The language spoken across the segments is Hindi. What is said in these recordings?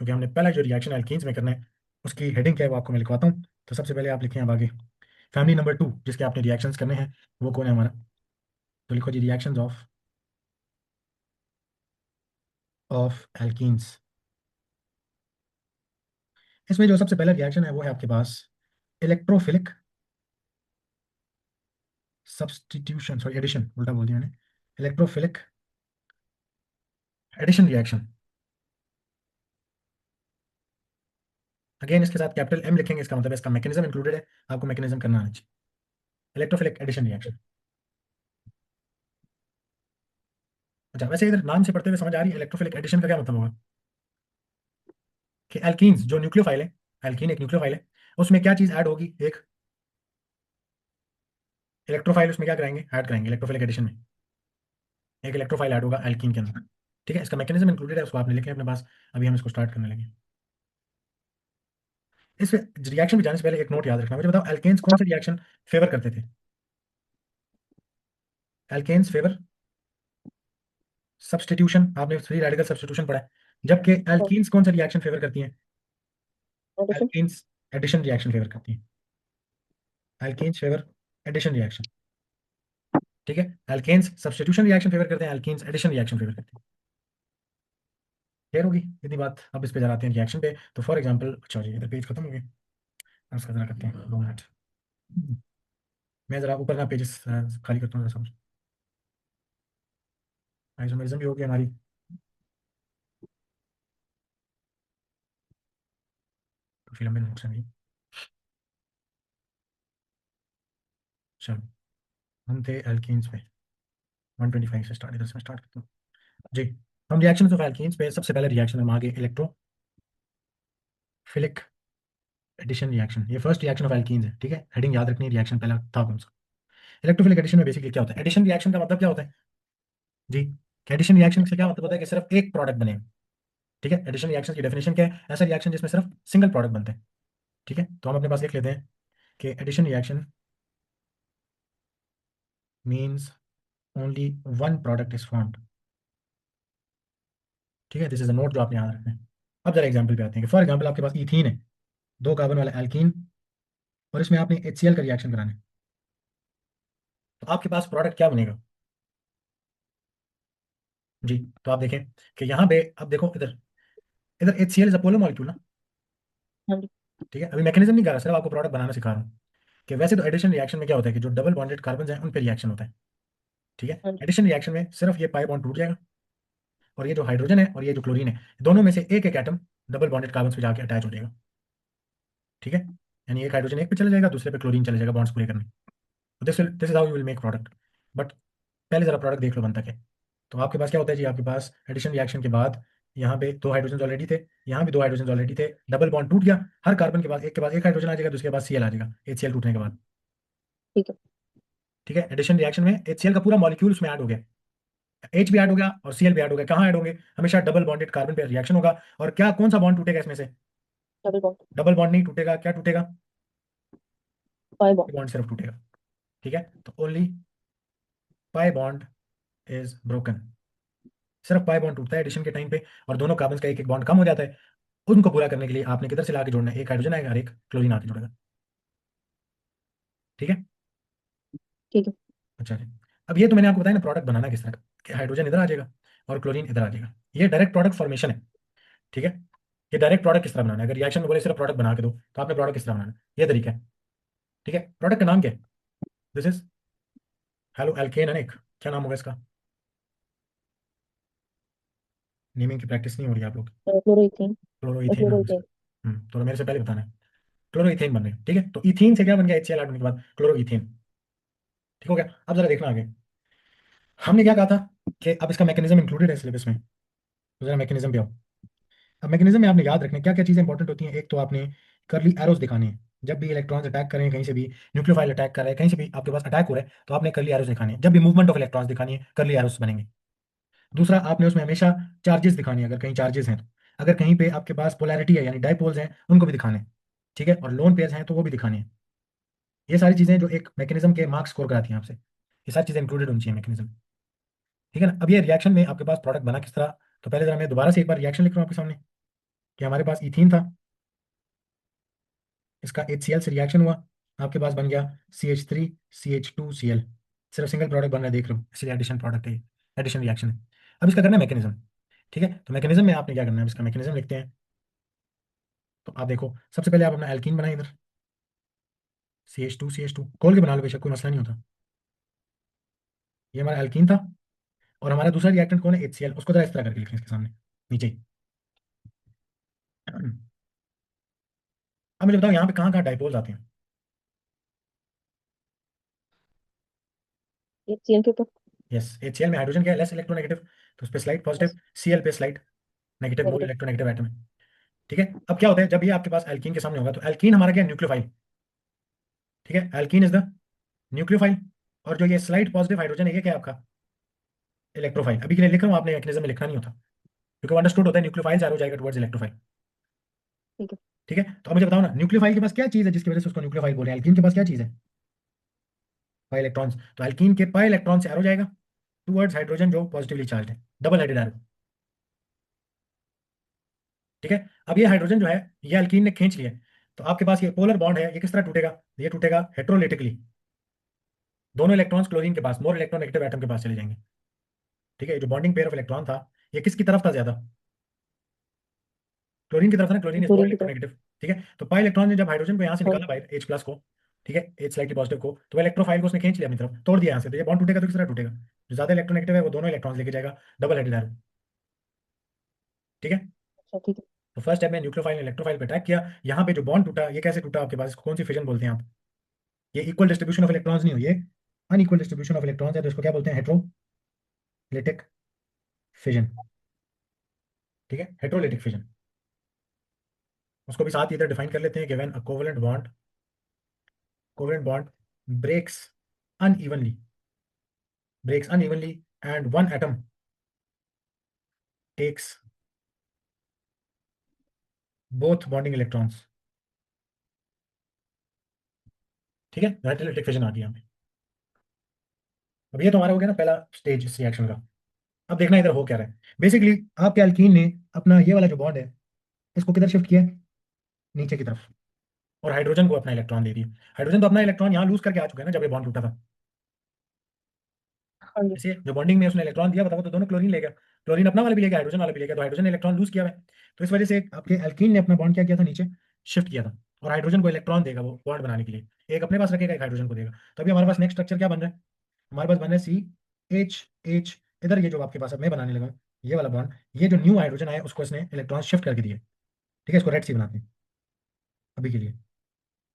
क्योंकि हमने पहला जो रिएक्शन एल्कीन्स में करना है उसकी हेडिंग क्या है वो आपको मैं लिखवाता हूँ। तो सबसे पहले आप लिखें अब आगे फैमिली नंबर 2 जिसके आपने रिएक्शंस करने हैं वो कौन है हमारा। तो लिखो जी रिएक्शंस ऑफ एल्कीन्स। इसमें जो सबसे पहला रिएक्शन है वो है आपके पास इलेक्ट्रोफिलिक सब्सटीट्यूशन, सॉरी एडिशन, उल्टा बोल दिया मैंने, इलेक्ट्रोफिलिक एडिशन रिएक्शन। अगेन इसके साथ कैपिटल एम लिखेंगे, इसका मतलब है इसका मैकेनिज्म इंक्लूडेड है, आपको मैकेनिज्म करना आना चाहिए। Electrophilic addition reaction. अच्छा वैसे इधर नाम से पढ़ते हुए समझ आ रही है इलेक्ट्रोफिलिक एडिशन का क्या मतलब होगा कि एल्कीन्स जो न्यूक्लियोफाइल है, एल्कीन एक न्यूक्लियोफाइल है, उसमें क्या चीज ऐड होगी, एक इलेक्ट्रोफाइल उसमें क्या कराएंगे, ऐड कराएंगे इलेक्ट्रोफिलिक एडिशन में, एक इलेक्ट्रोफाइल ऐड होगा एल्कीन के अंदर। ठीक है, इसका मैकेनिज्म इंक्लूडेड है, उसको आपने लिखे अपने पास। अभी हम इसको स्टार्ट करने लगे। इस रिएक्शन में जाने से पहले एक नोट याद रखना, मुझे बताओ एल्केन्स कौन सा रिएक्शन फेवर करते थे। एल्केन्स फेवर सब्स्टिट्यूशन, आपने फ्री रेडिकल सब्स्टिट्यूशन पढ़ा है, जबकि एल्कीन्स कौन सा रिएक्शन फेवर करती हैं, addition. Alkenes addition reaction favour करती हैं। Alkenes favour addition reaction. ठीक है, एल्केन्स सब्स्टिट्यूशन रिएक्शन फेवर करते हैं, एल्कीन्स एडिशन रिएक्शन फेवर करते हैं। क्लियर होगी इतनी बात। अब इस पे जरा आते हैं रिएक्शन पे। तो फॉर एग्जांपल, अच्छा जी इधर पेज खत्म हो गए, अब इसका जरा करते हैं 2 मिनट। मैं जरा ऊपर का पेजेस खाली करता हूँ जरा सब। आइसोमेरिज्म भी हो गया हमारी। काफी लंबे नोट्स हैं भाई। चलो हम थे एल्कीन्स पे, 125 से स्टार्ट, इधर से स्टार्ट करता हूँ जी। हम रिएक्शन ऑफ एल्कीन्स पे सबसे पहले रिएक्शन हम आगे इलेक्ट्रोफिलिक एडिशन रिएक्शन, ये फर्स्ट रिएक्शन ऑफ एल्कीन्स है। ठीक है, हेडिंग याद रखनी है, रिएक्शन पहला था कौन सा। इलेक्ट्रोफिलिक एडिशन में बेसिकली क्या होता है, एडिशन रिएक्शन का मतलब क्या होता है जी, एडिशन रिएक्शन से क्या मतलब होता है कि सिर्फ एक प्रोडक्ट बने। ठीक है, एडिशन रिएक्शन की डेफिनेशन क्या है, ऐसा रिएक्शन जिसमें सिर्फ सिंगल प्रोडक्ट बनते हैं। ठीक है, तो हम अपने पास लिख लेते हैं कि addition reaction means only one product is formed. ठीक है, दिस इज अ नोट जो आपने याद रखना है। अब जरा एग्जांपल पे आते हैं कि फॉर एग्जांपल आपके पास इथीन है, 2 कार्बन वाला एल्कीन, और इसमें आपने HCl का रिएक्शन कराना है, तो आपके पास प्रोडक्ट क्या बनेगा जी। तो आप देखें कि यहाँ पे, अब देखो इधर, इधर HCl is a polar molecule ना। हाँ जी। ठीक है, अभी मैकेनिज्म नहीं कर रहा, सिर्फ आपको प्रोडक्ट बनाना सिखा रहा हूँ कि वैसे तो एडिशन रिएक्शन में क्या होता है कि जो डबल बॉन्डेड कार्बन हैं उन पे रिएक्शन होता है। ठीक है, हाँ जी। एडिशन रिएक्शन में सिर्फ ये पाई बॉन्ड टूट जाएगा, और ये जो हाइड्रोजन है और ये जो क्लोरीन है, दोनों में से एक एक एटम डबल बॉन्डेड कार्बन पे जाके अटैच हो जाएगा। ठीक है, यानी एक हाइड्रोजन एक पे चला जाएगा, दूसरे पे क्लोरीन चला जाएगा बॉन्ड्स पूरे करने। This is how you will make product. But पहले जरा प्रोडक्ट देख लो बनता क्या है। तो आपके पास क्या होता है जी, आपके पास एडिशन रिएक्शन के बाद यहाँ पे 2 हाइड्रोजन ऑलरेडी थे, यहाँ भी 2 हाइड्रोजन ऑलरेडी थे, डबल बॉन्ड टूट गया, हर कार्बन के बाद एक हाइड्रोजन आ जाएगा, दूसरे के बाद Cl आ जाएगा, HCl टूटने के बाद। ठीक है। ठीक है, एडिशन रिएक्शन में HCl का पूरा मॉलिक्यूल उसमें ऐड हो गया, H भी ऐड हो गया और Cl भी ऐड हो गया। कहाँ ऐड होंगे, हमेशा डबल बॉन्डेड कार्बन पे रिएक्शन होगा। और क्या, कौन सा बॉन्ड टूटेगा इसमें से, डबल बॉन्ड। डबल बॉन्ड नहीं टूटेगा, क्या टूटेगा, पाई बॉन्ड। बॉन्ड सिर्फ टूटेगा। ठीक है, तो only pi bond is broken, सिर्फ पाई बॉन्ड टूटता है एडिशन के टाइम पे, और दोनों कार्बन का एक एक बॉन्ड कम हो जाता है। उनको पूरा करने के लिए आपने किधर से लाके जोड़ना है, एक हाइड्रोजन आएगा और एक क्लोरीन आके जुड़ेगा। ठीक है, ठीक है। अच्छा जी। अब ये तो मैंने आपको बताया ना प्रोडक्ट बनाना किस तरह का, कि हाइड्रोजन इधर आ जाएगा और क्लोरीन इधर आ जाएगा, ये डायरेक्ट प्रोडक्ट फॉर्मेशन है। ठीक है, ये डायरेक्ट प्रोडक्ट किस तरह बनाना है, अगर रिएक्शन में बोले सिर्फ प्रोडक्ट बना के दो तो आपने प्रोडक्ट किस तरह बनाना है, ये तरीका है। ठीक है, प्रोडक्ट का नाम क्या है, दिस इज हेलो एल्केन है ना एक, क्या नाम होगा इसका, नेमिंग की प्रैक्टिस नहीं हो रही है आप लोग। क्लोरोइथेन। क्लोरोइथेन नाम है क्लोरोइथेन। इसका। तो मेरे से पहले बताना है। क्लोरोइथेन बन रहे हैं। ठीक है, तो इथीन से क्या बन गया, HCl ऐड होने के बाद क्लोरोइथेन। ठीक हो गया, अब जरा देखना आगे हमने क्या कहा था कि अब इसका मैकेनिज्म इंक्लूडेड है सिलेबस में, तो जरा मैकेनिज्म पे आओ। अब मैकेनिज्म में आपने याद रखना है क्या क्या चीजें इंपॉर्टेंट होती हैं। एक तो आपने करली एरोस दिखाने हैं, जब भी इलेक्ट्रॉन्स अटैक करें कहीं से भी, न्यूक्लियोफाइल अटैक कर रहे हैं कहीं से भी आपके पास अटैक हो रहा है, तो आपने करली एरोस दिखानी है। जब भी मूवमेंट ऑफ इलेक्ट्रॉन्स दिखानी है करली एरोस बनेंगे। दूसरा, आपने उसमें हमेशा चार्जेस दिखानी है, अगर कहीं चार्जेस हैं तो, अगर कहीं पे आपके पास पोलैरिटी है यानी डाइपोल्स हैं उनको भी दिखाने हैं। ठीक है, और लोन पेयर्स हैं तो वो भी दिखाने हैं। ये सारी चीजें जो एक मैकेनिज्म के मार्क्स स्कोर कराती हैं आपसे, ये सारी चीजें इंक्लूडेड होनी चाहिए मैकेनिज्म। ठीक है ना, अब ये रिएक्शन में आपके पास प्रोडक्ट बना किस तरह। तो पहले जरा मैं दोबारा से एक बार रिएक्शन लिख रहा हूँ आपके सामने। कि हमारे पास इथीन था, इसका HCl से रिएक्शन हुआ, आपके पास बन गया CH3CH2Cl। सिर्फ सिंगल प्रोडक्ट बन रहा है, देख रहे हो, इसलिए एडिशन प्रोडक्ट है, एडिशन रिएक्शन है। अब इसका करना है मैकेनिज्म। ठीक है, तो मैकेनिज्म में आपने क्या करना है, इसका मैकेनिज्म लिखते हैं। तो आप देखो, सबसे पहले आप अपना एल्कीन बनाए इधर, CH2 खोल के बना लो, बेशक कोई मसला नहीं होता। ये हमारा एल्कीन था, और हमारा दूसरा रिएक्टेंट कौन है, HCl, उसको जरा इस तरह करके लिखें इसके सामने, नीचे ही। अब मुझे बताओ यहाँ पे कहाँ कहाँ डाइपोल्स आते हैं। HCl के ऊपर। यस, HCl में हाइड्रोजन क्या है, लेस इलेक्ट्रोनेगेटिव, तो उस पर स्लाइड यस। पॉजिटिव, Cl पे slide negative, more negative. Electronegative atom है। ठीक है, अब क्या होता है जब ये आपके पास एल्कीन के सामने होगा, तो एल्कीन हमारा क्या है, न्यूक्लियोफाइल। ठीक है, एल्कीन इज द न्यूक्लियोफाइल। और जो ये स्लाइड पॉजिटिव हाइड्रोजन है, ये क्या है आपका, इलेक्ट्रोफाइल। अभी के लिए लिख रहा हूँ, आपने मैकेनिज्म में लिखना नहीं होता, क्योंकि अंडरस्टूड होता है, न्यूक्लियोफाइल से हो जाएगा टुवर्ड्स इलेक्ट्रोफाइल। ठीक है। ठीक है, तो अब मुझे बताओ ना, न्यूक्लियोफाइल के पास क्या चीज है जिसकी वजह से उसको न्यूक्लियोफाइल बोल रहे हैं, एल्कीन के पास क्या चीज है, पाई इलेक्ट्रॉन्स। तो एल्कीन के पाई इलेक्ट्रॉन से एरो जाएगा टुवर्ड्स हाइड्रोजन जो पॉजिटिवली चार्ज है, डबल हेडेड एरो। ठीक है, अब ये हाइड्रोजन जो है, ये एल्कीन ने खींच लिया है, तो आपके पास ये पोलर बॉन्ड है, ये किस तरह टूटेगा, ये टूटेगा हेट्रोलिटिकली। दोनों इलेक्ट्रॉन्स क्लोरीन के पास, मोर इलेक्ट्रोनेगेटिव एटम के पास चले जाएंगे। ठीक है, जो बॉन्डिंग पेयर ऑफ इलेक्ट्रॉन था, ये किसकी तरफ था ज्यादा, क्लोरीन की तरफ था ना, क्लोरीन इज मोर क्लोरीन की तरफ। इलेक्ट्रोनेगेटिव। ठीक है, तो पाई इलेक्ट्रॉन ने जब हाइड्रोजन को यहाँ से हाँ। निकाला बाहर, H प्लस को, ठीक है, H स्लाइटली पॉजिटिव को, तो इलेक्ट्रोफाइल को उसने खींच लिया अपनी तरफ, तोड़ दिया यहाँ से, तो ये बॉन्ड टूटेगा तो किस तरह टूटेगा, जो ज्यादा इलेक्ट्रोनेगेटिव है वो दोनों इलेक्ट्रॉन्स लेके जाएगा, डबल हेडेड एरो। ठीक है, अच्छा ठीक है। तो फर्स्ट स्टेप में न्यूक्लियोफाइल ने इलेक्ट्रोफाइल पे अटैक किया, यहाँ पे जो बॉन्ड टूटा, ये कैसे टूटा आपके पास, इसको कौन सी फिजन बोलते हैं आप, ये इक्वल डिस्ट्रीब्यूशन ऑफ इलेक्ट्रॉन्स नहीं हुई, ये अनइक्वल डिस्ट्रीब्यूशन ऑफ इलेक्ट्रॉन्स है, तो इसको क्या बोलते हैं, हेट्रोलिटिक फिजन। ठीक है, हेट्रोलिटिक फिजन, उसको भी साथ ही इधर डिफाइन कर लेते हैं कि when a covalent bond breaks unevenly breaks unevenly and one atom takes both bonding electrons। ठीक है, हेट्रोलिटिक फिजन आ गया यहाँ पे। अब ये तो हमारा हो गया ना पहला स्टेज इस रिएक्शन का। अब देखना इधर हो क्या रहा है, बेसिकली आपके अल्कीन ने अपना ये वाला जो बॉन्ड है, इसको किधर शिफ्ट किया है, नीचे की तरफ, और हाइड्रोजन को अपना इलेक्ट्रॉन दे दिया। हाइड्रोजन तो अपना इलेक्ट्रॉन यहाँ लूज करके आ चुका है ना जब ये बॉन्ड टूटा था, हाँ जी। इसलिए जो बॉन्डिंग में उसने इलेक्ट्रॉन दिया, बताओ, तो दोनों क्लोरीन ले गया, क्लोरीन अपना वाला भी ले गया, हाइड्रोजन वाला भी ले गया, तो हाइड्रोजन ने इलेक्ट्रॉन लूज किया है, तो इस वजह से आपके एल्कीन ने अपना बॉन्ड क्या किया था, नीचे शिफ्ट किया था, और हाइड्रोजन को इलेक्ट्रॉन देगा वो बॉन्ड बनाने के लिए, एक अपने पास रखेगा, एक हाइड्रोजन को देगा। तो अभी हमारे पास नेक्स्ट स्ट्रक्चर क्या बन रहा है, हमारे पास बन रहा है CH। इधर ये जो आपके पास अब मैं बनाने लगा हूं, ये वाला बॉन्ड, ये जो न्यू हाइड्रोजन आया उसको इसने इलेक्ट्रॉन शिफ्ट करके दिए। ठीक है, इसको रेड सी बनाते हैं अभी के लिए।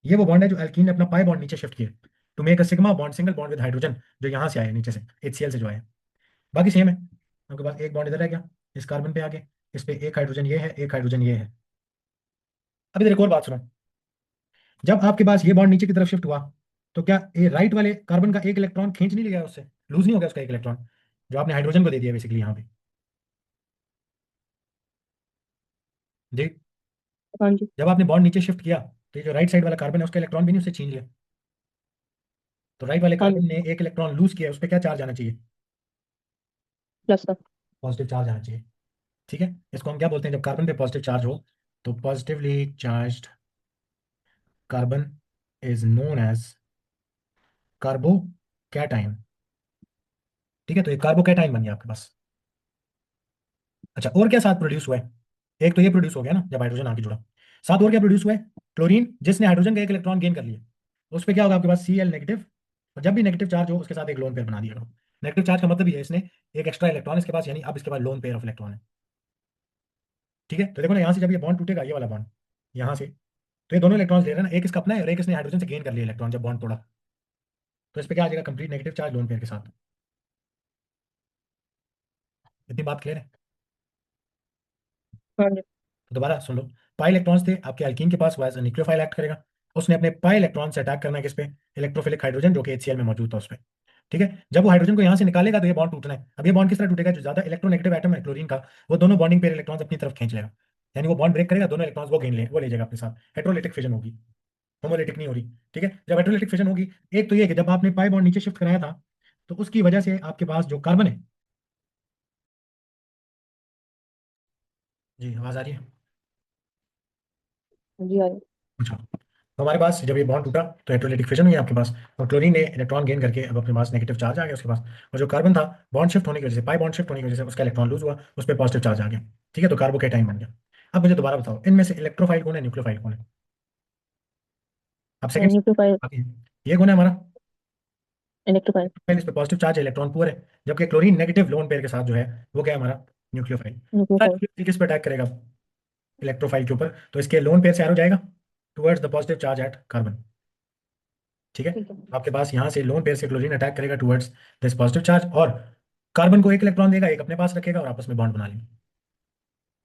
ये वो बॉन्ड है जो एल्कीन ने अपना पाई बॉन्ड नीचे शिफ्ट किया, to make a sigma bond, single bond with hydrogen, जो यहाँ से आया नीचे से, HCl से जो आया। बाकी सेम है, आपके पास एक बॉन्ड इधर रह गया, इस कार्बन पे आके, इस पे एक हाइड्रोजन ये है, एक हाइड्रोजन ये है। अब इधर एक और बात सुनो, जब आपके पास ये बॉन्ड नीचे की तरफ शिफ्ट हुआ, तो क्या ये राइट वाले कार्बन का एक इलेक्ट्रॉन खींच नहीं लिया उससे, लूज नहीं हो गया उसका एक इलेक्ट्रॉन, जो आपने हाइड्रोजन को दे दिया बेसिकली यहाँ पे। जी, हाँ जी। जब आपने बॉन्ड नीचे शिफ्ट किया, तो ये जो राइट साइड वाला कार्बन है उसका इलेक्ट्रॉन भी नहीं उससे छीन लिया, तो राइट वाले हाँ जी। कार्बन ने एक इलेक्ट्रॉन लूज किया, उस पर क्या चार्ज आना चाहिए, प्लस का। पॉजिटिव चार्ज आना चाहिए। ठीक है, इसको हम क्या बोलते हैं, जब कार्बन पे पॉजिटिव चार्ज हो, तो positively charged carbon is known as carbocation. ठीक है, तो ये कार्बोकैटायन बन गया आपके पास। अच्छा, और क्या साथ प्रोड्यूस हुआ है, एक तो ये प्रोड्यूस हो गया ना जब हाइड्रोजन आके जुड़ा, साथ और क्या प्रोड्यूस हुआ है, क्लोरीन, जिसने हाइड्रोजन का एक इलेक्ट्रॉन गेन कर लिया, उस पर क्या होगा आपके पास Cl नेगेटिव, और जब भी नेगेटिव चार्ज हो उसके साथ एक लोन पेयर बना दिया करो। नेगेटिव चार्ज का मतलब ये है, इसने एक एक्स्ट्रा इलेक्ट्रॉन इसके पास, यानी अब इसके पास लोन पेयर ऑफ इलेक्ट्रॉन है। ठीक है, तो देखो ना, यहाँ से जब ये बॉन्ड टूटेगा, ये वाला बॉन्ड यहाँ से, तो ये दोनों इलेक्ट्रॉन्स ले रहे हैं ना, एक इसका अपना है और एक इसने हाइड्रोजन से गेन कर लिया इलेक्ट्रॉन जब बॉन्ड तोड़ा, तो इस पे क्या आ जाएगा, complete negative charge loan pair के साथ। इतनी बात क्लियर है। हाँ जी। तो दोबारा सुन लो, पाई इलेक्ट्रॉन्स थे आपके अल्कीन के पास, वाइज न्यूक्लियोफाइल एक्ट करेगा, उसने अपने पाई इलेक्ट्रॉन से अटैक करना है किस पे, इलेक्ट्रोफिलिक हाइड्रोजन जो कि HCl में मौजूद था उस पे। ठीक है, जब वो हाइड्रोजन को यहाँ से निकालेगा तो ये बॉन्ड टूटना है। अब ये बॉन्ड किस तरह टूटेगा, जो ज्यादा इलेक्ट्रोनेगेटिव एटम है क्लोरीन का, वो दोनों बॉन्डिंग पेयर इलेक्ट्रॉन्स अपनी तरफ खींच लेगा, यानी वो बॉन्ड ब्रेक करेगा, दोनों इलेक्ट्रॉन्स वो ले जाएगा अपने साथ, हेट्रोलिटिक फिजन होगी, होमोलिटिक नहीं हो रही। ठीक है, जब हेट्रोलिटिक फिजन होगी, एक तो ये कि जब आपने पाई बॉन्ड नीचे शिफ्ट कराया था, तो उसकी वजह से आपके पास जो कार्बन है, जी आवाज आ रही है, जी आ रही है। अच्छा, तो हमारे पास जब ये बॉन्ड टूटा तो इलेक्ट्रोलाइटिक फिजन हुई आपके पास, और क्लोरीन ने इलेक्ट्रॉन गेन करके अब अपने पास नेगेटिव चार्ज आ गया उसके पास। और जो कार्बन था, बॉन्ड शिफ्ट होने की वजह से, पाई बॉन्ड शिफ्ट होने की वजह से उसका इलेक्ट्रॉन लूज हुआ, उस पर पॉजिटिव चार्ज आ गया। ठीक है, तो कार्बोकेटाइन बन गया। अब मुझे दोबारा बताओ, इनमें से इलेक्ट्रोफाइल कौन है, न्यूक्लियोफाइल कौन है? अब सेकंड न्यूक्लियोफाइल। बाकी है। ये कौन है हमारा? इलेक्ट्रोफाइल। इलेक्ट्रोफाइल, इस पे पॉजिटिव चार्ज है, इलेक्ट्रॉन पुअर है। जबकि क्लोरीन नेगेटिव लोन पेयर के साथ जो है, वो क्या है हमारा? न्यूक्लियोफाइल। न्यूक्लियोफाइल। किस पे अटैक करेगा इलेक्ट्रोफाइल के ऊपर? तो इसके लोन पेयर से एरो जाएगा towards the positive charge at carbon. ठीक है, ठीक है। तो आपके पास यहाँ से लोन पेयर से क्लोरीन अटैक करेगा टुवर्ड्स दिस पॉजिटिव चार्ज, और कार्बन को एक इलेक्ट्रॉन देगा, एक अपने पास रखेगा, और आपस में बॉन्ड बना लेंगे।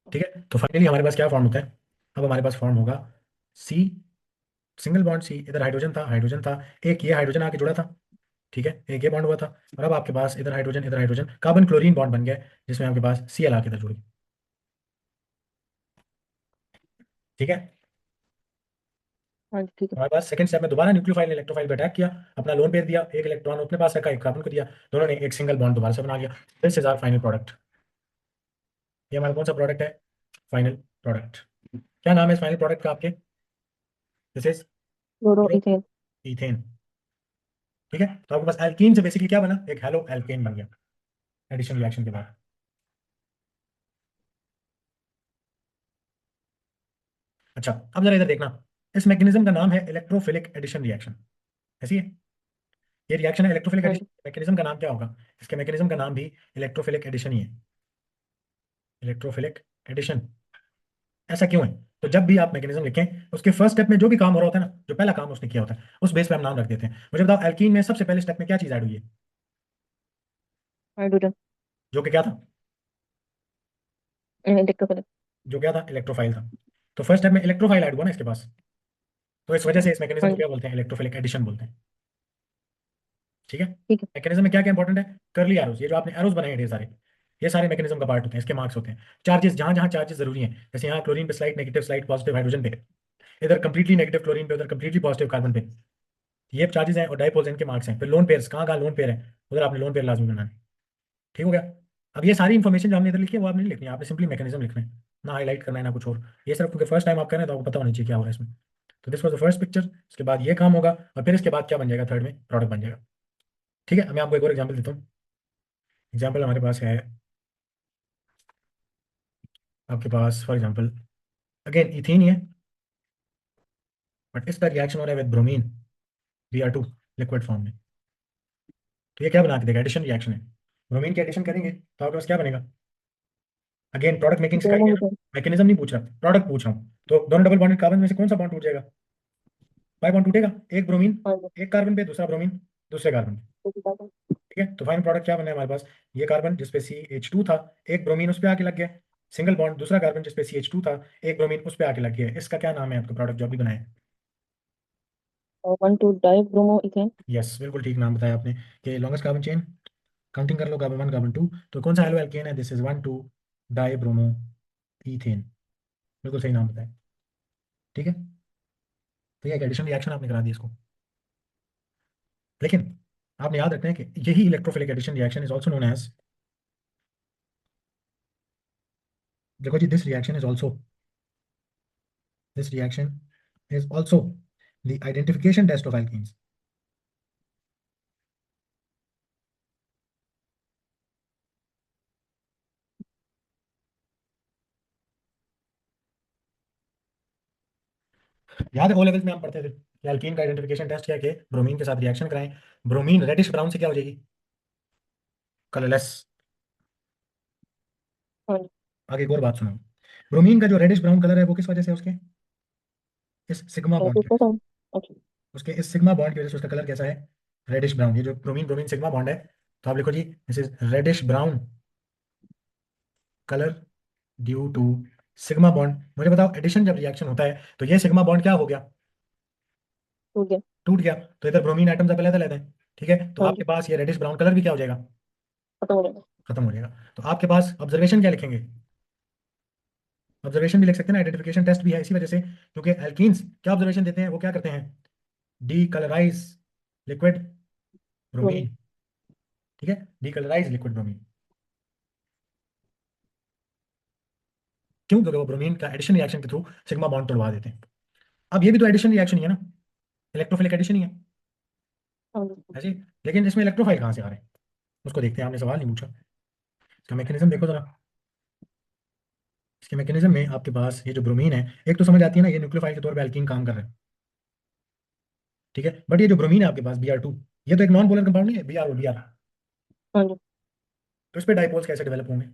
ठीक है, तो फाइनली हमारे पास क्या फॉर्म होता है? अब हमारे पास फॉर्म होगा सी, सिंगल बॉन्ड सी, इधर हाइड्रोजन था, हाइड्रोजन था, एक ये हाइड्रोजन आके जुड़ा था। ठीक है, एक ये बॉन्ड हुआ था, और अब आपके पास इधर हाइड्रोजन, कार्बन क्लोरीन बॉन्ड बन गया है, जिसमें आपके पास Cl आके इधर जुड़ गई। ठीक है, हाँ जी ठीक है। हमारे पास सेकंड स्टेप में दोबारा न्यूक्लियोफाइल ने इलेक्ट्रोफाइल पे अटैक किया, अपना लोन पेयर दिया, एक इलेक्ट्रॉन अपने पास रखा, एक कार्बन को दिया, दोनों ने एक सिंगल बॉन्ड दोबारा से बना लिया। This is our final product. ये हमारा कौन सा प्रोडक्ट है? Final product. क्या नाम है इस फाइनल प्रोडक्ट का आपके? This is chloro ethane. Ethane. ठीक है, तो आपके पास एल्कीन से बेसिकली क्या बना? एक हेलो एल्केन बन गया एडिशन रिएक्शन के बाद। अच्छा, अब जरा इधर देखना, इस मैकेनिज्म का नाम है इलेक्ट्रोफिलिक एडिशन रिएक्शन। ऐसी है, ये रिएक्शन है इलेक्ट्रोफिलिक हाँ एडिशन। जी। मैकेनिज्म का नाम क्या होगा? इसके मैकेनिज्म का नाम भी इलेक्ट्रोफिलिक एडिशन ही है। Electrophilic addition. ऐसा क्यों है? तो जब भी आप मैकेनिज्म लिखें, उसके फर्स्ट स्टेप में जो भी काम हो रहा होता है ना, जो पहला काम उसने किया होता है, उस बेस पे हम नाम रख देते हैं। मुझे बताओ, एल्कीन में सबसे पहले स्टेप में क्या चीज ऐड हुई है? हाइड्रोजन। जो कि क्या था? इलेक्ट्रोफाइल। जो क्या था? इलेक्ट्रोफाइल था। तो फर्स्ट स्टेप में इलेक्ट्रोफाइल ऐड हुआ ना इसके पास, तो इस वजह से इस मैकेनिज्म हाँ को जी क्या बोलते हैं? इलेक्ट्रोफिलिक एडिशन बोलते हैं। ठीक है, ठीक है। मैकेनिज्म में क्या क्या इंपॉर्टेंट है? करली एरोस, ये जो आपने एरोस बनाए हैं ढेर सारे, ये सारे मैकेनिज्म का पार्ट होते हैं, इसके मार्क्स होते हैं। चार्जेस, जहां जहां चार्जेस जरूरी हैं, जैसे यहाँ क्लोरीन पे slide negative, slide positive hydrogen पे, इधर कंप्लीटली नेगेटिव क्लोरीन पे, उधर कंप्लीटली पॉजिटिव कार्बन पे, ये चार्जेस हैं, और डाइपोल्स इनके मार्क्स हैं। फिर लोन पेयर्स, कहाँ कहाँ लोन पेयर है, उधर आपने लोन पेयर लाजमी बनाना है। ठीक हो गया? अब ये सारी इन्फॉर्मेशन जो हमने इधर लिखी है वो आपने नहीं लिखनी है, आपने सिंपली मैकेनिज्म लिखना है, ना हाईलाइट करना है ना कुछ और। ये सिर्फ क्योंकि फर्स्ट टाइम आप कर रहे हैं तो आपको पता होना चाहिए क्या हो रहा है इसमें। तो this was the first picture. इसके बाद ये काम होगा, और फिर इसके बाद क्या बन जाएगा? थर्ड में प्रोडक्ट बन जाएगा। ठीक है, मैं आपको एक और एग्जाम्पल देता हूँ। एग्जाम्पल हमारे पास है, आपके पास फॉर एग्जाम्पल अगेन इथेन ही है, बट इसका रिएक्शन हो रहा है with bromine, Br2 liquid form में। तो ये क्या बना के देगा? एडिशन रिएक्शन है। ब्रोमीन की एडिशन करेंगे तो आपके पास क्या बनेगा? अगेन प्रोडक्ट मेकिंग सिखाई ब्रोमो है ना, इथेन। मैकेनिज्म नहीं पूछ रहा, प्रोडक्ट पूछ रहा हूँ। तो दोनों डबल बॉन्डेड कार्बन में से कौन सा बॉन्ड टूट जाएगा? बाई बॉन्ड टूटेगा, एक ब्रोमीन, हाँ जी एक कार्बन पे, दूसरा ब्रोमीन दूसरे कार्बन पे। ठीक है। ठीक है, तो फाइनल प्रोडक्ट क्या बना है हमारे पास? ये कार्बन जिसपे CH2 था, एक ब्रोमीन उस पे आके लग गया, सिंगल बॉन्ड, दूसरा कार्बन जिसपे CH2 था, एक ब्रोमीन उस पे आके लग गया। इसका क्या नाम है आपका प्रोडक्ट जो अभी बनाया है? 1 2 डाई ब्रोमो इथेन। यस, बिल्कुल ठीक नाम बताया आपने, कि लॉन्गेस्ट कार्बन चेन, काउंटिंग कर लो, कार्बन 1 कार्बन 2। तो कौन सा हेलो एल्केन है? This is 1 2 die bromo ethane. बिल्कुल सही नाम बताया। ठीक है, तो ये एक एडिशन रिएक्शन आपने करा दी इसको। लेकिन आपने याद रखना है कि यही electrophilic addition reaction is also known as, देखो जी, this reaction is also the identification test of alkenes. याद है ओ लेवल्स में हम पढ़ते थे कि एल्कीन का आइडेंटिफिकेशन टेस्ट क्या है, कि ब्रोमीन के साथ रिएक्शन कराएं, ब्रोमीन रेडिश ब्राउन से क्या हो जाएगी? कलरलेस। हाँ जी। आगे एक और बात सुनो, ब्रोमीन का जो रेडिश ब्राउन कलर है वो किस वजह से है? उसके इस सिग्मा बॉन्ड की किसका वजह से। काम। अच्छा। उसके इस सिग्मा बॉन्ड की वजह से उसका कलर कैसा है? Reddish brown. ये जो ब्रोमीन ब्रोमीन सिग्मा बॉन्ड है, तो आप लिखो जी, this is reddish brown colour due to sigma bond. मुझे बताओ, एडिशन जब रिएक्शन होता है तो ये सिग्मा बॉन्ड क्या हो गया? टूट गया। टूट गया। तो इधर ब्रोमीन आइटम से पहले लेते हैं। ठीक है, तो हाँ आपके जी पास ये रेडिश ब्राउन कलर भी क्या हो जाएगा? खत्म हो जाएगा। खत्म हो जाएगा। तो आपके पास ऑब्जर्वेशन क्या लिखेंगे? ऑब्जर्वेशन भी लिख सकते हैं ना, आइडेंटिफिकेशन टेस्ट भी है इसी वजह से, क्योंकि एल्कीन्स क्या ऑब्जर्वेशन देते हैं, वो क्या करते हैं? Decolourise liquid bromine. ब्रोमीन। ठीक है, डीकलराइज लिक्विड ब्रोमीन। क्यों? क्योंकि वो ब्रोमीन का एडिशन रिएक्शन के थ्रू सिग्मा बॉन्ड तोड़वा देते हैं। अब ये भी तो एडिशन रिएक्शन ही है ना, इलेक्ट्रोफिलिक एडिशन ही है हाँ जी। ऐसे। लेकिन इसमें इलेक्ट्रोफाइल कहाँ से आ रहे हैं, उसको देखते हैं, आपने सवाल नहीं पूछा। इसका मैकेनिज्म देखो जरा। इसके मैकेनिज्म में आपके पास ये जो ब्रोमीन है, एक तो समझ आती है ना, ये न्यूक्लियोफाइल के तौर पे एल्कीन काम कर रहा है, ठीक है। बट ये जो ब्रोमीन है आपके पास Br2, ये तो एक नॉन पोलर कंपाउंड नहीं है, Br। हाँ जी। तो इस पे डाइपोल्स कैसे डेवलप होंगे?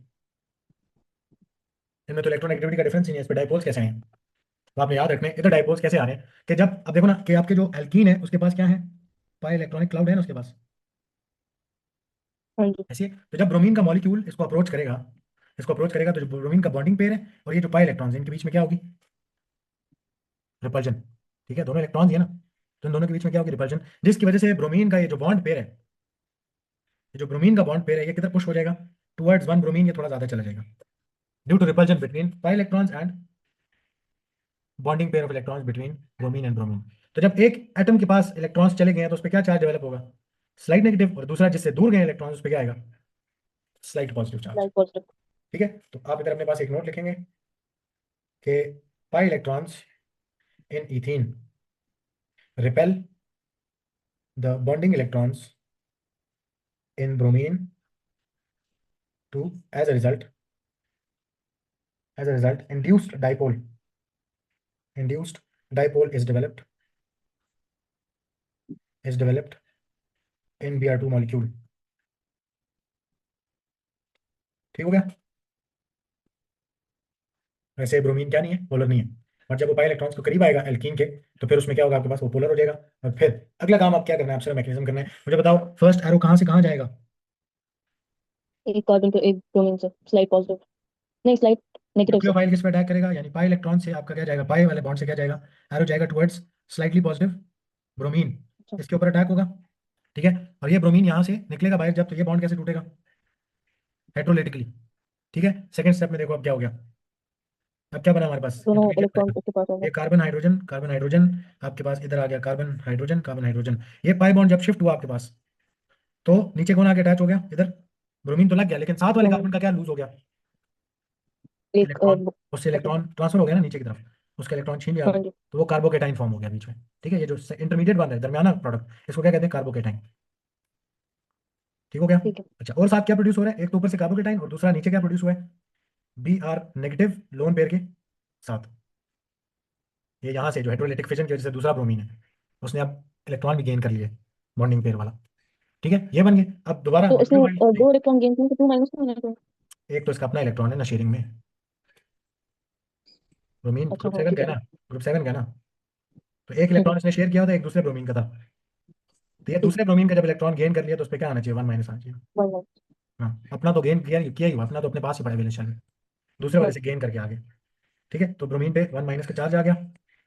इनमें तो इलेक्ट्रोनेगेटिविटी का डिफरेंस ही नहीं है, इस पे डाइपोल्स कैसे आए हैं? तो आपने याद रखना है इधर डाइपोल्स कैसे आ रहे हैं, कि जब अब देखो ना कि आपके जो एल्कीन है उसके पास क्या है, पाई इलेक्ट्रॉनिक क्लाउड है ना उसके पास, हाँ जी। ऐसे। तो जब ब्रोमीन का मॉलिक्यूल इसको अप्रोच करेगा, तो जो ब्रोमीन का बॉन्डिंग पेयर है और ये जो पाई इलेक्ट्रॉन्स है, इनके बीच में क्या होगी? रिपल्जन, ठीक है, दोनों इलेक्ट्रॉन्स है ना, तो इन दोनों के बीच में क्या होगी? रिपल्जन, जिसकी वजह से ब्रोमीन का ये जो बॉन्ड पेयर है, ये जो ब्रोमीन का बॉन्ड पेयर है, ये किधर पुश हो जाएगा? टुवर्ड्स वन ब्रोमीन, ये थोड़ा ज्यादा चला जाएगा due to repulsion between pi electrons and bonding pair of electrons between bromine and bromine. तो जब एक एटम के पास इलेक्ट्रॉन्स चले गए हैं तो उस पर क्या चार्ज डेवलप होगा? स्लाइड नेगेटिव, और दूसरा जिससे दूर गए इलेक्ट्रॉन्स उस पर क्या आएगा? Slide positive charge, like positive. ठीक है। तो आप इधर अपने पास एक नोट लिखेंगे कि pi electrons in ethene repel the bonding electrons in bromine to as a result induced dipole is developed in Br2 molecule, ठीक हो गया। वैसे ब्रोमीन क्या नहीं है, पोलर नहीं है, बट जब वो पाई इलेक्ट्रॉन्स को करीब आएगा एल्कीन के, तो फिर उसमें क्या होगा? आपके पास वो पोलर हो जाएगा। और फिर अगला काम आप क्या करना है, आपसे मैकेनिज्म करना है। मुझे बताओ फर्स्ट एरो कहाँ से कहाँ जाएगा? एक कार्बन पे एक ब्रोमीन से स्लाइड पॉजिटिव, नहीं स्लाइड नेगेटिव से। न्यूक्लियोफाइल किस पे अटैक करेगा, यानी पाई इलेक्ट्रॉन से आपका क्या जाएगा, पाई वाले बॉन्ड से क्या जाएगा? एरो जाएगा टुवर्ड्स स्लाइटली पॉजिटिव ब्रोमीन, अच्छा। इसके ऊपर अटैक होगा, ठीक है। और ये ब्रोमीन यहाँ से निकलेगा बाहर जब, तो ये बॉन्ड कैसे टूटेगा? हेट्रोलिटिकली, ठीक है। सेकंड स्टेप में देखो अब क्या हो गया, अब क्या बना हमारे पास? दोनों इंटरमीडिएट इलेक्ट्रॉन बना, उसके पास होंगे। ये कार्बन हाइड्रोजन, कार्बन हाइड्रोजन आपके पास इधर आ गया, कार्बन हाइड्रोजन, कार्बन हाइड्रोजन। ये पाई बॉन्ड जब शिफ्ट हुआ आपके पास, तो नीचे कौन आके अटैच हो गया? इधर ब्रोमीन तो लग गया, लेकिन साथ वाले ब्रोमीन कार्बन का क्या लूज हो गया? एक इलेक्ट्रॉन, उससे अच्छा। इलेक्ट्रॉन ट्रांसफर हो गया ना नीचे की तरफ, उसका इलेक्ट्रॉन छीन लिया हाँ आपने, जी। तो वो कार्बोकेटाइन फॉर्म हो गया बीच में, ठीक है। ये जो इंटरमीडिएट बन रहा है दरमियाना प्रोडक्ट, इसको क्या कहते हैं? कार्बोकेटाइन, ठीक हो गया। ठीक है। अच्छा, और साथ क्या प्रोड्यूस हो रहा है? एक तो ऊपर से कार्बोकेटाइन, और दूसरा नीचे क्या प्रोड्यूस हुआ है? Br नेगेटिव लोन पेयर के साथ। ये यहाँ से जो हाइड्रोलिटिक फिजन की वजह से दूसरा ब्रोमीन है, उसने अब इलेक्ट्रॉन भी गेन कर लिए, बॉन्डिंग पेयर वाला, ठीक है। ये बन गए। अब दोबारा तो इसमें न्यूक्लियोफाइल, दो इलेक्ट्रॉन गेन किए तो टू माइनस में होना चाहिए। एक तो इसका अपना इलेक्ट्रॉन है ना शेयरिंग में, ब्रोमीन अच्छा ग्रुप हाँ 7 ठीक का है है ना, ठीक ग्रुप 7 का है ना, तो एक है। इलेक्ट्रॉन इसने शेयर किया था एक दूसरे ब्रोमीन का था, तो ये ठीक। दूसरे ब्रोमीन का जब इलेक्ट्रॉन गेन कर लिया तो उस पर क्या आना चाहिए? वन माइनस आना चाहिए। One one. हाँ, अपना तो गेन किया ही हुआ, अपना तो अपने पास ही पड़ा है वैलेंस शेल में, दूसरे वाले हाँ। से गेन करके आगे, ठीक है। तो ब्रोमीन पे वन माइनस का चार्ज आ गया,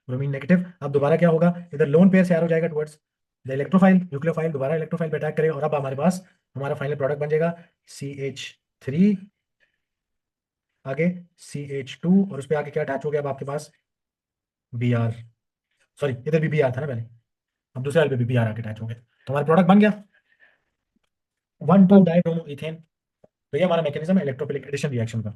ब्रोमीन नेगेटिव। अब दोबारा क्या होगा? इधर लोन पेयर से एरो जाएगा टुवर्ड्स द इलेक्ट्रोफाइल, न्यूक्लियोफाइल दोबारा इलेक्ट्रोफाइल पे अटैक करेगा, और अब हमारे पास हमारा फाइनल प्रोडक्ट बन जाएगा CH3, आगे CH2, और उस पर आगे क्या अटैच हो गया? अब आपके पास Br, सॉरी इधर भी Br था ना पहले, अब दूसरे वाले पे भी Br आके अटैच हो गया, तो हमारा प्रोडक्ट बन गया 1,2 हाँ जी। Dibromo ethane. तो ये हमारा मैकेनिज्म है इलेक्ट्रोफिलिक एडिशन रिएक्शन का,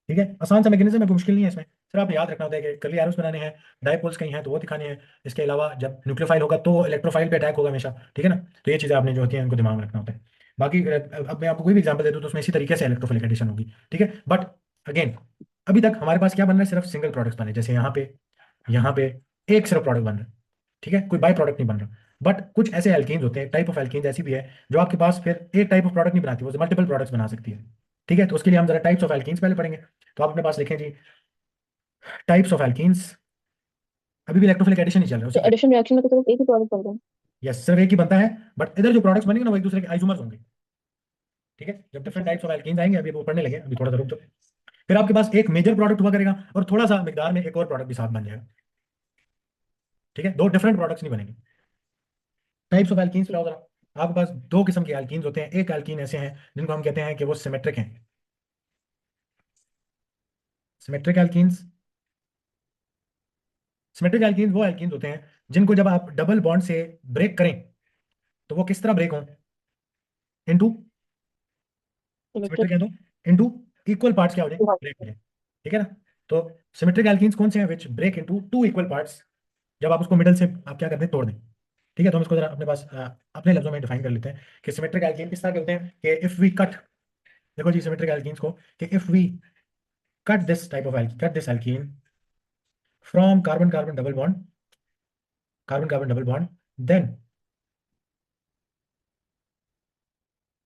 ठीक है। आसान सा मैकेनिज्म है, कोई मुश्किल नहीं है इसमें। सिर्फ आपने याद रखना होता है कि कर्ली एरोस बनाने हैं, डायपोल्स कहीं हैं तो वो दिखाने हैं। इसके अलावा जब न्यूक्लियोफाइल होगा तो इलेक्ट्रोफाइल पे अटैक होगा हमेशा, ठीक है ना। तो ये चीज़ें आपने जो होती हैं उनको दिमाग में रखना होता है। बाकी अब मैं आपको कोई भी एग्जांपल दे दूँ तो उसमें इसी तरीके से इलेक्ट्रोफिलिक एडिशन होगी, ठीक है। बट अगेन, अभी तक हमारे पास क्या बन रहा है? सिर्फ सिंगल प्रोडक्ट्स बने, जैसे यहाँ पे एक सिर्फ प्रोडक्ट बन रहा है, ठीक है, कोई बाई प्रोडक्ट नहीं बन रहा। बट कुछ ऐसे एल्कीन्स होते हैं, टाइप ऑफ एल्कीन्स ऐसी भी है जो आपके पास फिर एक टाइप ऑफ प्रोडक्ट नहीं बनाती, वो मल्टीपल प्रोडक्ट्स बना सकती है, ठीक है। तो उसके लिए हम जरा टाइप्स ऑफ एल्कीन्स पहले पढ़ेंगे। तो आप अपने पास लिखें जी, टाइप्स ऑफ एल्कीन्स, अभी भी इलेक्ट्रोफिलिक एडिशन ही चल रहा है तो उसी का। एडिशन रिएक्शन में तो सिर्फ एक ही प्रोडक्ट बनता है। यस, सिर्फ एक ही बनता है, बट इधर जो प्रोडक्ट्स बनेंगे ना वो एक दूसरे के आइसोमर्स होंगे, ठीक है। जब डिफरेंट टाइप्स ऑफ एल्कीन्स आएंगे, अभी वो पढ़ने लगे, अभी थोड़ा सा रुक जाओ। फिर आपके पास एक मेजर प्रोडक्ट हुआ करेगा और थोड़ा सा मिकदार में एक और प्रोडक्ट भी साथ बन जाएगा, ठीक है। दो डिफरेंट प्रोडक्ट्स नहीं बनेंगे। टाइप्स ऑफ एल्कीन्स पे आओ जरा। आपके पास दो किस्म के एल्कीन्स होते हैं, एक एल्कीन ऐसे हैं जिनको हम कहते हैं कि वो सिमेट्रिक हैं, सिमेट्रिक एल्कीन्स। सिमेट्रिक एल्कीन्स वो एल्कीन्स होते हैं जिनको जब आप डबल बॉन्ड से ब्रेक करें तो वो किस तरह ब्रेक हों? Into, symmetric. सिमेट्रिक है तो इनटू इक्वल पार्ट्स क्या हो जाए? ब्रेक हो जाए, ठीक है ना। तो सिमेट्रिक एल्कीन्स कौन से हैं? Which break into two equal parts जब आप उसको मिडल से आप क्या करते हैं, तोड़ दें। ठीक है, तो हम इसको जरा अपने पास अपने लफ्जों में डिफाइन कर लेते हैं कि सिमेट्रिक एल्कीन किस तरह के होते हैं कि इफ वी कट, देखो जी सिमेट्रिक एल्कीन्स को, कि if we cut this type of alkene, cut this alkene from carbon carbon double bond, carbon carbon double bond, then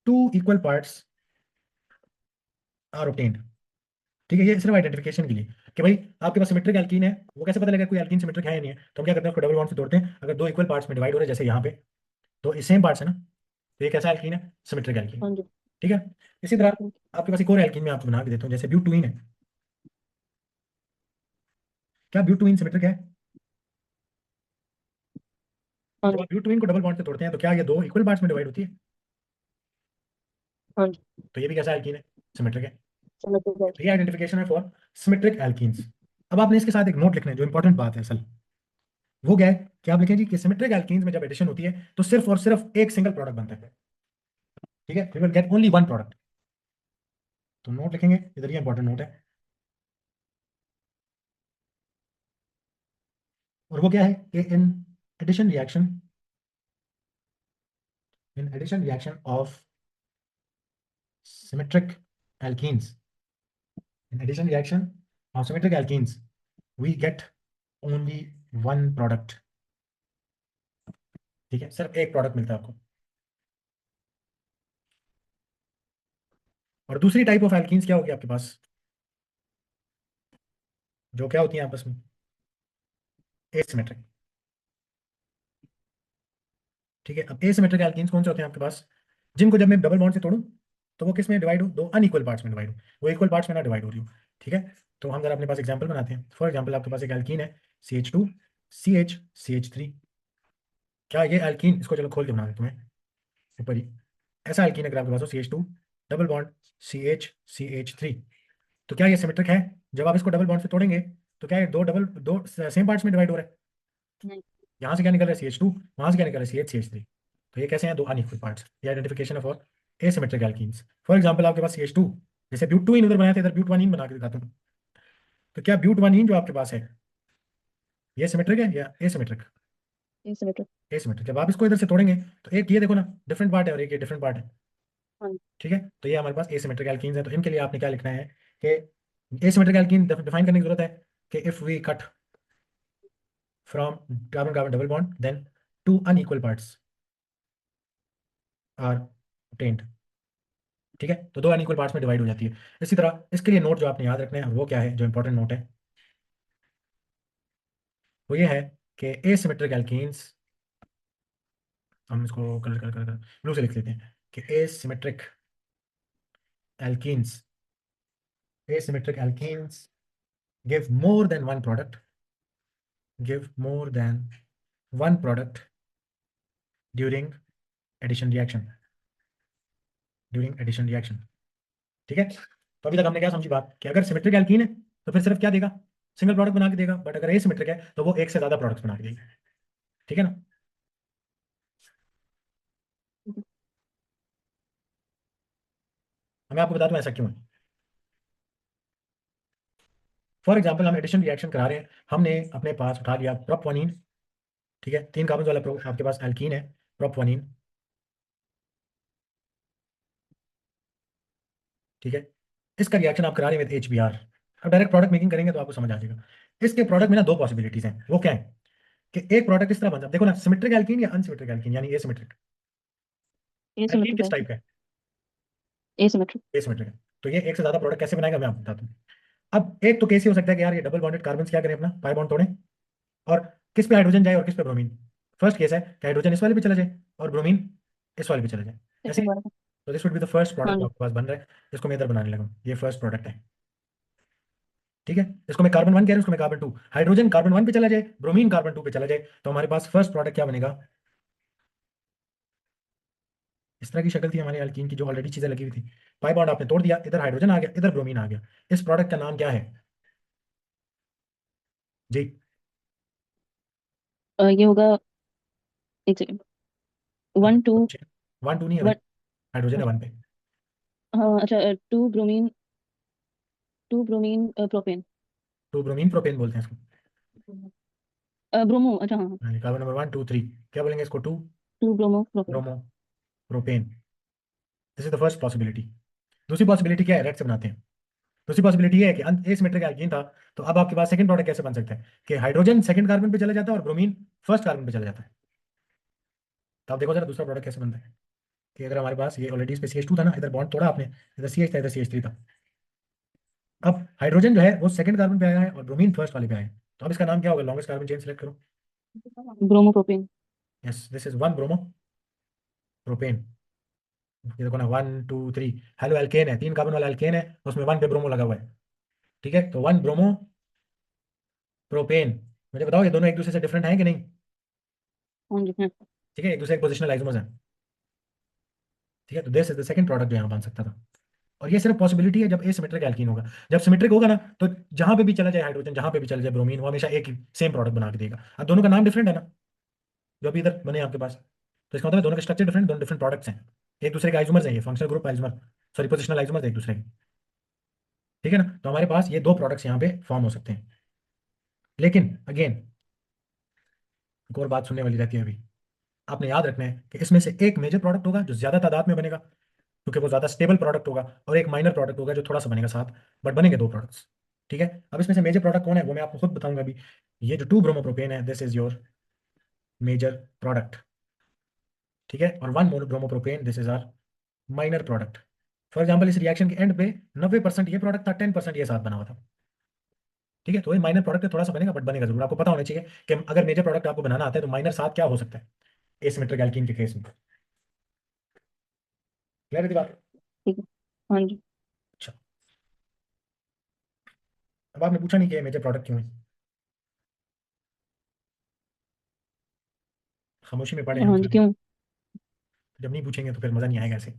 two equal parts are obtained। ठीक है, ये सिर्फ आइडेंटिफिकेशन के लिए कि भाई आपके पास सिमेट्रिक एल्कीन है, वो कैसे पता लगेगा कोई एल्कीन सिमेट्रिक है या नहीं है, तो हम क्या करते हैं उसको डबल बॉन्ड से तोड़ते हैं, अगर दो इक्वल पार्ट्स में डिवाइड हो रहे हैं जैसे यहाँ पे, तो ये सेम पार्ट्स है ना, तो ये कैसा एल्कीन है, सिमेट्रिक एल्कीन। हाँ जी। ठीक है, इसी तरह आपके पास एक और एल्कीन में आपको बना के देता हूँ, जैसे ब्यूटुइन है। क्या ब्यूटुइन सिमेट्रिक है? हाँ जब जी। आप ब्यूटुइन को डबल बॉन्ड से तोड़ते हैं तो क्या ये दो इक्वल पार्ट्स में डिवाइड होती है? हाँ जी। तो ये भी कैसा एल्कीन है, सिमेट्रिक है। सिमेट्रिक है। तो ये आइडेंटिफिकेशन है फॉर सिमेट्रिक एल्कीन्स। अब आपने इसके साथ एक नोट लिखना है, जो इंपॉर्टेंट बात है असल, वो क्या है कि आप लिखें जी कि सिमेट्रिक एल्कीन्स में जब एडिशन होती है तो सिर्फ और सिर्फ एक सिंगल प्रोडक्ट बनता है। ठीक है, we will get only one product. तो नोट लिखेंगे इधर, ये इंपॉर्टेंट नोट है। और वो क्या है कि addition reaction in addition reaction of symmetric alkenes, in addition reaction of symmetric alkenes we get only one product. ठीक है, सिर्फ एक प्रोडक्ट मिलता है आपको। और दूसरी टाइप ऑफ एल्कीन्स क्या होगी आपके पास, जो क्या होती हैं आपस में, एसिमेट्रिक। ठीक है, अब एसिमेट्रिक एल्कीन्स कौन से होते हैं आपके पास, जिनको जब मैं डबल बॉन्ड से तोड़ूं तो वो किस में डिवाइड हो, दो अनइक्वल पार्ट्स में डिवाइड हो, वो इक्वल पार्ट्स में ना डिवाइड हो रही हो। ठीक है, तो हम जरा अपने पास एग्जांपल बनाते हैं। फॉर एग्जांपल आपके पास एक एल्कीन है CH2CH3। क्या ये एल्कीन, इसको चलो खोल के बना देते तुम्हें ऊपर ही, ऐसा एल्कीन अगर आपके पास हो CH2 double bond CH CH3, तो क्या ये सिमेट्रिक है? जब आप इसको डबल बॉन्ड से तोड़ेंगे तो क्या ये दो सेम पार्ट्स में डिवाइड हो रहे हैं? नहीं। यहाँ से क्या निकल रहा है CH2, वहां से क्या निकल रहा है CH CH3। तो ये कैसे हैं, दो अनइक्वल पार्ट्स। ये identification of asymmetric alkenes. For example आपके पास CH2, जैसे ब्यूट 2 इन उधर बनाया था, इधर ब्यूट 1 इन बना के दिखाता हूँ। तो क्या ब्यूट 1 इन जो आपके पास है ये सिमेट्रिक है या एसिमेट्रिक? ये सिमेट्रिक। एसिमेट्रिक। जब आप इसको इधर से तोड़ेंगे तो एक ये देखो ना डिफरेंट पार्ट है और एक ये डिफरेंट पार्ट है। हाँ जी। ठीक है, तो ये हमारे पास एसिमेट्रिक एल्कीन्स है। तो इनके लिए आपने क्या लिखना है कि एसिमेट्रिक एल्कीन डिफाइन करने की जरूरत है कि if we cut from carbon carbon double bond then two unequal parts are obtained। ठीक है, तो दो अनइक्वल पार्ट्स में डिवाइड हो जाती है। इसी तरह इसके लिए नोट जो आपने याद रखना है वो क्या है, जो इंपॉर्टेंट नोट है वो ये है कि एसिमेट्रिक एल्कीन्स, हम इसको कलर कर कर ब्लू से लिख लेते हैं कि alkenes asymmetric alkenes give more than one product, give more than one product during addition reaction, during addition reaction। ठीक है, तो अभी तक हमने क्या समझी बात कि अगर सिमेट्रिक एल्कीन है तो फिर सिर्फ क्या देगा, सिंगल प्रोडक्ट बना के देगा, बट अगर एसिमेट्रिक है तो वो एक से ज्यादा प्रोडक्ट्स बना के देगा। ठीक है ना? मैं आपको बता दूं ऐसा क्यों है। फॉर एग्जाम्पल हम एडिशन रिएक्शन करा रहे हैं, हमने अपने पास उठा लिया प्रोप 1इन। ठीक है, 3 कार्बन वाला आपके पास एल्कीन है प्रोप 1इन। ठीक है, इसका रिएक्शन आप करा रहे हैं विद HBr। अब डायरेक्ट प्रोडक्ट मेकिंग करेंगे तो आपको समझ आ जाएगा। इसके प्रोडक्ट में ना दो पॉसिबिलिटीज हैं, वो क्या है कि एक प्रोडक्ट इस तरह बनता है, देखो ना, सिमेट्रिक एल्कीन या अनसिमेट्रिक एल्कीन यानी एसिमेट्रिक। ये एल्कीन सिमेट्रिक किस है। टाइप का है, ये सिमेट्रिक। एसिमेट्रिक है। तो ये एक से ज्यादा प्रोडक्ट कैसे बनाएगा मैं आपको बताता हूँ। अब एक तो केस ये हो सकता है कि यार ये डबल बॉन्डेड कार्बन क्या करें, अपना पाई बॉन्ड तोड़ें, और किस पे हाइड्रोजन जाए और किस पे ब्रोमीन। फर्स्ट केस है कि हाइड्रोजन इस वाले पे चला जाए और ब्रोमीन इस वाले पे चला जाए, ऐसे सेकंड ही। वाला था। तो this would be the first हाँ प्रोडक्ट जो जी। आपके पास बन रहा है, जिसको मैं इधर बनाने लगा हूँ, ये फर्स्ट प्रोडक्ट है। ठीक है, इसको मैं कार्बन 1 कह रहा हूँ, इसको मैं कार्बन 2, हाइड्रोजन कार्बन 1 पे चला जाए, ब्रोमीन कार्बन 2 पे चला जाए, तो हमारे पास फर्स्ट प्रोडक्ट क्या बनेगा, इस तरह की शक्ल थी हमारे अल्कीन की, जो ऑलरेडी चीजें लगी हुई थी। पाई बॉन्ड आपने तोड़ दिया, इधर हाइड्रोजन आ गया, इधर ब्रोमीन आ गया। इस प्रोडक्ट का नाम क्या है जी? ये होगा। एक सेकंड। अब 1 2। 1 2 नहीं है भाई, वन। हाइड्रोजन है 1 पे। हाँ अच्छा। 2 bromine. 2 bromine propane. 2 bromine propane बोलते हैं इसको। ब्रोमो, अच्छा हाँ। कार्बन नंबर 1 2 3, क्या बोलेंगे इसको? Two two bromo propane. Bromo propane. This is the first possibility. दूसरी पॉसिबिलिटी क्या है? रेड से बनाते हैं। दूसरी पॉसिबिलिटी ये है कि एसिमेट्रिक एल्कीन था, तो अब आपके पास सेकंड प्रोडक्ट कैसे बन सकता है कि हाइड्रोजन सेकंड कार्बन पे चला जाता है और ब्रोमीन फर्स्ट कार्बन पे चला जाता है। तो आप देखो जरा दूसरा प्रोडक्ट कैसे बनता है कि अगर हमारे पास ये ऑलरेडी इस पे CH2 था ना, इधर बॉन्ड तोड़ा आपने, इधर CH था, इधर CH3 था। अब हाइड्रोजन जो है वो सेकंड कार्बन पे आया है और ब्रोमीन फर्स्ट वाले पे आया है। तो अब इसका नाम क्या होगा? लॉन्गेस्ट कार्बन चेन सेलेक्ट करो। Bromo propane. Yes, this is 1 bromo propane. ये देखो ना, 1 2 3, हेलो एल्केन है, 3 कार्बन वाला एल्केन है, उसमें 1 पे ब्रोमो लगा हुआ है। ठीक है, तो 1 ब्रोमो प्रोपेन। मुझे बताओ ये दोनों एक दूसरे से डिफरेंट हैं कि नहीं? हाँ जी हाँ। ठीक है, एक दूसरे के पोजिशनल आइसोमर्स हैं। ठीक है, तो this is the second product जो यहाँ बन सकता था। और ये सिर्फ पॉसिबिलिटी है जब एसिमेट्रिक एल्कीन होगा। जब सिमेट्रिक होगा ना, तो जहां पे भी चला जाए हाइड्रोजन, जहां पे भी चला जाए ब्रोमीन, वो हमेशा एक ही सेम प्रोडक्ट बना के देगा। अब दोनों का नाम डिफरेंट है ना, जो अभी इधर बने हैं आपके पास, तो इसका मतलब है दोनों के स्ट्रक्चर डिफरेंट, दोनों डिफरेंट प्रोडक्ट्स हैं। एक दूसरे के आइसोमर्स हैं, ये functional group isomer, sorry positional isomers एक दूसरे के। ठीक है ना, तो हमारे पास ये दो प्रोडक्ट्स यहाँ पे फॉर्म हो सकते हैं। लेकिन अगेन एक और बात सुनने वाली रहती है अभी। आपने याद रखना है कि इसमें से एक मेजर प्रोडक्ट होगा जो ज्यादा तादाद में बनेगा, क्योंकि वो ज्यादा स्टेबल प्रोडक्ट होगा, और एक माइनर प्रोडक्ट होगा जो थोड़ा सा बनेगा साथ, बट बनेंगे दो प्रोडक्ट्स। ठीक है, अब इसमें से मेजर प्रोडक्ट कौन है वो मैं आपको खुद बताऊंगा अभी। ये जो 2 ब्रोमोप्रोपेन है, this is your major product. ठीक है, और 1 bromopropane, this is our minor product. For example इस रिएक्शन के एंड पे 90% ये प्रोडक्ट था, 10% ये साथ बना हुआ था। ठीक है, तो ये माइनर प्रोडक्ट थोड़ा सा बनेगा, बट बनेगा जरूर। आपको पता होना चाहिए कि अगर मेजर प्रोडक्ट आपको बनाना आता है तो माइनर साथ क्या हो सकता है एसिमेट्रिक एल्कीन के केस में। क्लियर है ये बात? ठीक है। हाँ जी। अच्छा, अब आपने पूछा नहीं कि मेजर प्रोडक्ट क्यों है। खामोशी में पढ़े हम हाँ जी, सारे। क्यों? जब नहीं पूछेंगे तो फिर मजा नहीं आएगा ऐसे।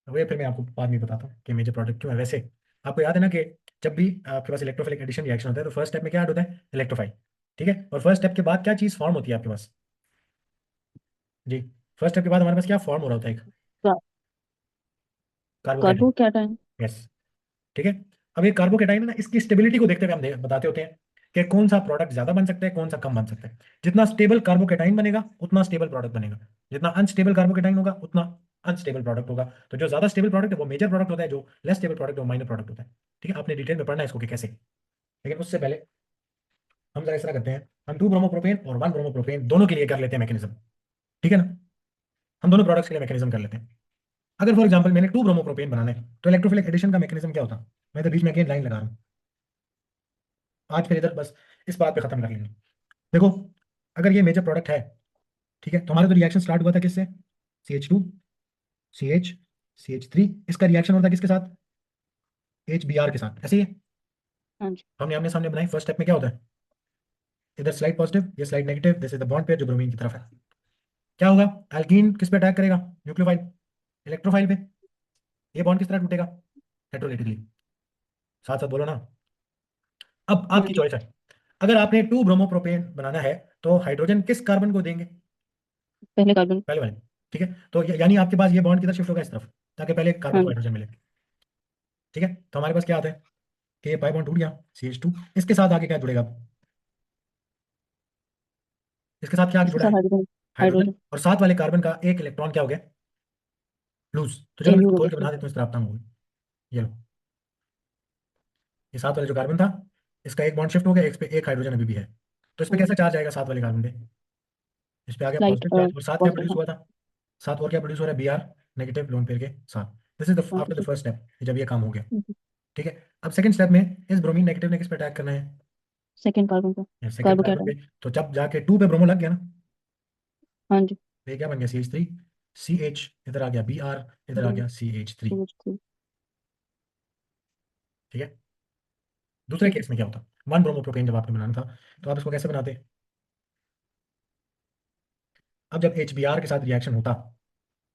वो फिर मैं आपको बाद में बताता हूँ कि मेजर प्रोडक्ट क्यों है। वैसे आपको याद है ना कि जब भी आपके पास इलेक्ट्रोफिलिक एडिशन रिएक्शन होता है तो फर्स्ट स्टेप में क्या ऐड होता है? इलेक्ट्रोफाइल। ठीक है, और फर्स्ट स्टेप के बाद क्या चीज फॉर्म होती है आपके पास? जी, फर्स्ट स्टेप के बाद हमारे पास क्या फॉर्म हो रहा होता है? एक का- कार्बोकैटायन। कार्बो कैटायन। यस। ठीक है, अब ये कार्बोकेटाइन है ना, इसकी स्टेबिलिटी को देखते हुए हम बताते होते हैं कि कौन सा प्रोडक्ट ज्यादा बन सकता है, कौन सा कम बन सकता है। जितना स्टेबल कार्बोकेटाइन बनेगा उतना स्टेबल प्रोडक्ट बनेगा, जितना अनस्टेबल कार्बोकेटाइन होगा उतना अनस्टेबल प्रोडक्ट होगा। तो जो ज्यादा स्टेबल प्रोडक्ट है वो मेजर प्रोडक्ट होता है, जो लेस स्टेबल प्रोडक्ट है वो माइनर प्रोडक्ट होता है। ठीक है, आपने डिटेल में पढ़ना है इसको कि कैसे। लेकिन उससे पहले हम जरा इस तरह करते हैं, हम 2 ब्रोमोप्रोपेन और 1 ब्रोमोप्रोपेन दोनों के लिए कर लेते हैं मैकेनिज्म। ठीक है ना, हम दोनों प्रोडक्ट्स के लिए मैकेनिज्म कर लेते हैं। अगर फॉर एग्जाम्पल मैंने 2 ब्रोमोप्रोपेन बनाना है तो इलेक्ट्रोफिलिक एडिशन का मैकेनिज्म क्या होता? मैं तो बीच में अगेन लाइन लगा रहा हूँ। आज फिर इधर बस इस बात पे खत्म कर लेंगे। देखो, अगर ये मेजर प्रोडक्ट है, ठीक है, तो हमारा तो रिएक्शन स्टार्ट हुआ था किससे? CH2 CH CH3। इसका रिएक्शन होता है किसके साथ? HBr के साथ, ऐसे ही है। हाँ जी। हमने आमने सामने बनाई, फर्स्ट स्टेप में क्या होता है? इधर स्लाइड पॉजिटिव, ये slide negative, this is the bond pair जो ब्रोमीन की तरफ है। क्या होगा? एल्कीन किस पे अटैक करेगा? न्यूक्लियोफाइल, इलेक्ट्रोफाइल पे। ये बॉन्ड किस तरह टूटेगा? हेटेरोलेटिकली। साथ साथ बोलो ना। अब हाँ आपकी जी। चॉइस है। अगर आपने 2 ब्रोमोप्रोपेन बनाना है तो हाइड्रोजन किस कार्बन को देंगे? पहले कार्बन। पहले वाले। ठीक है, तो यानी आपके पास ये बॉन्ड किधर शिफ्ट होगा? इस तरफ, ताकि पहले कार्बन हाँ को जी। हाइड्रोजन मिले। ठीक है, तो हमारे पास क्या आता है कि ये पाई बॉन्ड टूट गया, CH2। इसके साथ आगे क्या जुड़ेगा अब? इसके साथ क्या आगे इसके जुड़ा है? साथ हाइड्रोजन। हाइड्रोजन। हाइड्रोजन। और साथ वाले कार्बन का एक इलेक्ट्रॉन क्या हो गया? लूज। तो चलो मैं AU इसको हो खोल के गया। बना देता हूँ इस तरह आपका होगा। ये लो, ये साथ वाले जो कार्बन था, इसका एक बॉन्ड शिफ्ट हो गया, इस पे एक हाइड्रोजन अभी भी है। तो इस पे हाँ कैसा जी। चार्ज आएगा साथ वाले कार्बन पे? इस पे आ गया लाइट पॉजिटिव चार्ज, और साथ क्या पॉजिटिव, प्रोड्यूस हाँ। हुआ था? साथ और क्या प्रोड्यूस हो रहा है? Br नेगेटिव लोन पेयर के साथ। दिस इज द हाँ आफ्टर द जी। फर्स्ट स्टेप, जब ये काम हो गया। हम्म। ठीक है, अब सेकंड स्टेप में इस ब्रोमीन नेगेटिव ने किस पे अटैक करना है? सेकेंड कार्बन का। सेकंड कार्बो कार्बन पे। कैटायन। तो जब जाके 2 पे ब्रोमो लग गया ना, हाँ जी। तो ये क्या बन गया? CH3 CH, इधर आ गया Br, इधर आ ब्रोमो। गया CH3। CH3। ठीक है, दूसरे ठीक है। केस में क्या होता? 1 ब्रोमोप्रोपेन जब आपने बनाना था तो आप इसको कैसे बनाते? अब जब HBr के साथ रिएक्शन होता,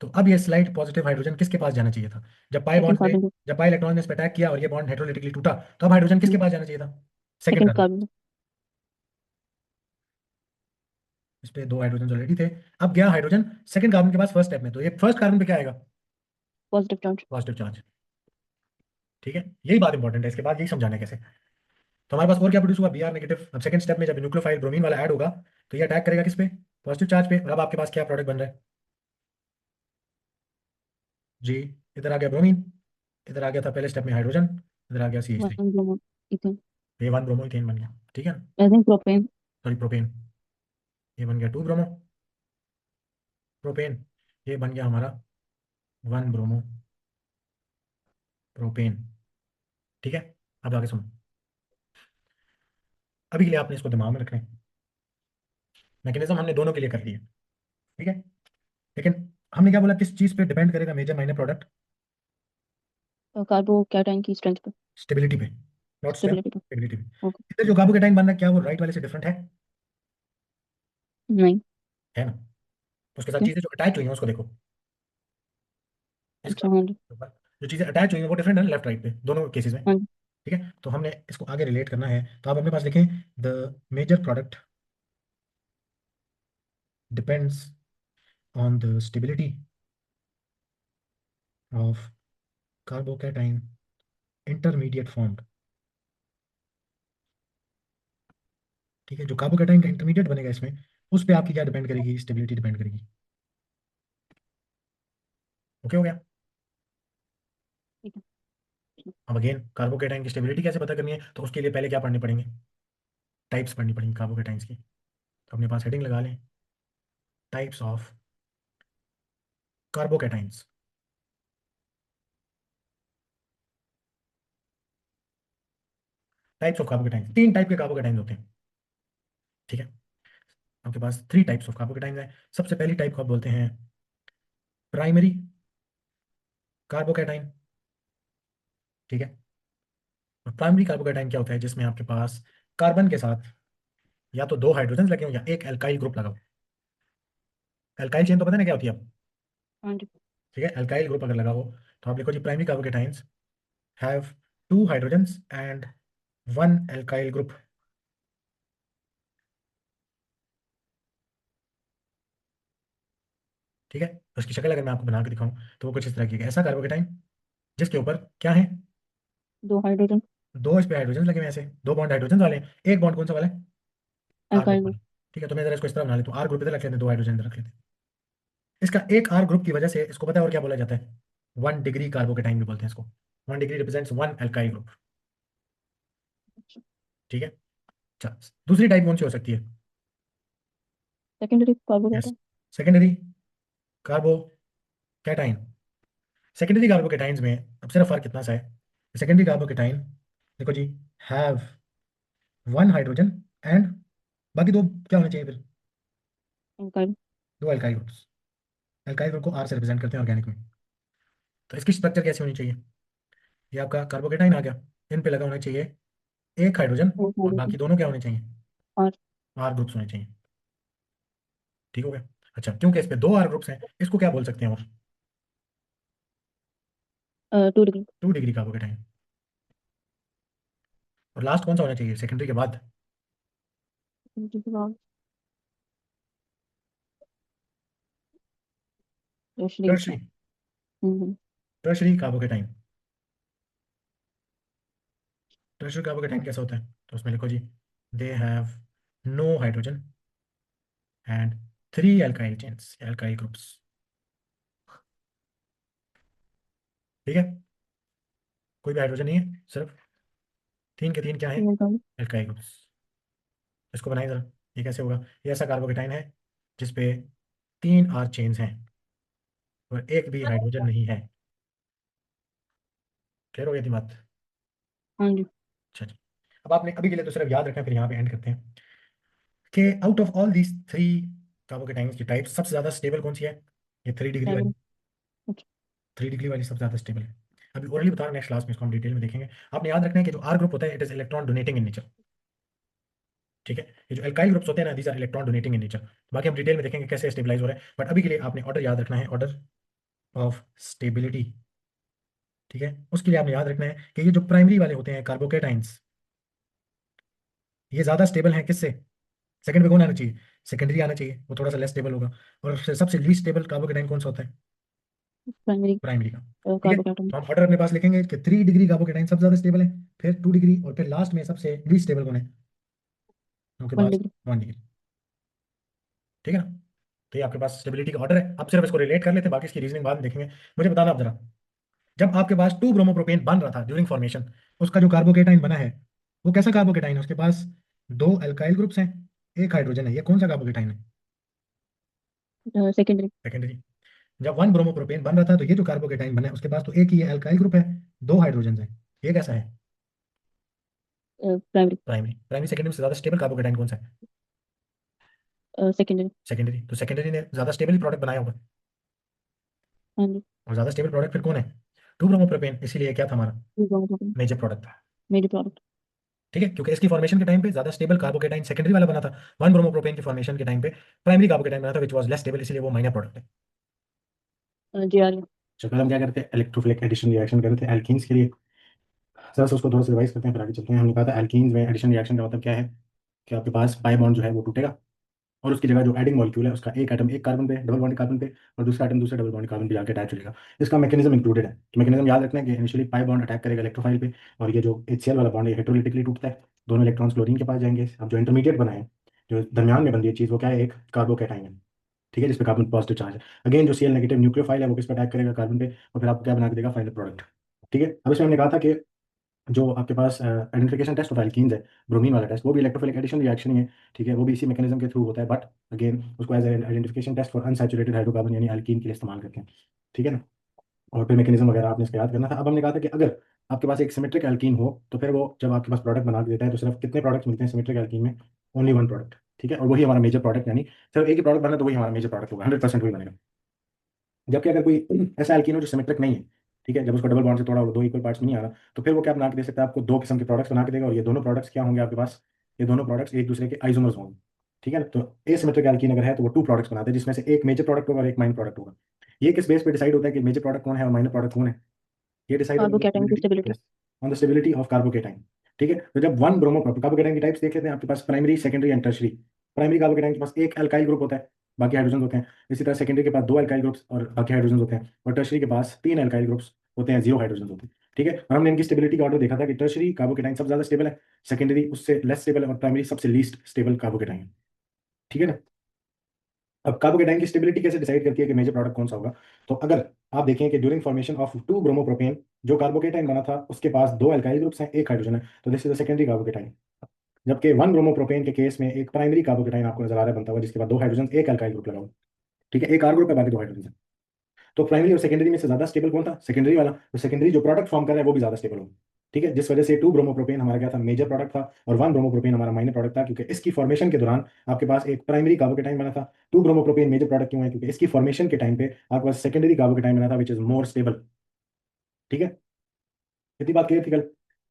तो अब ये स्लाइड पॉजिटिव हाइड्रोजन किसके पास जाना चाहिए था? जब पाई सेकेंड बॉन्ड ने, कार्बन का। जब पाई इलेक्ट्रॉन ने इस पे अटैक किया और ये बॉन्ड हेटेरोलिटिकली टूटा, तो अब हाइड्रोजन किसके पास जाना चाहिए था? Second second carbon. कार्बन का। इस पे 2 हाइड्रोजन ऑलरेडी थे। अब गया हाइड्रोजन सेकंड कार्बन के पास फर्स्ट स्टेप में, तो ये फर्स्ट कार्बन पे क्या आएगा? Positive charge. Positive charge. ठीक है, यही बात इंपॉर्टेंट है, इसके बाद यही समझाना है कैसे। तो हमारे पास और क्या प्रोड्यूस हुआ, Br नेगेटिव। अब सेकंड स्टेप में जब न्यूक्लियोफाइल ब्रोमीन वाला ऐड होगा तो ये अटैक करेगा किस पे, पॉजिटिव चार्ज पे, और अब आपके पास क्या प्रोडक्ट बन रहा है जी, इधर आ गया ब्रोमीन, इधर आ गया था पहले स्टेप में हाइड्रोजन, इधर आ गया CH3। One bromo ethane. ये 1 ब्रोमो इथेन बन गया, ठीक है। I think propane. Sorry propane, ये बन गया 2 ब्रोमो प्रोपेन, ये बन गया हमारा 1 ब्रोमो प्रोपेन, ठीक है। अब आगे सुनो, अभी के लिए आपने इसको दिमाग में रखना है, मैकेनिज्म हमने दोनों के लिए कर लिया, ठीक है। लेकिन हमने क्या बोला, किस चीज पे डिपेंड करेगा मेजर माइनर प्रोडक्ट, कार्बोकैटायन की स्ट्रेंथ पे। स्टेबिलिटी पे, नॉट स्ट्रेंथ, स्टेबिलिटी पे। स्टेबिलिटी पे। ओके। इधर जो कार्बोकेटाइन बन रहा है क्या वो राइट वाले से डिफरेंट नहीं। है ना। उसके साथ क्यों? चीजें जो अटैच हुई हैं उसको देखो, इसका अच्छा, हाँ जी। जो चीजें अटैच हुई हैं वो डिफरेंट है ना लेफ्ट राइट पे दोनों केसेस में, हाँ जी। ठीक है। तो हमने इसको आगे रिलेट करना है, तो आप अपने पास लिखें, the major product depends on the stability of carbocation intermediate formed, ठीक है। जो कार्बोकेटाइन का इंटरमीडिएट बनेगा इसमें, उस पे आपकी क्या डिपेंड करेगी, स्टेबिलिटी डिपेंड करेगी। ओके हो गया। ठीक है। अब अगेन कार्बोकेटाइन की स्टेबिलिटी कैसे पता करनी है, तो उसके लिए पहले क्या पढ़ने पड़ेंगे, टाइप्स पढ़नी पड़ेंगी कार्बोकेटाइंस की। तो अपने पास हेडिंग लगा लें, types of carbocations. Types of carbocations, 3 type के कार्बोकेटाइंस होते हैं, ठीक है। आपके पास 3 टाइप्स ऑफ कार्बोकेटाइंस है। सबसे पहली टाइप को आप बोलते हैं प्राइमरी कार्बोकेटाइन, ठीक है। और प्राइमरी कार्बोकेटाइन क्या होता है, जिसमें आपके पास कार्बन के साथ या तो 2 हाइड्रोजन लगे हो या एक एल्काइल ग्रुप लगा हो। एल्काइल चेन तो पता है ना क्या होती है, हाँ जी। ठीक है। एल्काइल ग्रुप अगर लगा हो तो आप लिखो जी, primary carbocations have 2 hydrogens and 1 alkyl group, ठीक है। तो उसकी शक्ल अगर मैं आपको बना के दिखाऊं तो वो कुछ इस तरह की है, ऐसा कार्बोकेटाइन जिसके ऊपर क्या है, 2 हाइड्रोजन। 2 इस पे हाइड्रोजन लगे हुए हैं, ऐसे 2 बॉन्ड हाइड्रोजन वाले हैं, एक बॉन्ड कौन सा वाला है, आर ग्रुप अल्काइल ग्रुप। वाला, ठीक है। तो मैं जरा इसको इस तरह बना लेता हूँ, आर ग्रुप इधर रख लेते हैं, 2 हाइड्रोजन इधर रख लेते हैं। इसका एक आर ग्रुप की वजह से इसको पता है और क्या बोला जाता है, 1 डिग्री कार्बोकेटाइन भी बोलते हैं इसको। 1 डिग्री रिप्रेजेंट्स 1 एल्काइल ग्रुप, ठीक है। अच्छा, दूसरी टाइप कौन सी हो सकती है, secondary yes, carbocation. Secondary carbocation. Secondary carbocations में अब सिर्फ फर्क कितना सा है, सेकेंडरी कार्बोकेटाइन देखो जी, हैव 1 हाइड्रोजन एंड बाकी 2 क्या होने चाहिए फिर, alkyl. 2 alkyl groups. Alkyl group को आर से रिप्रेजेंट करते हैं ऑर्गेनिक में। तो इसकी स्ट्रक्चर कैसी होनी चाहिए, ये आपका कार्बोकेटाइन आ गया, इन पे लगा होना चाहिए एक हाइड्रोजन, फोर और हाइड्रोजन। बाकी दोनों क्या होने चाहिए, और आर ग्रुप्स होने चाहिए, ठीक हो गया। अच्छा, क्योंकि इस पे 2 आर ग्रुप्स हैं, इसको क्या बोल सकते हैं, और 2 डिग्री। 2 degree carbocation. और लास्ट कौन सा होना चाहिए सेकेंडरी के बाद, टर्शरी टर्शरी, था। Hmm. Tertiary carbocation. Tertiary carbocation कैसा होता है, तो उसमें लिखो जी, they have no hydrogen and 3 alkyl chains, alkyl groups, ठीक है। कोई भी हाइड्रोजन नहीं है, सिर्फ 3 के 3 क्या है, अल्काइल। Alkyl groups. इसको बनाइए जरा, ये कैसे होगा, ये ऐसा कार्बोकेटाइन है जिसपे 3 आर चेन्स हैं और एक भी हाइड्रोजन नहीं है। क्लियर हो गई थी बात। हाँ जी। अच्छा जी, अब आपने अभी के लिए तो सिर्फ याद रखना, फिर यहाँ पे एंड करते हैं कि आउट ऑफ ऑल दीज 3 कार्बोकेटाइन्स की टाइप सबसे ज्यादा स्टेबल कौन सी है, ये 3 डिग्री वाली, प्राइमरी। अच्छा। 3 डिग्री वाली सबसे ज्यादा स्टेबल है। अभी ओरली बता रहा, नेक्स्ट क्लास में इसको हम डिटेल में देखेंगे। आपने याद रखना है कि जो आर ग्रुप होता है it is electron donating in nature, ठीक है। ये जो एल्काइल ग्रुप्स होते हैं ना, these are electron donating in nature. बाकी हम डिटेल में देखेंगे कैसे स्टेबलाइज हो रहा है, बट अभी के लिए आपने ऑर्डर याद रखना है, ऑर्डर ऑफ स्टेबिलिटी, ठीक है। उसके लिए आपने याद रखना है कि ये जो प्राइमरी वाले होते हैं कार्बोकेटाइंस, ये ज्यादा स्टेबल हैं किससे, सेकंड पे कौन आना चाहिए, सेकेंडरी आना चाहिए, वो थोड़ा सा लेस स्टेबल होगा। और सबसे लीस्ट स्टेबल कार्बोकेटाइन कौन सा होता है, प्राइमरी प्राइमरी का। ठीक है, कार्बोकेटाइन। तो हम ऑर्डर अपने पास लिखेंगे कि 3 डिग्री कार्बोकेटाइन सबसे ज्यादा स्टेबल है, फिर 2 डिग्री, और फिर लास्ट में सबसे लीस्ट स्टेबल कौन है आपके वन पास? डिग्री। 1 डिग्री। ठीक है ना? तो ये आपके पास स्टेबिलिटी का ऑर्डर है। अब सिर्फ इसको रिलेट कर लेते हैं, बाकी इसकी रीजनिंग बाद में देखेंगे। मुझे बताना आप जरा, जब आपके पास 2 ब्रोमोप्रोपेन बन रहा था ड्यूरिंग फॉर्मेशन, उसका जो कार्बोकेटाइन बना है वो कैसा कार्बोकेटाइन है? उसके पास 2 अल्काइल ग्रुप्स हैं, एक हाइड्रोजन है, ये कौन सा कार्बोकेटाइन है? सेकेंडरी। सेकेंडरी। जब 1 ब्रोमोप्रोपेन बन रहा था तो ये जो कार्बोकेटाइन बना है उसके पास तो एक ही अल्काइल ग्रुप है, 2 हाइड्रोजन है, ये कैसा है? प्राइमरी। प्राइमरी। प्राइमरी सेकेंडरी से ज्यादा स्टेबल कार्बोकेटाइन कौन सा है? सेकेंडरी। सेकेंडरी। तो सेकेंडरी ने ज्यादा स्टेबल प्रोडक्ट बनाया होगा, हाँ जी। और ज्यादा स्टेबल प्रोडक्ट फिर कौन है? 2 ब्रोमोप्रोपेन, इसीलिए क्या था हमारा मेजर प्रोडक्ट था। मेरी प्रोडक्ट। ठीक है, क्योंकि इसकी फॉर्मेशन के टाइम पे ज्यादा स्टेबल कार्बोकेटाइन सेकेंडरी वाला बना था, 1 ब्रोमोप्रोपेन की फॉर्मेशन के टाइम पे प्राइमरी कार्बोकेटाइन बना था विच वाज लेस स्टेबल, इसलिए वो माइनर प्रोडक्ट है। जी आ रही है। तो पहले हम क्या करते हैं, इलेक्ट्रोफिलिक एडिशन रिएक्शन करते हैं एल्कीन्स के लिए। सर उसको थोड़ा सा रिवाइज करते हैं, फिर आगे चलते हैं। हमने कहा था एल्कीन्स में एडिशन रिएक्शन का मतलब क्या है, कि आपके पास पाई बॉन्ड जो है वो टूटेगा, और उसकी जगह जो एडिंग मॉलिक्यूल है उसका एक एटम एक कार्बन पे डबल बॉन्ड कार्बन पे, और दूसरा एटम दूसरे डबल बॉन्ड कार्बन पे जाके अटैच हो जाएगा। इसका मैकेनिज्म इंक्लूडेड है। तो मैकेनिज्म याद रखना है कि इनिशियली पाई बॉन्ड अटैक करेगा इलेक्ट्रोफाइल पे, और ये जो HCl वाला बॉन्ड है हेटेरोलिटिकली टूटता है, दोनों इलेक्ट्रॉन्स क्लोरीन के पास जाएंगे। अब जो इंटरमीडिएट बना है, जो दरमियान में बन रही है चीज़, वो क्या है? एक कार्बोकैटायन है। ठीक है, जिसपे कार्बन पॉजिटिव चार्ज है। अगेन जो Cl नेगेटिव न्यूक्लियोफाइल है वो किस पर अटैक करेगा? कार्बन पे, और फिर आपको क्या बना के देगा? Final product. ठीक है, अब इसमें हमने कहा था कि जो आपके पास आइडेंटिफिकेशन टेस्ट ऑफ एल्कीन्स है, ब्रोमीन वाला टेस्ट, वो भी इलेक्ट्रोफिलिक एडिशन रिएक्शन ही है। ठीक है, वो भी इसी मैकेनिज्म के थ्रू होता है, बट अगेन उसको as identification test for unsaturated hydrocarbon यानी एल्कीन के लिए इस्तेमाल करते हैं। ठीक है ना? और फिर मैकेनिज्म वगैरह आपने इसका याद करना था। अब हमने कहा था कि अगर आपके पास एक सिमेट्रिक एल्कीन हो तो फिर वो जब आपके पास प्रोडक्ट बना के देता है तो सिर्फ कितने प्रोडक्ट्स मिलते हैं सिमेट्रिक एल्कीन में? Only 1 product. ठीक है, और वही हमारा मेजर प्रोडक्ट, यानी सिर्फ एक ही प्रोडक्ट बना तो वही हमारा मेजर प्रोडक्ट होगा, 100% वही बनेगा। जबकि अगर कोई ऐसा एल्कीन हो जो सिमेट्रिक नहीं है, ठीक है, जब उसको डबल बॉन्ड से तोड़ा और 2 इक्वल पार्ट्स नहीं आ रहा, तो फिर वो क्या बना के दे सकता है? आपको 2 किस्म के प्रोडक्ट्स बना के देगा, और ये दोनों प्रोडक्ट्स क्या होंगे आपके पास? ये दोनों प्रोडक्ट्स एक दूसरे के आइसोमर्स होंगे। ठीक है ना? तो एसिमेट्रिक एल्कीन अगर है तो वो 2 प्रोडक्ट्स बनाते हैं, जिसमें से एक मेजर प्रोडक्ट होगा और एक माइनर प्रोडक्ट होगा। ये किस बेस पे डिसाइड होता है कि मेजर प्रोडक्ट कौन है और माइनर प्रोडक्ट कौन है? ये डिसाइड होता है कार्बोकेटाइन की stability, stability. Yes, on the stability of carbocation. ठीक है, तो जब 1 ब्रोमो कार्बोकेटाइन की टाइप्स देख लेते हैं, आपके पास primary secondary and tertiary. Primary carbocation के पास एक अल्काइल ग्रुप होता है, बाकी हाइड्रोजन होते हैं। इसी तरह सेकेंडरी के पास 2 अल्काइल ग्रुप्स और बाकी हाइड्रोजन होते हैं, और टर्शरी के पास 3 अल्काइल ग्रुप्स होते हैं, 0 हाइड्रोजन होते हैं। ठीक है, और हमने इनकी स्टेबिलिटी का ऑर्डर देखा था कि टर्शरी कार्बोकेटाइन सबसे ज्यादा स्टेबल है, सेकेंडरी उससे लेस स्टेबल है, और प्राइमरी सबसे लीस्ट स्टेबल कार्बोकेटाइन है। ठीक है ना? अब कार्बोकेटाइन की स्टेबिलिटी कैसे डिसाइड करती है कि मेजर प्रोडक्ट कौन सा होगा? तो अगर आप देखें कि ड्यूरिंग फॉर्मेशन ऑफ 2 ब्रोमोप्रोपेन जो कार्बोकेटाइन बना था उसके पास 2 अल्काइल ग्रुप्स हैं, एक हाइड्रोजन है, तो this is the secondary carbocation. जबकि 1 ब्रोमोप्रोपेन के केस में एक प्राइमरी कार्बोकेटाइन आपको नजर आ रहा है बनता हुआ, जिसके बाद 2 हाइड्रोजन, एक अल्काइल ग्रुप लगा हुआ। ठीक है, एक आर ग्रुप है, बाकी 2 हाइड्रोजन। तो प्राइमरी और सेकेंडरी में से ज्यादा स्टेबल कौन था? सेकेंडरी वाला। तो सेकेंडरी जो प्रोडक्ट फॉर्म कर रहा है वो भी ज्यादा स्टेबल होगा। ठीक है, जिस वजह से 2 ब्रोमोप्रोपेन हमारा क्या था? मेजर प्रोडक्ट था, और 1 ब्रोमोप्रोपेन हमारा माइनर प्रोडक्ट था, क्योंकि इसकी फॉर्मेशन के दौरान आपके पास एक प्राइमरी कार्बोकेटाइन बना था। 2 ब्रोमोप्रोपेन मेजर प्रोडक्ट क्यों है? क्योंकि इसकी फॉर्मेशन के टाइम पे आपके पास सेकेंडरी कार्बोकेटाइन बना था विच इज मोर स्टेबल। ठीक है, इतनी बात क्लियर थी कल?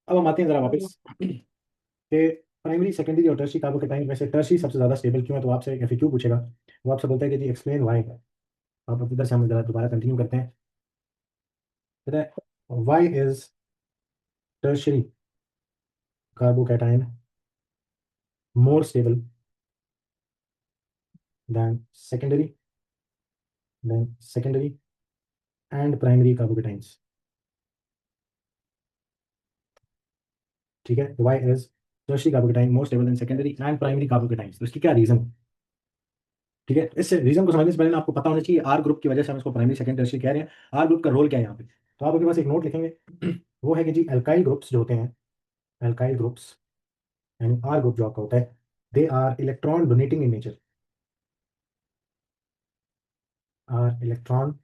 अब हम आते हैं जरा वापस कि प्राइमरी सेकेंडरी और टर्शी कार्बोकेटाइन में से टर्शी सबसे ज्यादा स्टेबल क्यों है? तो आपसे FAQ पूछेगा, वो आपसे बोलता है कि जी एक्सप्लेन वाई। आप इधर से हम जरा दोबारा कंटिन्यू करते हैं। कहता है why is tertiary carbocation more stable than secondary and primary carbocations. ठीक है, why is tertiary carbocation more stable than secondary and primary carbocations? तो इसकी क्या रीजन? ठीक है, इस रीजन को समझने से पहले ना आपको पता होना चाहिए आर ग्रुप की वजह से हम इसको प्राइमरी सेकंड टर्शियरी कह रहे हैं। आर ग्रुप का रोल क्या है यहाँ पे? तो आप अपने पास एक नोट लिखेंगे वो है कि जी अल्काइल ग्रुप्स जो होते हैं, अल्काइल ग्रुप्स यानी आर ग्रुप जो आपका होता है, they are electron donating in nature, are electron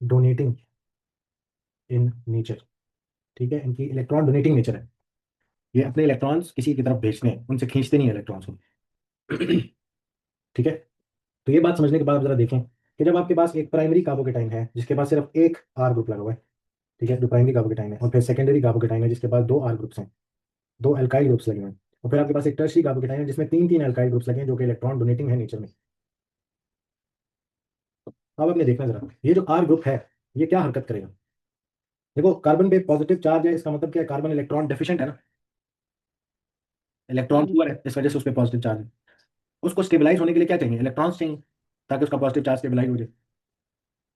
donating in nature. ठीक है, इनकी इलेक्ट्रॉन डोनेटिंग नेचर है, ये अपने इलेक्ट्रॉन्स किसी की तरफ भेजते हैं, उनसे खींचते नहीं है इलेक्ट्रॉन्स को। ठीक है, तो ये बात समझने के बाद आप जरा देखें कि जब आपके पास एक प्राइमरी कार्बोकेटाइन है जिसके पास सिर्फ एक आर ग्रुप लगा हुआ है, ठीक है, जो प्राइमरी कार्बोकेटाइन है, और फिर सेकेंडरी कार्बोकेटाइन है जिसके पास 2 आर ग्रुप्स हैं, 2 अल्काइल ग्रुप्स लगे हुए हैं, और फिर आपके पास एक टर्शरी कार्बोकेटाइन है जिसमें 3 3 अल्काइल ग्रुप्स लगे हैं जो कि इलेक्ट्रॉन डोनेटिंग है नेचर में। अब आपने देखना जरा ये जो आर ग्रुप है ये क्या हरकत करेगा? देखो कार्बन पे पॉजिटिव चार्ज है, इसका मतलब क्या है? कार्बन इलेक्ट्रॉन डेफिशिएंट है ना, हाँ इलेक्ट्रॉन जी। पुअर है, इस वजह से उस पर पॉजिटिव चार्ज है। उसको स्टेबलाइज होने के लिए क्या चाहिए? इलेक्ट्रॉन्स चाहिए, ताकि उसका पॉजिटिव चार्ज स्टेबलाइज हो जाए।